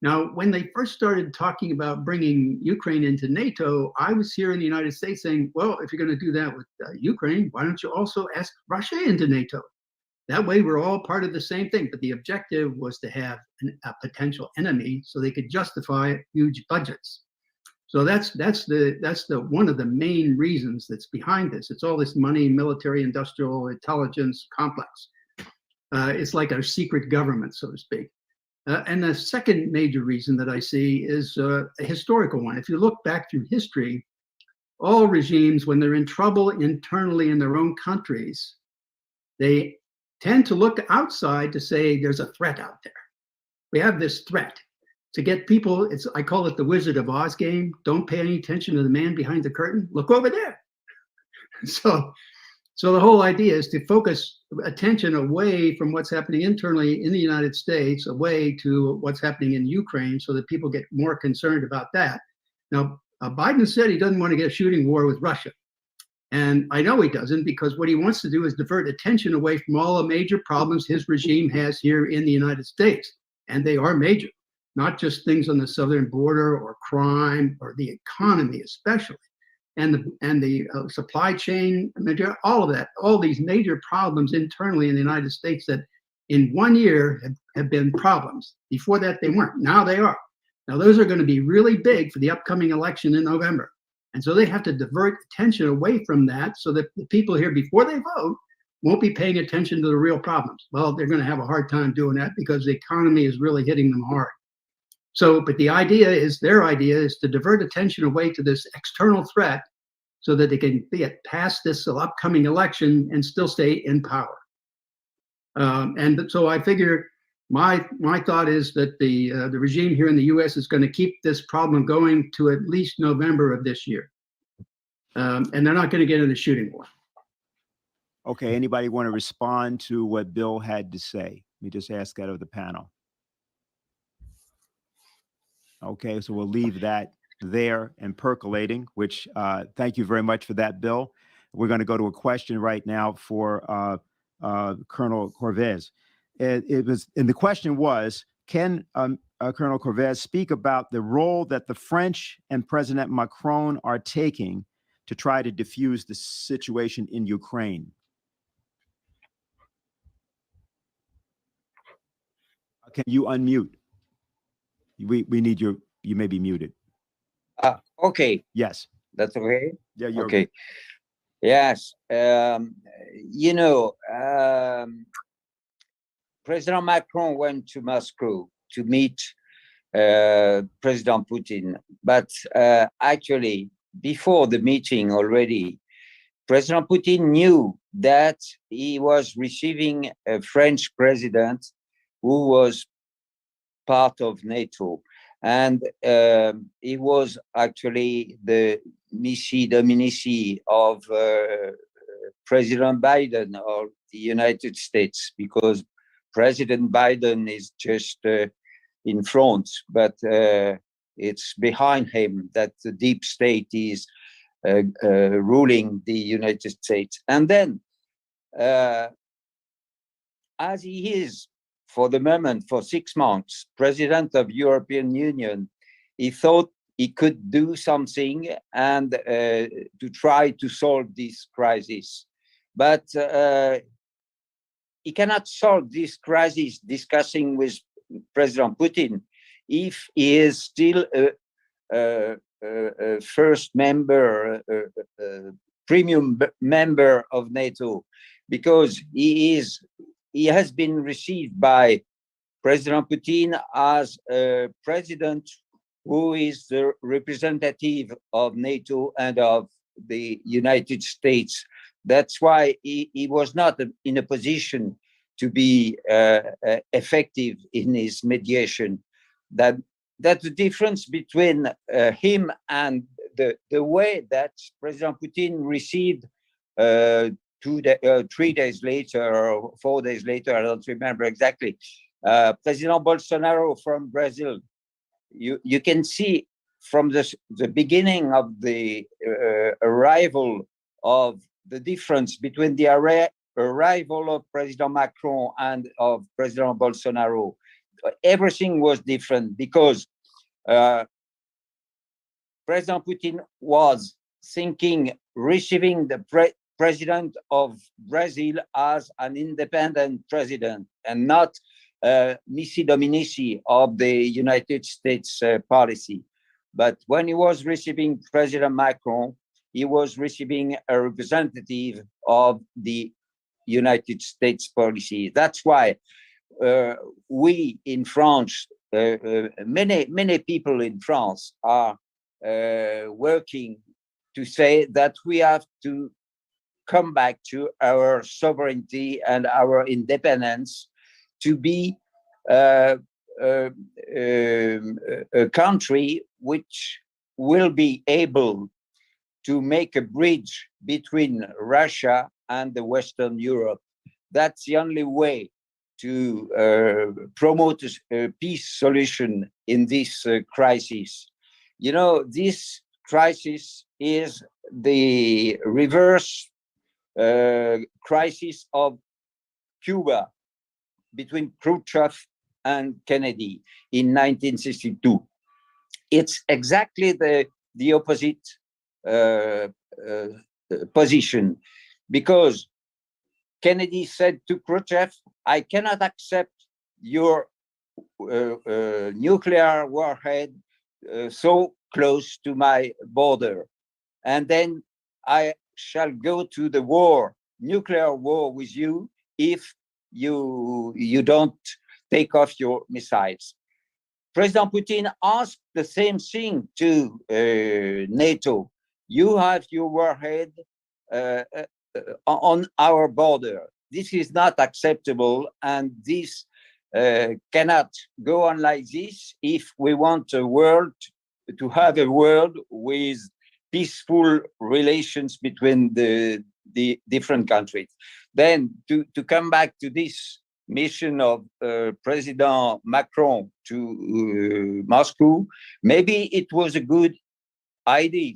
Now, when they first started talking about bringing Ukraine into NATO, I was here in the United States saying, well, if you're going to do that with Ukraine, why don't you also ask Russia into NATO? That way we're all part of the same thing. But the objective was to have a potential enemy so they could justify huge budgets. So that's the one of the main reasons that's behind this. It's all this money, military, industrial, intelligence complex. It's like our secret government, so to speak. And the second major reason that I see is a historical one. If you look back through history, all regimes, when they're in trouble internally in their own countries, they tend to look outside to say there's a threat out there. We have this threat to get people. I call it the Wizard of Oz game. Don't pay any attention to the man behind the curtain. Look over there. So the whole idea is to focus attention away from what's happening internally in the United States, away to what's happening in Ukraine, so that people get more concerned about that. Now, Biden said he doesn't want to get a shooting war with Russia. And I know he doesn't, because what he wants to do is divert attention away from all the major problems his regime has here in the United States. And they are major, not just things on the southern border or crime or the economy especially. And the supply chain, all of that, all these major problems internally in the United States that in 1 year have been problems. Before that, they weren't. Now they are. Now those are going to be really big for the upcoming election in November. And so they have to divert attention away from that so that the people here, before they vote, won't be paying attention to the real problems. Well, they're going to have a hard time doing that because the economy is really hitting them hard. So, but their idea is to divert attention away to this external threat so that they can get past this upcoming election and still stay in power. And so I figure my thought is that the regime here in the U.S. is going to keep this problem going to at least November of this year. And they're not going to get in a shooting war. Okay, anybody want to respond to what Bill had to say? Let me just ask that of the panel. Okay, so we'll leave that there and percolating, which thank you very much for that, Bill. We're going to go to a question right now for Colonel Corvez. And the question was, can Colonel Corvez speak about the role that the French and President Macron are taking to try to diffuse the situation in Ukraine? Can you unmute? We need you may be muted. Okay. Yes. That's okay? Yeah, you're okay. Yes. President Macron went to Moscow to meet President Putin. But actually, before the meeting already, President Putin knew that he was receiving a French president who was part of NATO. And he was actually the Nisi Dominici of President Biden of the United States, because President Biden is just in front, but it's behind him that the deep state is ruling the United States. And then, as he is, for the moment, for 6 months, president of European Union, he thought he could do something and to try to solve this crisis. But he cannot solve this crisis discussing with President Putin if he is still a first member, premium member of NATO, because he has been received by President Putin as a president who is the representative of NATO and of the United States. That's why he was not in a position to be effective in his mediation. That's the difference between him and the way that President Putin received 3 days later or 4 days later, I don't remember exactly, President Bolsonaro from Brazil. You can see from the beginning of the arrival of the difference between the arrival of President Macron and of President Bolsonaro. Everything was different because President Putin was thinking receiving the president of Brazil as an independent president and not nisi dominici of the United States policy. But when he was receiving President Macron, he was receiving a representative of the United States policy. That's why we in France, many people in France are working to say that we have to come back to our sovereignty and our independence, to be a country which will be able to make a bridge between Russia and the Western Europe. That's the only way to promote a peace solution in this crisis. You know, this crisis is the reverse crisis of Cuba between Khrushchev and Kennedy in 1962. It's exactly the opposite position, because Kennedy said to Khrushchev, I cannot accept your nuclear warhead so close to my border. And then I shall go to the war, nuclear war with you, if you don't take off your missiles. President Putin asked the same thing to NATO. You have your warhead on our border. This is not acceptable, and this cannot go on like this if we want a world to have a world with peaceful relations between the different countries. Then to come back to this mission of President Macron to Moscow, maybe it was a good idea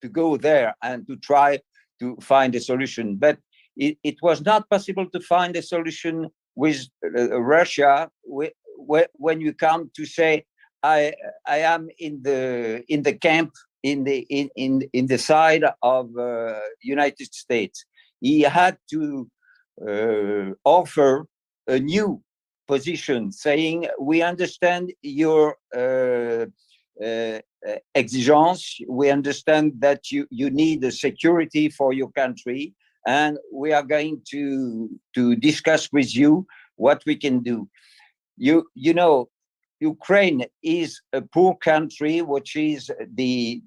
to go there and to try to find a solution, but it was not possible to find a solution with Russia when you come to say I am in the camp in the side of United States. He had to offer a new position, saying we understand your exigence, we understand that you need a security for your country, and we are going to discuss with you what we can do. You know, Ukraine is a poor country, which is the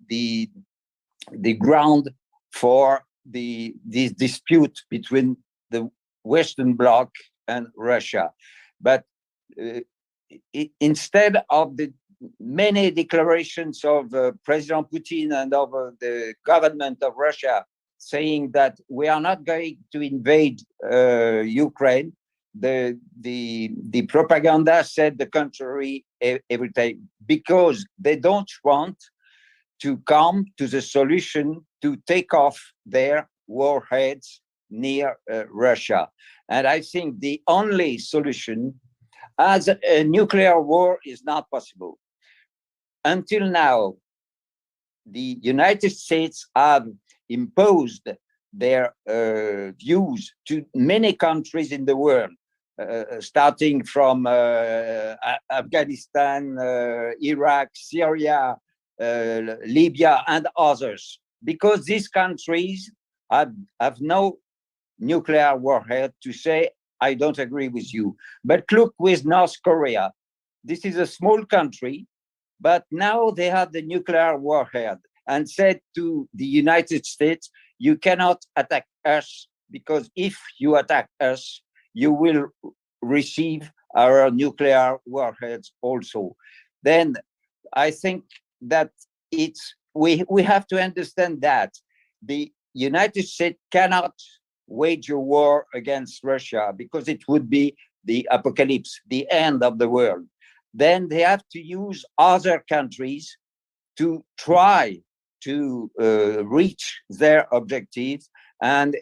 ground for this dispute between the Western Bloc and Russia. But instead of the many declarations of President Putin and of the government of Russia saying that we are not going to invade Ukraine, the propaganda said the contrary every time, because they don't want to come to the solution to take off their warheads near Russia. And I think the only solution, as a nuclear war is not possible. Until now, the United States have imposed their views to many countries in the world, starting from Afghanistan, Iraq, Syria, Libya, and others, because these countries have no nuclear warhead to say, I don't agree with you. But look with North Korea. This is a small country, but now they have the nuclear warhead and said to the United States, you cannot attack us, because if you attack us, you will receive our nuclear warheads also. Then I think that we have to understand that the United States cannot wage a war against Russia, because it would be the apocalypse, the end of the world. Then they have to use other countries to try to reach their objectives. And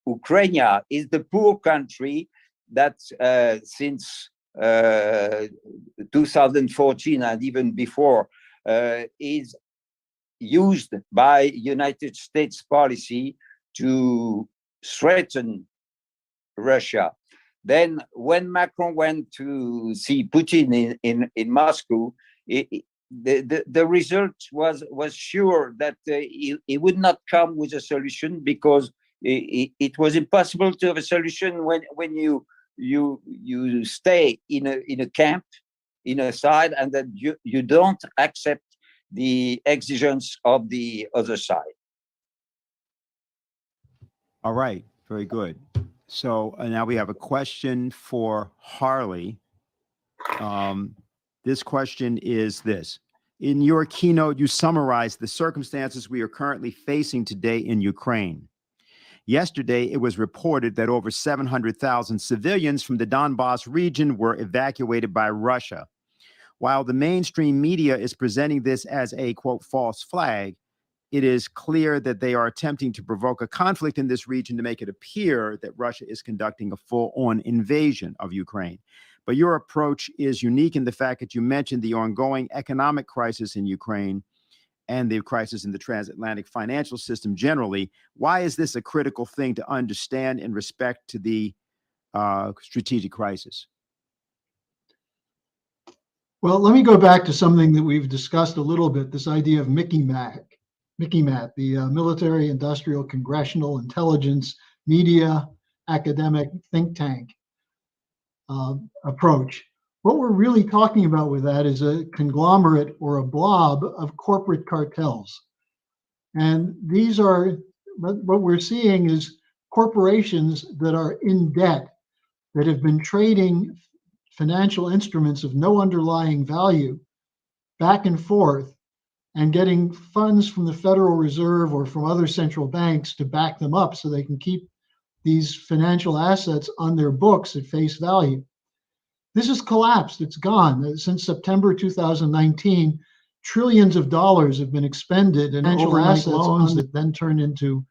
Ukraine is the poor country that since 2014 and even before is used by United States policy to threaten Russia. Then when Macron went to see Putin in Moscow, the result was sure that he would not come with a solution, because it was impossible to have a solution when you stay in a camp, in a side, and that you don't accept the exigence of the other side. All right, very good. So now we have a question for Harley. This question is this. In your keynote, you summarized the circumstances we are currently facing today in Ukraine. Yesterday, it was reported that over 700,000 civilians from the Donbas region were evacuated by Russia. While the mainstream media is presenting this as a, quote, false flag, it is clear that they are attempting to provoke a conflict in this region to make it appear that Russia is conducting a full-on invasion of Ukraine. But your approach is unique in the fact that you mentioned the ongoing economic crisis in Ukraine and the crisis in the transatlantic financial system generally. Why is this a critical thing to understand in respect to the strategic crisis? Well, let me go back to something that we've discussed a little bit, this idea of MICMAT, the military, industrial, congressional, intelligence, media, academic think tank approach. What we're really talking about with that is a conglomerate or a blob of corporate cartels. And these are, what we're seeing is corporations that are in debt, that have been trading financial instruments of no underlying value back and forth, and getting funds from the Federal Reserve or from other central banks to back them up so they can keep these financial assets on their books at face value. This has collapsed. It's gone. Since September 2019, trillions of dollars have been expended in financial assets loans that then turn into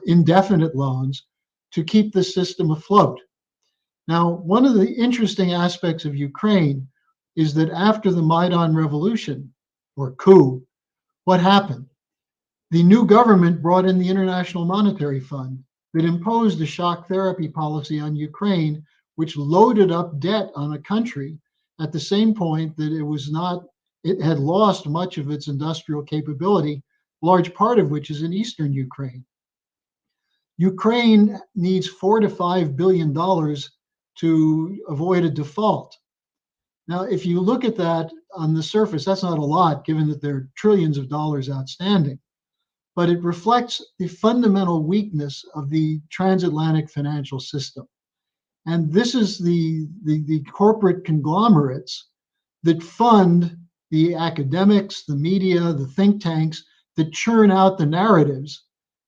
indefinite loans to keep the system afloat. Now, one of the interesting aspects of Ukraine is that after the Maidan revolution, or coup, what happened? The new government brought in the International Monetary Fund that imposed a shock therapy policy on Ukraine, which loaded up debt on a country at the same point that it had lost much of its industrial capability, large part of which is in eastern Ukraine. Ukraine needs $4 to $5 billion to avoid a default. Now, if you look at that on the surface, that's not a lot, given that there are trillions of dollars outstanding. But it reflects the fundamental weakness of the transatlantic financial system. And this is the corporate conglomerates that fund the academics, the media, the think tanks that churn out the narratives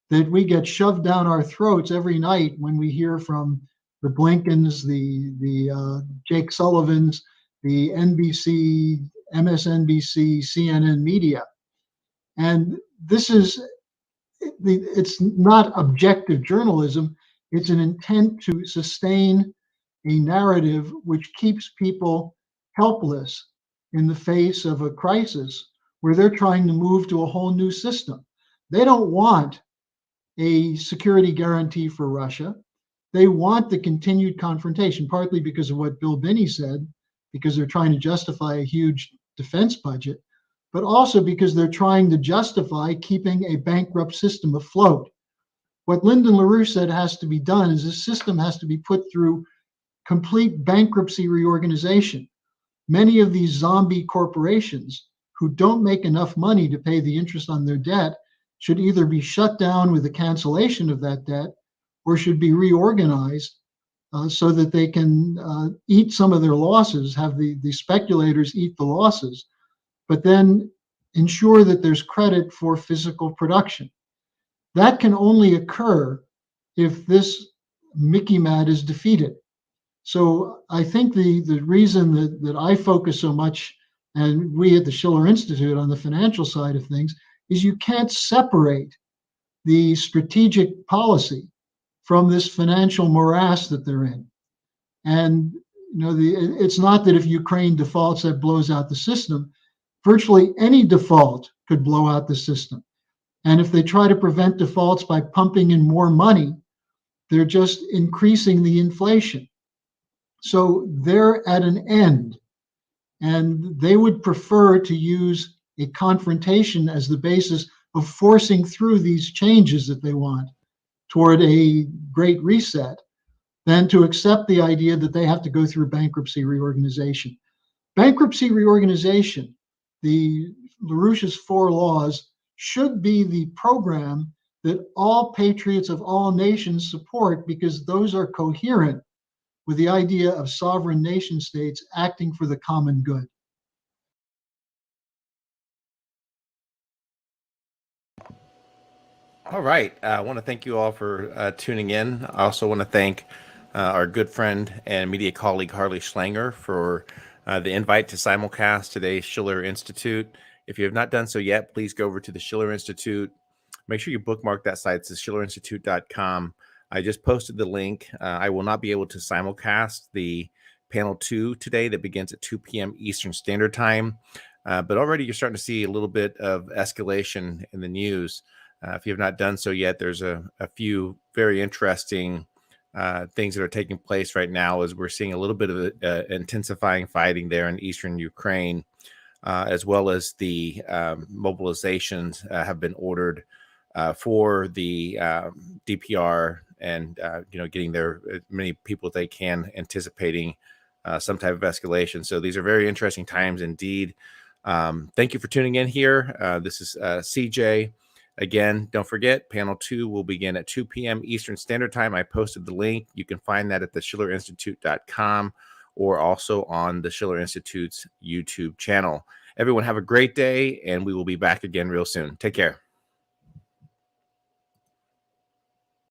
that we get shoved down our throats every night when we hear from the Blinkens, the Jake Sullivans, the NBC, MSNBC, CNN media. And this is, it's not objective journalism. It's an intent to sustain a narrative which keeps people helpless in the face of a crisis where they're trying to move to a whole new system. They don't want a security guarantee for Russia. They want the continued confrontation, partly because of what Bill Binney said, because they're trying to justify a huge defense budget, but also because they're trying to justify keeping a bankrupt system afloat. What Lyndon LaRouche said has to be done is the system has to be put through complete bankruptcy reorganization. Many of these zombie corporations who don't make enough money to pay the interest on their debt should either be shut down with the cancellation of that debt or should be reorganized so that they can eat some of their losses, have the speculators eat the losses, but then ensure that there's credit for physical production. That can only occur if this Mickey Mad is defeated. So I think the reason that I focus so much, and we at the Schiller Institute on the financial side of things, is you can't separate the strategic policy from this financial morass that they're in. And it's not that if Ukraine defaults, that blows out the system. Virtually any default could blow out the system. And if they try to prevent defaults by pumping in more money, they're just increasing the inflation. So they're at an end, and they would prefer to use a confrontation as the basis of forcing through these changes that they want toward a great reset than to accept the idea that they have to go through bankruptcy reorganization. Bankruptcy reorganization, the LaRouche's 4 laws, should be the program that all patriots of all nations support, because those are coherent with the idea of sovereign nation states acting for the common good. All right. I want to thank you all for tuning in. I also want to thank our good friend and media colleague Harley Schlanger for the invite to simulcast today's Schiller Institute. If you have not done so yet, please go over to the Schiller Institute. Make sure you bookmark that site. It's schillerinstitute.com. I just posted the link. I will not be able to simulcast the panel 2 today that begins at 2 p.m. Eastern Standard Time. But already you're starting to see a little bit of escalation in the news. If you have not done so yet, there's a few very interesting things that are taking place right now, as we're seeing a little bit of intensifying fighting there in eastern Ukraine, as well as the mobilizations have been ordered for the DPR and getting there as many people as they can, anticipating some type of escalation. So these are very interesting times indeed. Thank you for tuning in here. This is CJ. Again, don't forget, panel 2 will begin at 2 p.m. Eastern Standard Time. I posted the link. You can find that at the schillerinstitute.com or also on the Schiller Institute's YouTube channel. Everyone have a great day, and we will be back again real soon. Take care.